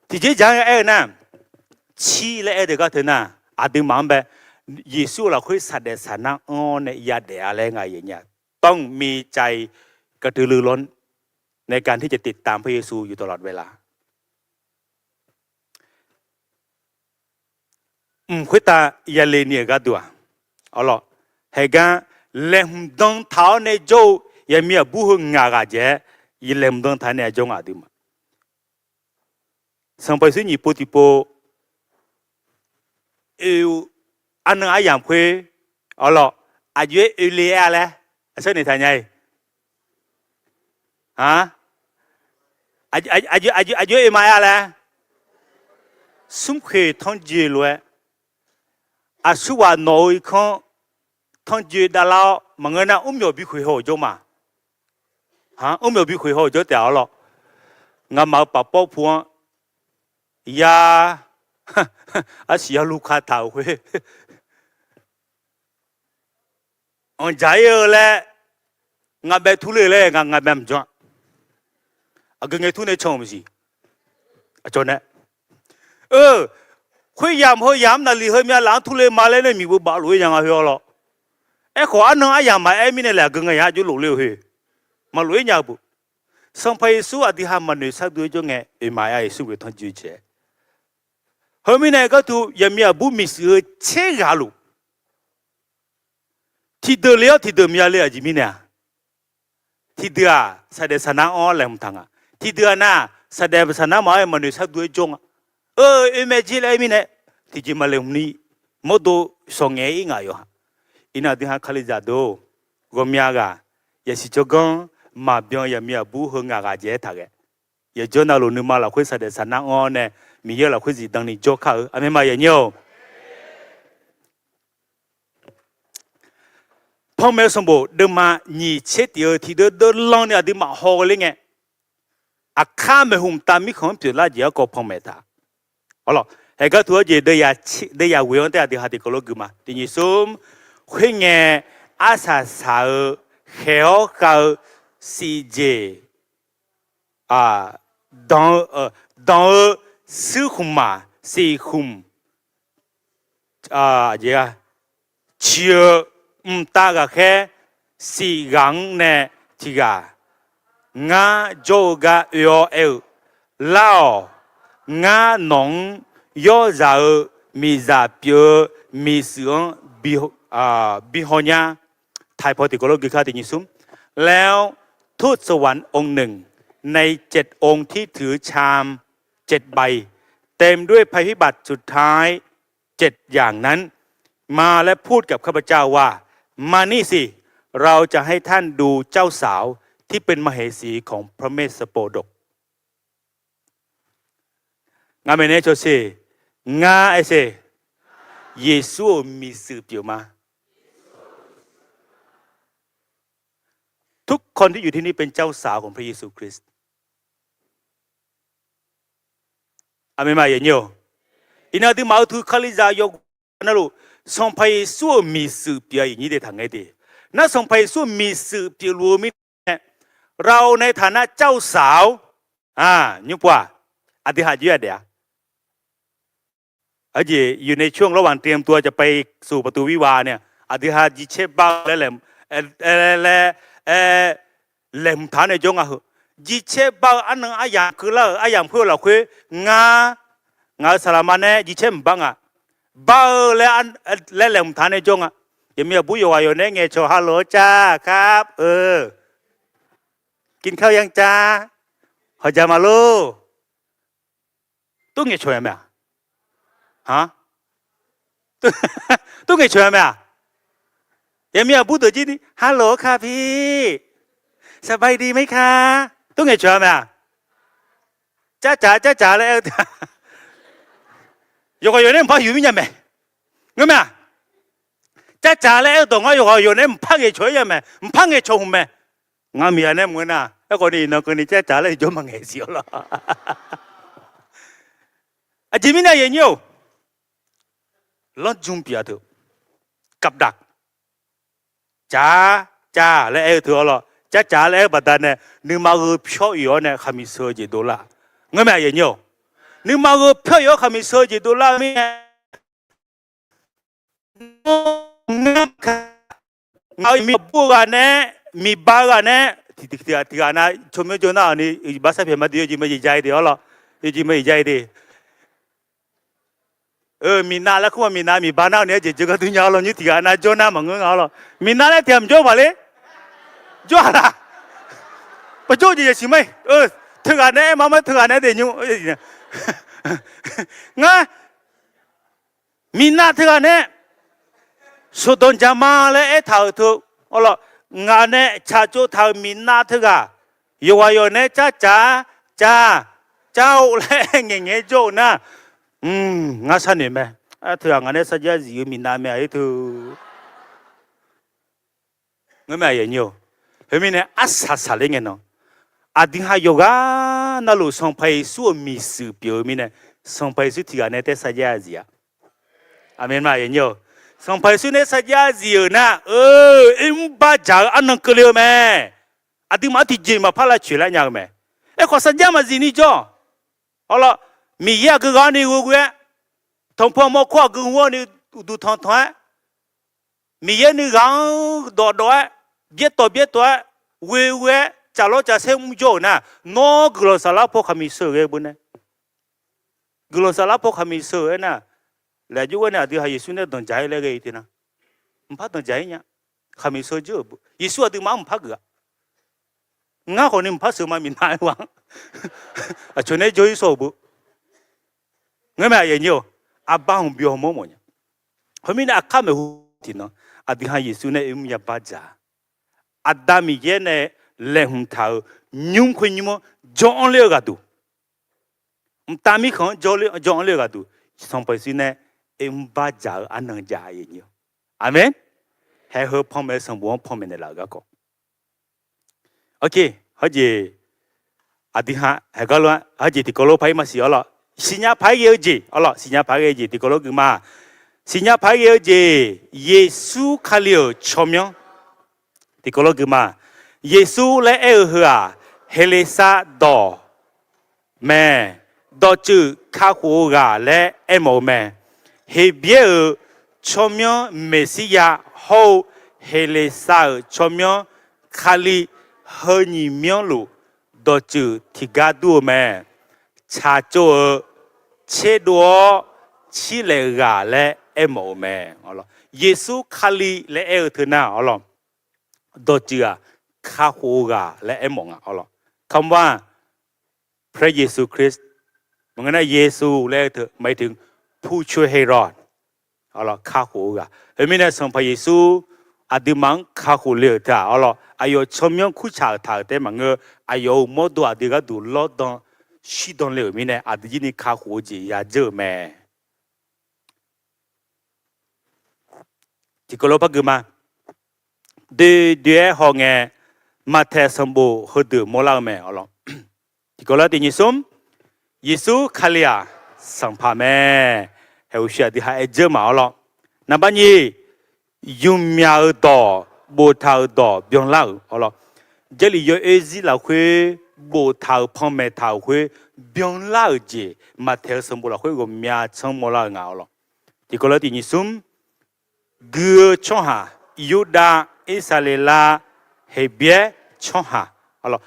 ที่เจ๊จังนะชีเลเดก็เถอะนะอาดึงมันแบบเยซูเราคุยสัตย์เดชนะเนี่ยยาเดอะไรไงอย่างเงี้ยต้องมีใจกระตือรือร้นในการที่จะติดตามพระเยซูอยู่ตลอดเวลาคุยตายาเลเนียก็ตัวเอาล่ะเฮกันเล่มดงเท้าในโจยังมีบุหงากาเจยเล่มดงเท้าในโจงอาดึงมาสัมไปสิ่งญี่ปุ่นที่พออันนั้นอาอย่างคุยเอาล่ะอายุเลียอะไรใช่ไหมท่านยัยฮะอายุมาอะไรสมเคยท่องเจียเลยอาสุวรรณน้อยคนท่องเจียดารามังเงินน่ะยบิคุยหัวจงมาฮะยบิคุยหัวจงเดี๋ยวล่ะงั้นมาปะปอพวงยาอาศิยาลูกค้าเท่าเว้ยอันใจเลยงาแบบทุเรศเลยงาแบบจ้าอาก็เงี้ยทุเรศชมสิจนเนี่ยคุยยามนั่นเลยเฮ้ยมีหลังทุเรศมาเลยเนี่ยมีบุบาลุยยังไงเหรอล่ะขออันนั้นยามมามีเนี่ยแหละก็เงี้ยจุลุเลยเฮ้ยมาลุยยังบุสัมภาระสู้อดีตมันเนี่ยสักด้วยจงเงี้ยมาสู้กับทั้งจุดเจ้เฮ้ยมีเนี่ยก็ถูกยังมีบุมีสื่อเชื่อกันลูที่เดือดเลี้ยวที่เดือดมีอะไรจีมีเนี่ยที่เดือดแสดงสนามอะไรมันทั้งที่เดือดน่ะแสดงสนามอะไรมันเนี่ยสักด้วยจงไม่จีเลยมีเนี่ยที่จีมาเลยนี่มดดูส่งเงี้ยง่ายอยู่อินาดิฮะคาลิจาโดก็มีอะไรยาสิจงมาเบียงยังมีบุหงากาเจทักยาจนเราลุนึกมาเราคุยแสดงสนามเนี่ยมีเยอะเราคุยจีดังนี้โจข้าวอเมมาอย่างเงี้ยพ่อแม่สมบูรณ์เดิมมาหนีเช็ดเดียวที่เดินลองเนี่ยเดิมมาหอกเลยไงอาข้าไม่หุ่มตามีของเปลี่ยนละเยอะก็พ่อแม่ตาเอาล่ะเฮ้ยก็ตัวเจเดียเวียนแต่เดียหาที่กลัวกูมาทีนี้ซุ่มคุยไงอาสาสาวเขียวกับซีเจดองซื้อหุ่มมาสี่หุ่มเจ้าเชื่อตากะแค่สี่กังเนี่ยที่กางาโจกะยอลาวงาหนองยอจามีจาเปียมีเสียงบิฮอนยาไทยพอติกโลกิคาตินิสุมแล้วทูตสวรรค์องค์หนึ่งใน7 องค์ที่ถือชาม7 ใบเต็มด้วยภัยพิบัติสุดท้าย7 อย่างนั้นมาและพูดกับข้าพเจ้าว่ามานี่สิเราจะให้ท่านดูเจ้าสาวที่เป็นมเหสีของพระเมสสโปดกงาเมเนโชเซงาเอเซเยซูมีสื่อเปลี่ยวมาทุกคนที่อยู่ที่นี่เป็นเจ้าสาวของพระเยซูคริสต์อเมมาอย่างเงี้ยอินาดิมาอุทุคาลิซายกนั่นลูกสองพระเยซูมีสื่อเปลี่ยวอย่างนี้ได้ทางไงดี นักทรงไปสู้มีสื่อปิลูมิเราในฐานะเจ้าสาวยุบว่าอธิษฐานเยอะเดียอยู่ในช่วงระหว่างเตรียมตัวจะไปสู่ประตูวิวาเนี่ยอธิษฐานยิเชบ้าและแหลมฐานในจงยิเชบ้าอันนึงอายามคือละอายามเพื่อเราคืองาสลามันเนี่ยยิเชมบ้างบ้าและแหลมฐานในจงยังมีบุยว่าอยู่ในเงยโชฮัลโหลจ้าครับกินข้าวยังจ้าเขาจะมาลูตู้เงยโชยไหมตู้เงยโชยไหมยังมีบุตรจีนี่ฮัลโหลค่ะพี่สบายดีไหมคะตู้เงยโชยไหมจ้าจ๋าแล้วอยู่กับอยู่ในพ่ออยู่ไม่ยังไงเงี้ยไหมจ้าแล้วตรงว่าอยู่ในพ่อเงยโชยยังไงพ่อเงยโชยไหมงามีอะไรเหมือนน่ะแล้วคนนี้น้องคนนี้จ้าแล้วจะมาเงยเสียวละจิมิน่าเย็นอยู่ล้อนจุ่มเปียตัวกับดักจ้าแล้วเธอละจ้าแล้วบัดนั้นเนี่ยนึกมาเพียวอยู่เนี่ยขามีเสื้อจีตัวละงั้นไม่เย็นอยู่นึกมาเพียวอยู่ขามีเสื้อจีตัวละมีมีบุกันเนี่ยมีบ้ากันเนี่ยที่อันนั้นชมจนน่ะนี่ภาษาเพียงมาดีจีไม่ใจดีละจีไม่ใจดีมีนาแล้วคุณมีนามีบ้านเราเนี่ยจะก็ถึงยาวแล้วนี่ที่อันนั้นจนน่ะมังเงาละมีนาแล้วเตรียมจ่อมาเลยจ่อละไปจ่อจะใช่ไหมถึงอันนี้มาถึงอันนี้เดี๋ยวงั้นมีนาถึงอันนี้สุดจะมาเลยเท่าทุกอะไรงานเนี่ยชาจูเท่ามีนาถึงอ่ะอยู่เนี่ยจ้าเจ้าเลยเงี้ยโจนะงาสันนี่ไหมถึงงานเนี่ยสัญญาจีมีนาไม่ไอ้ทุงั้นไม่ยังอยู่เฮ้ยมีเนี่ยอาสาเลยเนาะอดีตอยู่กันนั่นลูกส่งไปสู่มิสเปียวมีเนี่ยส่งไปสู่ที่งานเนี่ยสัญญาจีอามีนมายังอยู่ส่งไปสู่เนี่ยสัญญาจีนะอิมบ้าจ่าอันนั้นก็เลี้ยวไหมอดีตมาที่จีนมาพาราชิลาอย่างไหมขอสัญญามาจีนี่จ้าเอาละมีเยอะก็การนี่กูทงพ่อมาขวากูว่านี่ดูทางมีเยอะนี่กันดอเบียตัวเวจะรอจะเซมโจนะนอกลสาลาพวกขมิเสือบุญเนี่ยกลสาลาพวกขมิเสือนะแล้วอยู่ว่าเนี่ยที่ให้ยิสุเนี่ยต้องใจเลยก็อีทีนะมันพัดต้องใจเนี่ยขมิเสือเยอะบุยิสุที่มันพักก็งั้นคนนี้มันพัดเสือมามีนายวังชนเนี่ยจะยิสุบุงั้นไม่ยังอยู่อาบ้างเบี้ยวมั่วเนี่ยเขาไม่ได้อาข้ามไปหูทีเนาะอาที่ให้ยิสุเนี่ยมียาบ้าจ้าอาดามีเยเนี่ยเล่หุ่นเท้ายุ่งคนยุ่งจองเลี้ยกันดูตามีคนจองเลี้ยกันดูส่งไปสิเนี่ยบ้าจ้าอันนั้นจ้าอย่างนี้อาเมนให้เขาพ่อแม่สมบูรณ์พ่อแม่ในหลักก็โอเคเขาจะอาที่ให้ก็รู้เขาจะที่ก็รู้ไปมาสิอ๋อสิญญาพายเยอะจีอ๋อสิญญาพายเยอะจีที่ก็รู้คือมาสิญญาพายเยอะจีเยซูคาลิโอชมยองที่ก็รู้คือมาเยซูและหัวเฮเลซาดอแม่ดอจือข้าหัวกาและโมแม่เฮเบียชมยองเมสิยาโฮเฮเลซาชมยองคาลิเฮนิมยองลูดอจือที่กาดูแม่ชาโจเชดัวชิเลกาและโมแม่อ๋อเยซูคาลิและเธอหน้าอ๋อดอจือข้าหัวกาและโมงอ๋อคำว่าพระเยซูคริสต์มันก็น่าเยซูและเธอหมายถึงผู้ช่วยให้รอดอ๋อข้าหัวกาเฮ้ยไม่ได้ส่งพระเยซูอดีมังข้าหัวเลือดอ๋ออายุชมยองคู่ชาติแต่มันก็อายุหมดตัวอดีก็ดูลอดดชีดอนเลี้ยวมีเนี่ยอาจจะนี่ข้าหัวจีอยากเจอแม่ที่ก็รู้ปักมาเดี๋ยวห้องมาเทสมบูหัวดื้อมอลาแม่อ๋อที่ก็รู้ที่ยิสุคาลิอาสัมภาแม่เฮาเชียที่ให้เจอมาอ๋อนับวันนี้ยุ่งยากต่อ bộ thảo đỏ biếng lao ở lo giờ li yo ezi là khuê bộ thảo phong mẹ thảo khuê biếng lao gì mà theo sông bộ là khuê gồm mía trong mò lao ngào lo thì có lẽ thì như sum gưa cho hà Yuda Israela hay bia cho hà alo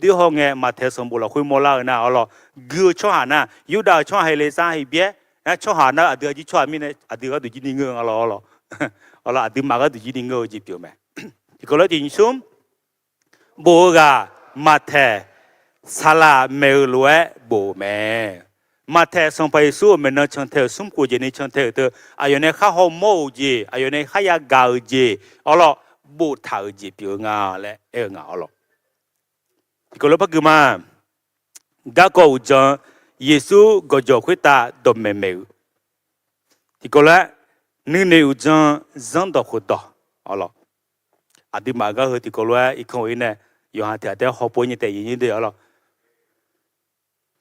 de ho nghe mà theo sông bộ là khuê mò lao na alo gưa cho hà na Yuda cho hay lê sa hay bia cho hà na ở đây chỉ cho mình ở đây có được gì ngơ alo alo ở đây mà có được gì ngơ gì biểu mẹ thì có lẽ thì như sum bộ gà mà thề sala mèo lúa bộ mẹ mà thề xong phải số mình nó chọn thề sum của gì này chọn thề từ ai này khá hậu mẫu gì ai này khá ya gạo gì alo bộ thảo gì biểu ngà lẽ ngà alo thì có lúc bắt mà gà cầu cho Giêsu gọi cho khuyết ta đom mèo mèo thì có lẽ nếu nếu cho dân đọc khuyết đó alo à đi mà cái hơi thì có lẽ ít không này yêu hàng thì ở họ bồi như thế như thế đó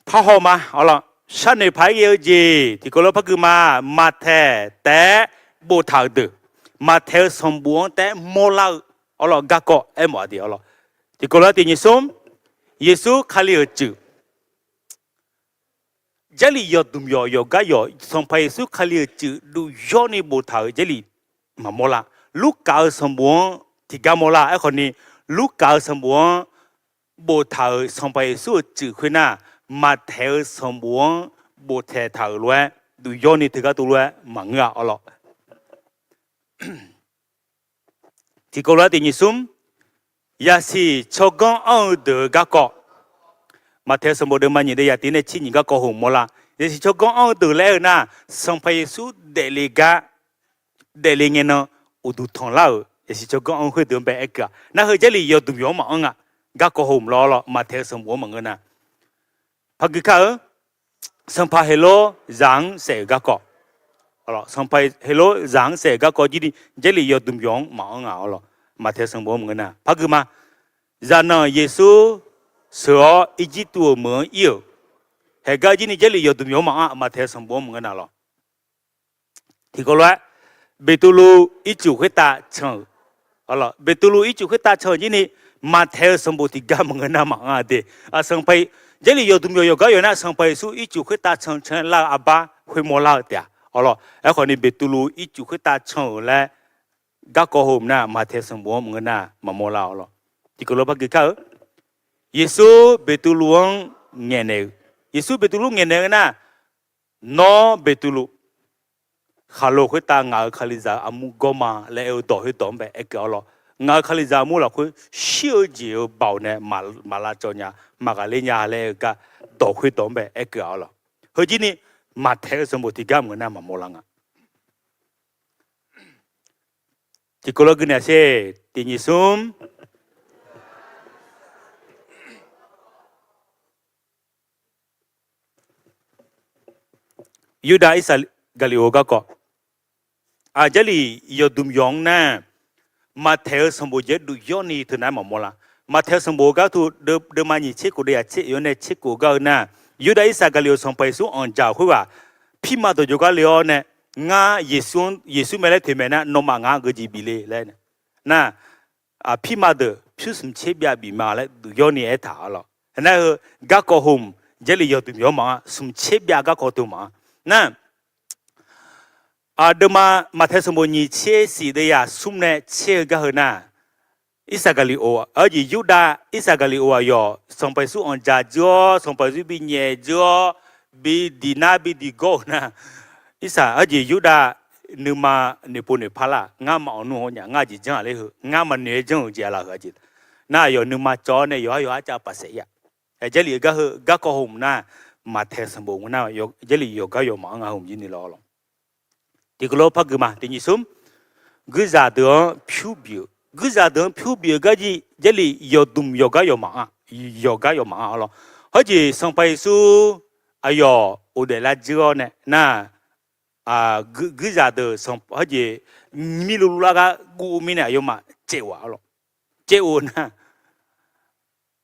phá họ mà đó sáng nay phải yêu gì thì có lẽ phải mà thế té bộ thảo được mà theo sông buông té mò lao đó gác cọ em ở đi đó thì có lẽ thì như sớm Giêsu khai ở chữ giờ li yêu đùm yêu gái yêu sông phải Giêsu khai ở chữ đủ yêu ni bộ thảo giờ li mà mò la lúc cao sông buông thì gà mò la ấy còn ni lúc cao sông buông bộ thảo sông phải Giêsu chữ khuyên na mà theo sông buông bộ theo thảo luôn đủ yêu ni thì gà đủ luôn mà ngã ở lọ thì câu nói thì như sum ya si cho con ông được gác cọ mà theo sông bộ đường mà nhìn thấy ya tin này chỉ nhìn gác cọ hùng mò la ya si cho con ông được lẽ na sông phải Giêsu để li gà để li nghe nó u đủ thằng lao ya si cho con ông hơi đường bé cả na hơi chỉ li yêu đủ yêu mà ông à gác cọ hùng lo mà theo sông bộ mà người na phát cái khác sông phải hello giang sẽ gác cọ sông phải hello giang sẽ gác cọ chỉ li yêu đủ yêu mà ông à mà theo sông bộ mà người na phát cái mà giờ nó Giêsu sửa Egypt mới yêu hệ cái gì này chỉ li yêu đủ yêu mà theo sông bộ mà người na thì có lẽ Betulu ít chủ khuyết ta chờ Betulu ít chủ khuyết ta chờ gì này mà theo sông bộ thì gà mà người na mà để sông phải giờ li yêu đủ yêu cái na sông phải su ít chủ khuyết ta chờ là abba khuy mò la tiệt ấy còn ni Betulu ít chủ khuyết ta chờ là gà có hôm na mà theo sông bộ mà người na mà mò la thì có lúc bắt cái khác Giêsu Betulu nghe này Giêsu Betulu nghe này na nó Betulu khalo khuyết ta ngài khali za amu goma lẽ ở đỏ hết đỏm bé cái ngài khali za mu là khuyết siêu nhiều bảo này mà là cho nhà mà cái lên nhà lẽ cái đỏ hết đỏm bé cái hơi gì nè mà theo sông bộ thì gam người nào mà mua lăng à thì cô lo cái này sẽ tiền như sum Yuda Israel Galioga có giờ li yêu đùm yong na mà theo sông bộ giờ đủ yêu ni thứ này mà mua la mà theo sông bộ cái thu đợt mà nhị chết của đây chết yêu này chết của cái na Yuda Israel Galio sông phải xuống on chào khui à phi mà tôi cái liao nè ngã Giêsu mới lấy thì mẹ na nó mà ngã cái gì bị lệ na phi mà tôi phi sum chết bị mà lấy đủ yêu ni ấy thả lo na cái có hôm giờ li yêu đùm yong mà sum chết cái có tu mà na đợt mà theo sông bộ nhị chết gì đây à sum này chết cái hơn na Isagalio ở gì Yuda Isagalio yo song phải xuống on cha jo song phải bị nhẹ jo bị dina bị digo na Isa ở gì Yuda nếu mà nếu bố nếu phala ngã mà onu ho nhà ngã gì chẳng lấy hư ngã mà nếu chẳng gì là cái gì na yo nếu mà cho này yo yo cha bác sĩ ya cái gì cái hư cái có hùng na mà theo sông bộ na yo cái gì yo cái yo mà ngã hùng gì ni lo thì cái lô phát cái mà thì như sớm cứ ra được phiêu biểu cứ ra đường phiêu biểu cái gì giờ li yêu đùm yêu cái yêu mà lo hết gì xong phải su ayo ở đây là chưa nè na cứ ra đường xong hết gì mi lu la cái gu mi này yêu mà chế wa lo chế u na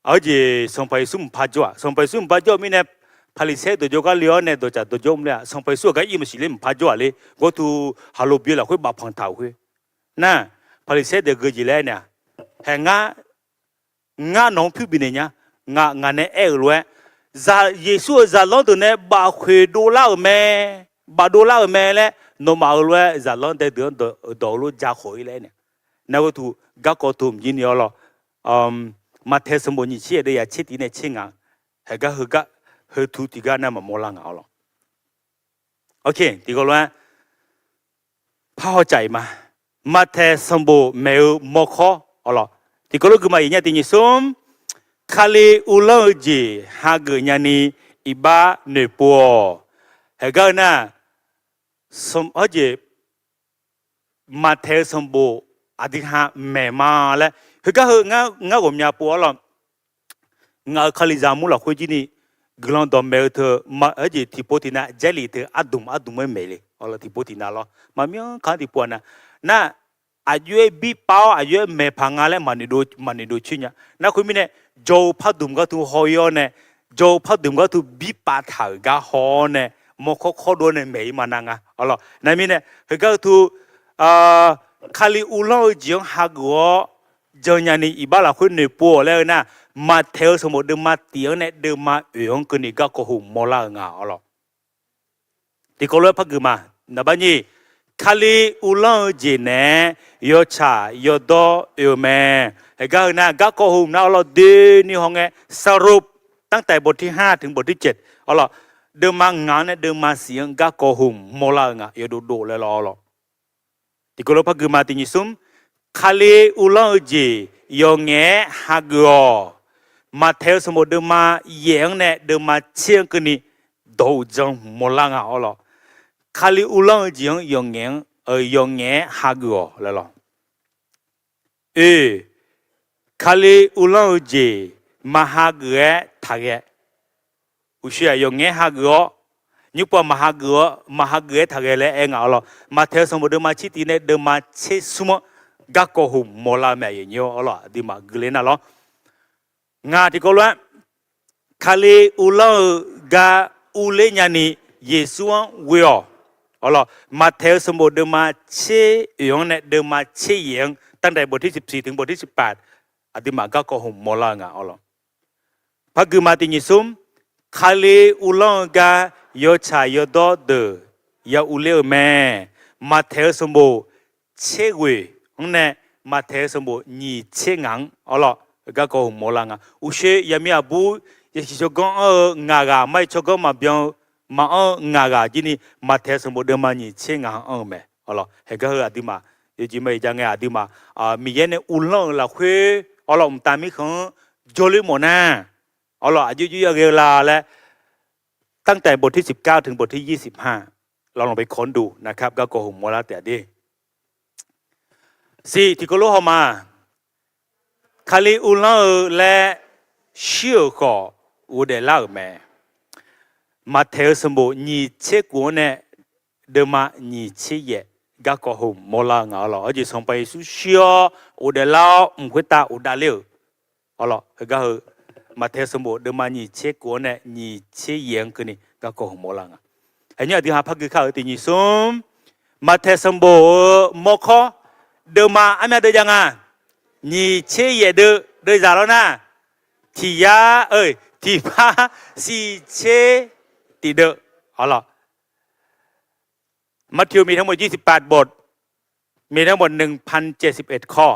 ở gì xong phải su phá cho mi này Palise do joga lione do cha do jom le xong phải su cái im xí lên phá cho le go tu halo bia là khối bạc phẳng thảo khối na พอลิเซเดกจีเลยเนี่ยแห่งงาน้องพิบินเนี่ยงาเนี่ยรวยซาเยซูซาลอนตัวเนี่ยบาคุยดูเล่าแม่บาดูเล่าแม่เลยโนมาลวยซาลอนเดือนดอลลูจาโคยเลยเนี่ยนั่นก็ถูกกักกอตุมยินยอลมาเทสมบูรณ์เชี่ยได้ยาชิดเนี่ยชิงอ่ะเฮก็เฮทุติกานั่นมาโมลังเอาหรอโอเคที่ก็รู้พอใจมาเทสมบูรณ์เมลโมคอเอาหรอที่ก็รู้คือมาอย่างนี้ที่นี่ซุมคาลีอุลเจฮากญานีอิบาเนปัวเฮก็น่ะสมเจมาเทสมบูรณ์อธิหาแม่มาแล้วเฮก็งาผมยาปัวหรองาคาลิจามุลคุยจีนี่กลางดอมเมลเธอมาเจที่ปตินะเจลีเธออดุมไม่เมลเอาละที่ปตินะหรอมามีข้าที่ปัวนะน่ะอายุบีเป้าอายุเมพังอะไรมันนี่ดูชิญะน่ะคุณมีเนี่ยโจพัดดุมก็ถูหอยเนี่ยโจพัดดุมก็ถูบีปาถากะหอเนี่ยมอข้อโดนเนี่ยเมย์มานังอ่ะเอาละนั่นมีเนี่ยเฮก็ถูคาลิอุลอจิงฮักวอเจญานีอิบาลาคุณเนี่ยปัวแล้วนะมาเทลสมุดเดิมมาเตียงเนี่ยเดิมมาuyongกันนี่ก็โกหุมอลางาเอาละที่ก็เลยพักกมานับนี้คาลีอุลอจิเนี่ยยอชายอดอยอแม่เฮก็นะก็โกหุมนะเอาละดีนี่ห้องเนี่ยสรุปตั้งแต่บทที่5ถึงบทที่7เอาละเดิมมางานเนี่ยเดิมมาเสียงก็โกหุมมอลางาอย่าดูเลยรอละที่ก็เลยพักกมาที่นี่ซุมคาลีอุลอจิยองเงฮักกอมาเทลสมุดเดิมมาเยียงเนี่ยเดิมมาเชียงกันนี่ดูจังมลังเอาหรอคาลิอุลังจียงยองเงฮักกอแล้วหรอคาลิอุลังจีมาฮักกอทักเกอุชิยองเงฮักกอนี่พอมาฮักกอทักเกเลยเองเอาหรอมาเทลสมุดเดิมมาชิตีเนี่ยเดิมมาเชสมกักโกหุมมลาแม่ยังเยอะเอาหรอดีมากเลยนะหรองาที่ก็รู้คาลีอุลกาอุเลญานีเยซูเวอเอาล่ะมาเทลสมุดเดิมมาเชยองเนี่ยเดิมมาเชยงตั้งแต่บทที่14ถึงบทที่18อธิมาก็หุมมลางาเอาล่ะพระคือมาติยิสุมคาลีอุลกายอชายอดอเดยาอุเลแม่มาเทลสมุดเชเวเนี่ยมาเทลสมุดนี่เชงังเอาล่ะก็โกหมลังอ่ะอุเชยามีอาบูยาชิจกงงากาไม่ชกมาเบียงมางากาจีนี่มาเทสมุดเดมานี่เชงอ่างแม่เอาล่ะเฮก็อดีมายูจิไม่จังไงอดีมามีเยนอุลลังละคุยเอาล่ะตามีของโจลิโมนาเอาล่ะอายุเยอะเกลาและตั้งแต่บทที่19ถึงบทที่25เราลองไปค้นดูนะครับก็โกหมลาแต่ดี4ที่ก็รู้เข้ามาคาลีอุลและเชื่อก็อุเดล่าแม่มาเทลสมบูนี่เช็กวนเนี่ยเดิมมานี่เชี่ยก็ก็หุมมลางเอาล่ะอจิส่งไปสู่เชื่ออุเดล่าคุยตาอุดาเลี้ยวเอาล่ะก็มาเทลสมบูเดิมมานี่เช็กวนเนี่ยนี่เชี่ยงกันนี่ก็ก็หุมมลางอ่ะอันนี้ที่หาพักคือข้าวที่นี่ซุมมาเทลสมบูมอคอเดิมมาอันนี้เดียยังไง你切也的咋了呢？提呀，提巴是切的的，好了。มัทธิวมีทั้งหมด28บทมีทั้งหมด 1,071 ข้อ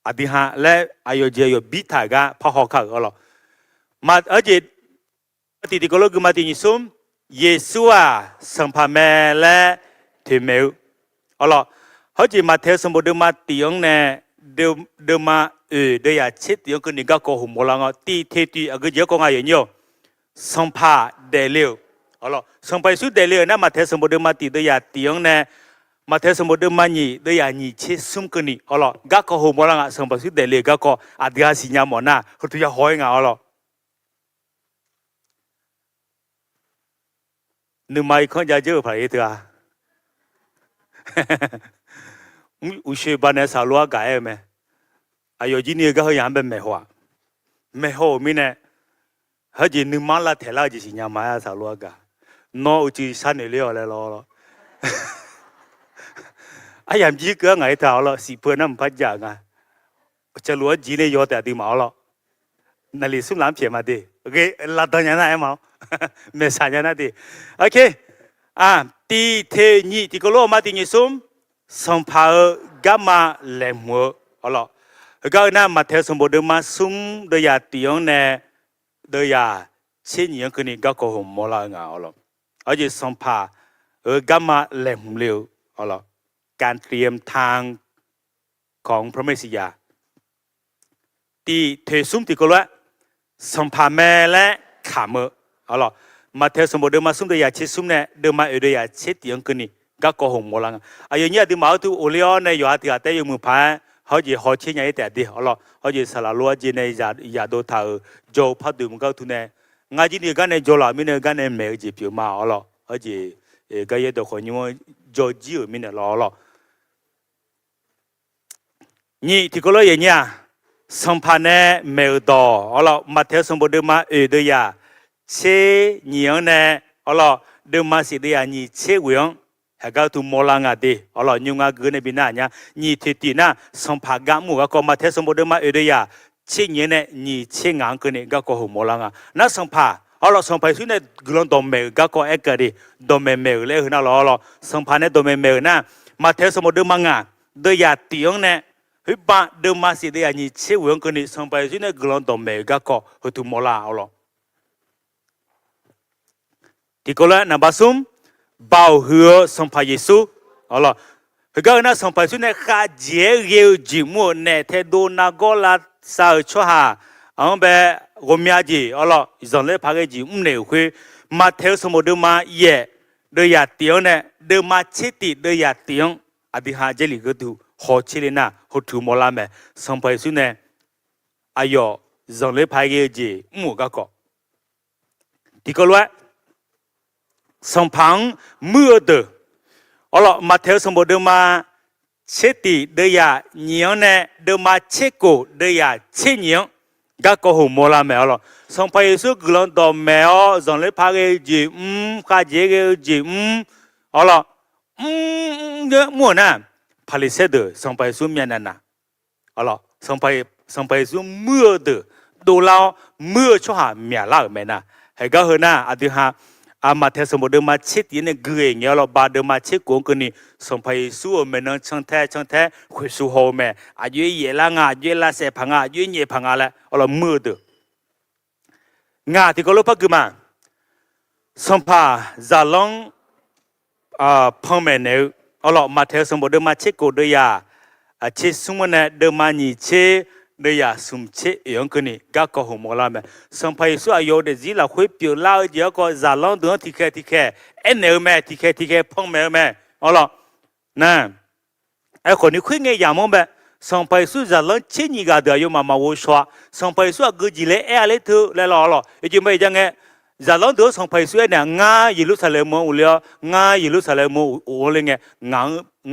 อธิหะและอายเจยบิทากะพระหอกเอาล่ะมาจิตติติโกโลกุมาตินิซุมเยซูอ่ะสัมภาแม่และเทเมลเอาล่ะเขาจีมาเทสมุดเดิมมาตีองเนี่ยเดิมมาเดียชิดตีองคนนี้ก็โกหกมลังอ่ะตีเทตีอ่ะก็เยอะกว่าอย่างเงี้ยสัมภาเดลิวเอาล่ะสัมภาสุดเดลิวนะมาเทสมุดเดิมมาตีเดียตีองเนี่ยมาเทสมุดเดิมมานี่เดียนี่ชิดซุ่มคนนี้เอาล่ะก็โกหกมลังอ่ะสัมภาสุดเดลิวก็อาดิอาสิญญาหมอน่ะเขาตัวจะหอยงาเอาล่ะนึกไม่ค่อยจะเจอพระเอกอ่ะอุเชบานเนี่ยสาวลัวกายไหมอายุจีนี่ก็เขายังเป็นไม่หัวไม่หัวมีเนี่ยเขาจีนึกมาละเทล่าจีสิญญามาสาวลัวกาโน้อุจิสันเลี้ยวอะไรล้อ ยายามจีเกือไงเท่าละสิเพื่อนน้ำพัดยางอ่ะจะรู้จีเลยยอแต่ดีมาละนั่นลิสุมล้ำเพียมาดีโอเคลาตอนยังไงมั้งเมษายนนั่นดีโอเคตีเทนี่ที่ก็รู้มาตีนี่ซุมสัมภาระกามาเลมัวเอาละก็น่ามาเทสมบูรณ์มาซุมโดยยาตียงเนี่ยโดยยาเช่นอย่างคนนี้ก็โกหกมอลางเอาละเอาจะสัมภาระกามาเลมเร็วเอาละการเตรียมทางของพระเมสสิยาที่เทซุมที่ก็รู้สัมภาระแม่และขามือเอาละมาเทสมบูรณ์มาซุมโดยยาเชซุมเนี่ยเดิมมาโดยยาเชตียงคนนี้ก็โกหกมอลางอายุเนี่ยที่มาเอาตัวโอเลี้ยในอยู่ที่อาแต่ยังมือพายเขาจะหอเชี่ยยังแต่ดีเอาละเขาจะสละลัวจีในยาโดท่าโจพัดดูมันก็ทุนเนี่ยงานจีนี่กันในโจละมีเนี่ยกันในเมย์จีผิวมาเอาละเขาจะก็ยังตัวคนยังโจจีมีเนี่ยรอละนี่ที่ก็เลยอย่างเงี้ยสัมพันธ์เนี่ยเมย์ต่อเอาละมาเทสมบูรณ์มาโดยยาเชี่ยยังเนี่ยเอาละเดิมมาสิเดียนี่เชี่ยวิ่งให้เขาถูกมอลางาดีเอาล่ะยุงอาเกินในบินาเนี่ยนี่ที่ตีน่ะสัมภาระมูก็มาเทสมบูรณ์มาเดียเช่นนี้เนี่ยนี่เช่นงานกันเนี่ยก็หูมอลางาน่าสัมภาเอาล่ะสัมภาสุดเนี่ยกลุ่มดอมเมก็ก็เอกดีดอมเมเลยนะล่ะเอาล่ะสัมภาเนี่ยดอมเมน่ะมาเทสมบูรณ์มางาเดียตียงเนี่ยฮิบะเดิมมาสิเดียนี่เชี่ยวิ่งกันเนี่ยสัมภาสุดเนี่ยกลุ่มดอมเมก็ก็หูถูกมอลาเอาล่ะที่ก็เลยนะบาซุมบ่าวหัวสัมภาเยซูเอาล่ะก็น่าสัมภาสุดเนี่ยข้าเจียเรียวจิมัวเนี่ยเทโดนาโกลาสาวชัวหาอันแบบรวมยาจีเอาล่ะอีจังเลยพาเกจิเนี่ยคุยมาเทสมบูรณ์มาเย่เดียตียงเนี่ยเดิมมาเชติเดียตียงอดีหาเจลิก็ดูหัวชิลิน่าหัวถูมอลาเมสัมภาสุดเนี่ยอายอจังเลยพาเกจิมัวก็ก็ที่ก็รู้สัมพังมือเดอเอาล่ะมาเทสมบูรณ์มาเชติเดียเนียงเนี่ยเดิมมาเชโกเดียเชเนียงก็โกหกมอลาเมเอาล่ะสัมภาระสุกลอนดอมเมอจังเลยพาเกจิข้าเจเกจิเอาล่ะเยอะมั่วนะพาลิเซเดอสัมภาระสุมีนั่นนะเอาล่ะสัมภาระสุมือเดอดูแล้วมือชัวหาเมียลากเมนะให้ก็เฮน่ะอดีหามาเทสมบูรณ์มาเช็ดยันเกยเงี้ยเราบาดมาเช็ดกงกันนี่สัมภาระสู้เมนันช่างแท้คุยสู้หัวเมอายุเยล่างอายุล่าเสพังอายุเยพังอาละเอาละมือเดงาที่ก็รู้พักมาสัมภาระจะลองพังเมเนอเอาละมาเทสมบูรณ์มาเช็ดกูเดียเช็ดสุ่มเนี่ยเดิมมานี่เช็ดเดียสุ่มเช็ดอย่างกันนี่ก็ก็หัวมอลาเมสัมภาระสู้อายุเดจิละคุยเปียวลาเดียวก็จะลองดูที่แค่เอ็นเอลเมที่แค่พังเมเมเอาละนั่นไอ้คนนี้คุยเงี้ยอย่างมั้งแบบสัมภาระสู้จะลองเช็ดนี่ก็เดียวมาวัวชัวสัมภาระสู้ก็จีเล่อะไรเถอะแล้วล่ะไอ้จิไม่ยังไงจะลองดูสัมภาระสู้เนี่ยง่ายยิลุสาเลมอุเลียง่ายยิลุสาเลมอุเลียเนี่ย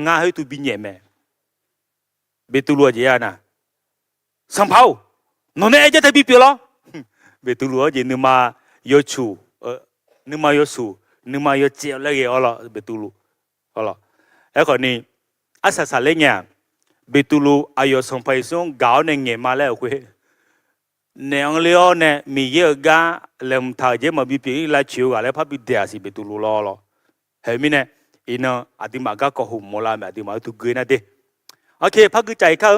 ง่ายให้ตัวบินเนี่ยแม่เบตุลัวเจียนะสัมภาระนนเอเจตบิเปียร์เบตุลัวเจนึมาโยชูนึมาโยสูนึมาโยเจียเลยเอาล่ะเบตุลัวเอาล่ะไอ้คนนี้อาศัยสาเลเนี่ยเบตุลัวอายุสัมภาระสู้ก้าวเนี่ยเงี้ยมาแล้วคุยเนี่ยอังเลียวเนี่ยมีเยอะกันเริ่มท่าเจมาบิเปียร์ไล่ชิวกันแล้วพับบิดเดียสิเบตุลัวล่ะเห็นไหมเนี่ยอินะอดีมาก็โกหกมอลาเมอดีมาถูกเกินนะเด้โอเคพักใจเขา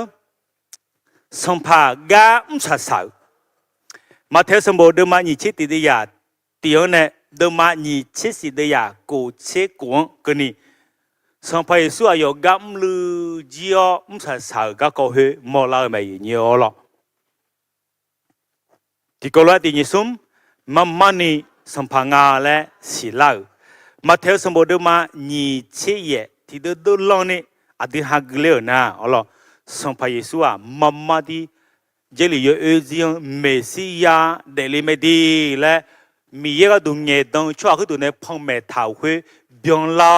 สัมภาระชัดสาวมาเทสมบูรณ์มาหนีเชิดติดยาเตียวเนี่ยเดิมมาหนีเชิดสิดยากูเชิดกวงกันนี่สัมภาระสู้อายุกำลือจีอ๋ชัดสาวก็เขาเหมอลาไม่เยอะหรอกที่ก็รู้ที่นี่ซุมมันนี่สัมภาระและศิลามาเทสมบูรณ์มาหนีเชิดเย่ที่ดูลองนี่อดีหักเลี้ยวนะอ๋อสัมภาระสู้มันดีเจลิโยเอเซียนเมสซิยาเดลิเมดีและมีเยอะดูเงี้ยตรงช่วงคือตัวเนี่ยพังเมทัลคุยเบียงลา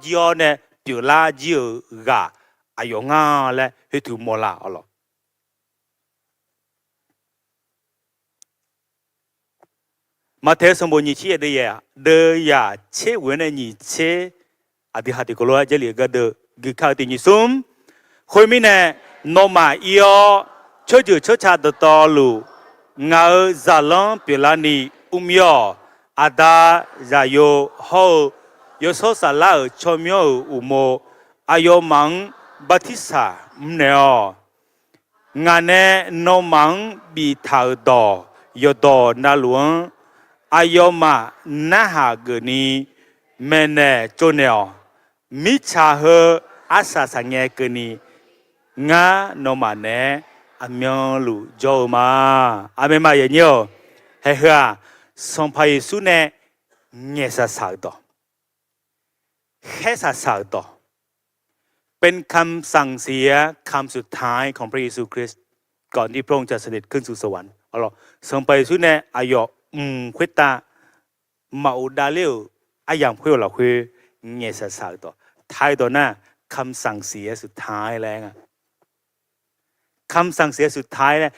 จีอ๋อเนี่ยเปียวลาจีอ๋อกะอายุงาและให้ถูกมอลาอ๋อมาเทสมบูรณ์ยี่เดียเดียเชื่อวันนี้ยี่อดีหัดก็รู้เจลิก็เด cứ khao tình như sum khôi mi nè nó mà yêu cho chữ cho cha được to lù ngờ giả lon biểu là ni yo ada giả yo ho yo so sa la cho myo umo ayo mang batisa mneo ngane no mang bị thảo đỏ yo đỏ na luang ayo ma na ha gni mene cho neo mi cha hơ asa sa nghe gni nga no ma ne amyo lu jo ma ame ma ye nyo he ha song pa yesu ne nghe sa sa đỏแค่สาวต่อเป็นคำสั่งเสียคำสุดท้ายของพระเยซูคริสต์ก่อนที่พระองค์จะเสด็จขึ้นสู่สวรรค์เอาล่ะทรงไปสุดในอายอควิตามาอุดาเลียวอายังเพื่อเราคือเงี้ยสาวต่อท้ายต่อหน้าคำสั่งเสียสุดท้ายแล้วคำสั่งเสียสุดท้ายเนี่ย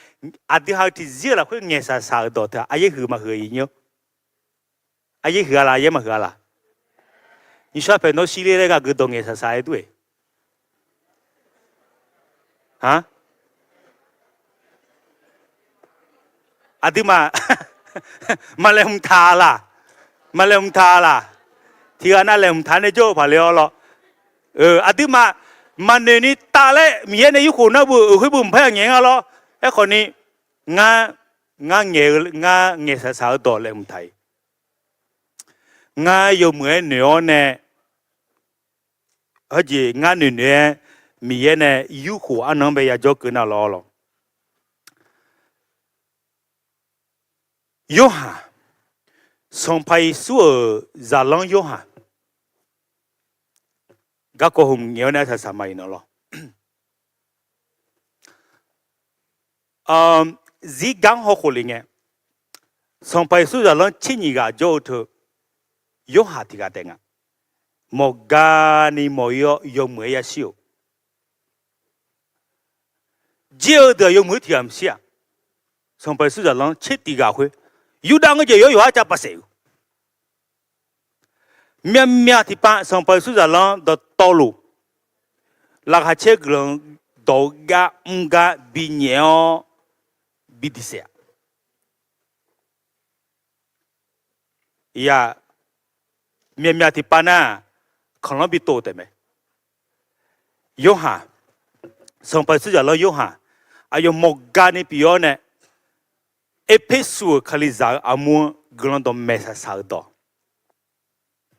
อธิษฐานที่เยอะเราคือเงี้ยสาวต่อเถอะอายะหือมาหืออีกเนาะอายะหืออะไรอายะมาหืออะไร你说很多系列那个个东西是啥对？啊？阿弟嘛，มาเลยมทาล่ะมาเลยมทาล่ะที่อันนั้นเลยมทาในโจ้ผ่าเลี้ยวหรออา弟มามันเนี่ยตาเลยมีอะไรอยู่คนนั้นบุคุยบุ๋มเพื่อนเงี้ยหรอไอ้คนนี้งาเงี้ยสาวต่อเลยมไทยงาอยู่เหมือนเนื้อเนี่ยเฮ้ยงาเนื้อมีเนี่ยอยู่หัวอันนั้นไปยาจกินอะไรหรอโยฮาส่งไปสู่จาลังโยฮาก็คงเงี้ยเนี่ยถ้าสมัยนั้นหรอจีกังหัวคนเลยไงส่งไปสู่จาลังชิ้นนี้ก็โจทย์โยหาที่กาเต็งอะมกานีมอยยมเมียชิวเจ้าเดียยมมือที่อันเสียส่งไปสู่จาลังเช็ดที่กาคุยยูดังก็จะอยู่อาจจะปัสเซลเมียที่ป้าส่งไปสู่จาลังดตอลูหลักเช็คเรื่องดอกาบิเนียบิดิเซียยาเมียที่ปานาขนมบิโตเต็มไหมโยฮาส่งไปสุดยอดแล้วโยฮาอายุมกานิพิโอเนี่ยเอเพสูคาลิซาอามัวกลันดอมเมสซาดอ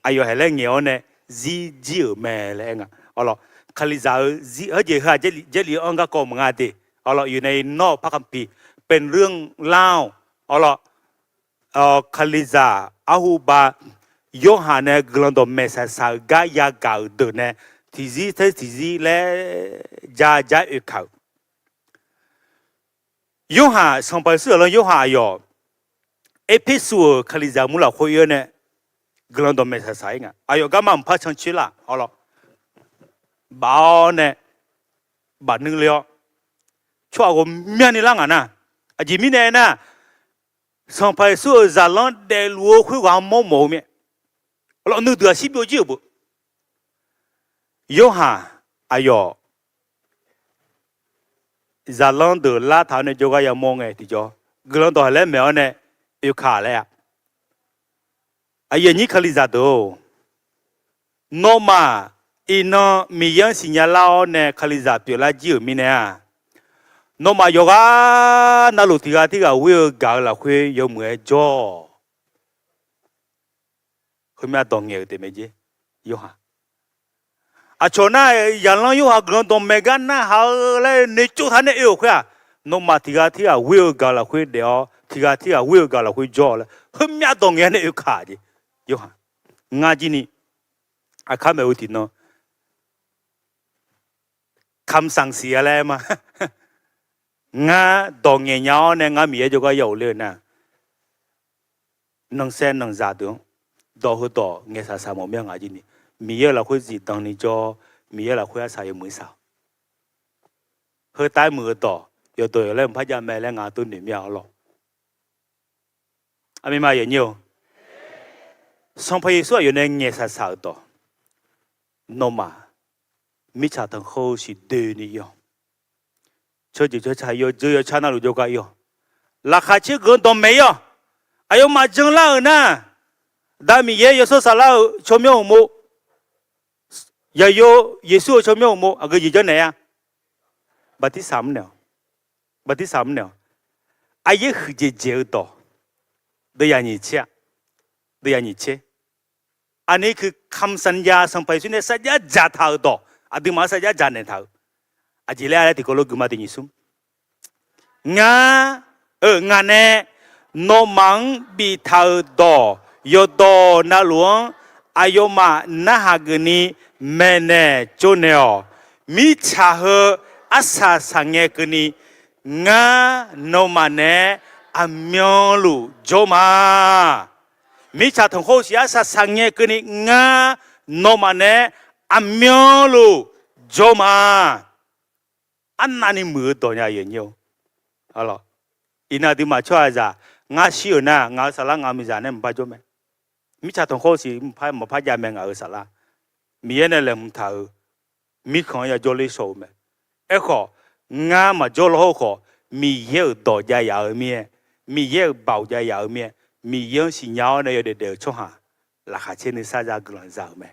อายุเฮเลงเงียวเนี่ยจีเมเลงอ่ะอ๋อเหรอคาลิซาจีเจฮาเจลีอังกากอมงาเดอ๋อเหรออยู่ในนอกพระคัมภีร์เป็นเรื่องเล่าอ๋อเหรอคาลิซาอาหูบาโยฮาเนี่ยกลันดอมเมสซากายากาเดเนี่ยทีซีและจ้าอุเขาโยฮาส่งไปสู่แล้วโยฮาอยู่เอพิสูคาลิซามุลาคุยเนี่ยกลันดอมเมสซาเองอายุก็มันพัฒน์ชิละเอาล่ะบ้านเนี่ยบ้านนึงเลยช่วงผมเมียนี่ล่างนะอาจิมิเนี่ยนะส่งไปสู่จาลังเดลัวคุยว่าโมเมียเราหนูเดือดสิบปีบุโยฮาอายุจาลังเดือดลาทานเนี่ยโจก็ยังมองไงที่จ่อกลันตัวเล่นแมวเนี่ยอยู่ขาเลยอายุนี้คาลิซาโดโนมาอีน้องมียังสิญญาลาวเนี่ยคาลิซาเปียละจิ๋วมีเนี่ยโนมาโยกานาลุที่ก็วิวกาละคุยยมเงยจ่อคุณแม่ต้องเงี้ยเต็มจีโยฮาอาชนะยันลองโยฮากลันตัวเมกันนะฮาเลยในจุดท่านเนี่ยอยู่คุยโนมาที่ก็วิวกาละคุยเดียวที่ก็วิวกาละคุยจ่อเลยคุณแม่ต้องเงี้ยเนี่ยอยู่ขาดิโยฮางาจีนี่อาคาเมอุติโนคำสั่งเสียแล้วมางาดองเงี้ยเนี่ยงามีเอจุก็อยู่เลยนะนังเส้นนังซาดุดอหัวดอเงี้ยสามโมเมียงาจีนี่มีเยอะเราคุยจีตองนี่จ่อมีเยอะเราคุยอาศัยมือสาวเฮ้ยใต้มือต่ออยู่ตัวอยู่แล้วพระยาแม่แล้วงาตัวหนึ่งไม่เอาหรอกอามีมาอย่างเดียวส่งพระเยซูอยู่ในเงี้ยสาวต่อโนมา米查腾后是对你哟，这就才有只有查那路就该哟，拉卡切个都没有，哎呦妈真了呢，但米也有说啥了，全没有么？也有耶稣全没有么？啊个意见呢呀？บัดที่3เนี่ยบัดที่3เนี่ยอายุคือเจอต่อเดียนิเชเดียนิเชอันนี้คือคำสัญญาสัมไปสุนเนสัญญาจัดเท่าต่ออดีมาสัญญาจัดเนี่ยเท่าอาจิเลอะไรที่เขาลูกมาตินิสุมงางานเนี่ยโนมังบีเท่าต่อยอดนาหลวงอายุมานาหากนีแม่เน่โจเนียมิชาเหอาสาสังเกตนี้งาโนมาเนอเมียลูโจมามิชาทงโคสิอาสาสังเกตนี้งาโนมาเนอเมียลูโจมาอันนั้นนี่มือตัวเนี่ยยังอยู่ฮัลโหลอินาดิมาช่วยจ้างาชิวนะงาสาระงามิจาเนี่ยมันไปจบไหมมิชาทงโคสิมันพายามงาสาระมีเงินเลยมันท่ามีของอยากจะเลี้ยงโซ่ไหมเอ้ของามาจอลโหขอมีเยอะต่อใจยาวเมียมีเยอะเบาใจยาวเมียมีเยอะสิญญาเนี่ยเดี๋ยวช่วงหาราคาเช่นนี้ซาจากกลั่นสาวไหม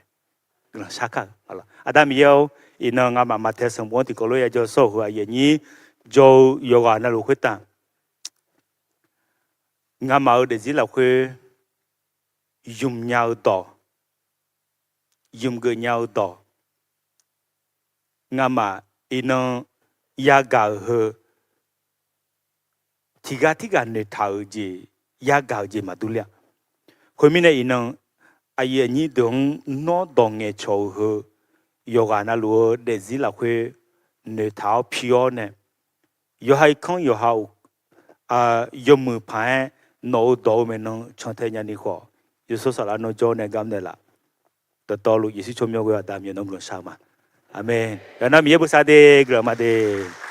กลั่นชักกันอะไรอาดามีเยอะอินงามาเทสมวันที่ก็เลยจะสู้หัวอย่างนี้จะยกอันนั้นลูกขึ้นตั้งงามาเดี๋ยวจีเราคือยุ่มยาวต่อยุ่มเกินยาวต่องามาอินยากาเหที่การเนี่ยท้าวจียากาจีมาดูเลยคนมีเนี่ยอินไอ้ยันนี่ดงนอดงเงชาวเหยกอันนั้นรู้เดี๋ยวสิเราคือเนี่ยท้าวพิโอเนี่ยยกให้คงยกเอายกมือพายโน้ตโตเมนงช่างเทียนนี่ขอยกสุสานโน้ตโจเนี่ยกำเนี่ยละแต่ตอนลูกยิ่งชมยกว่าตามยันน้องกลุ่มชาวมาอาเมนกันนะมีเยอะภาษาเด็กกลับมาเด็ก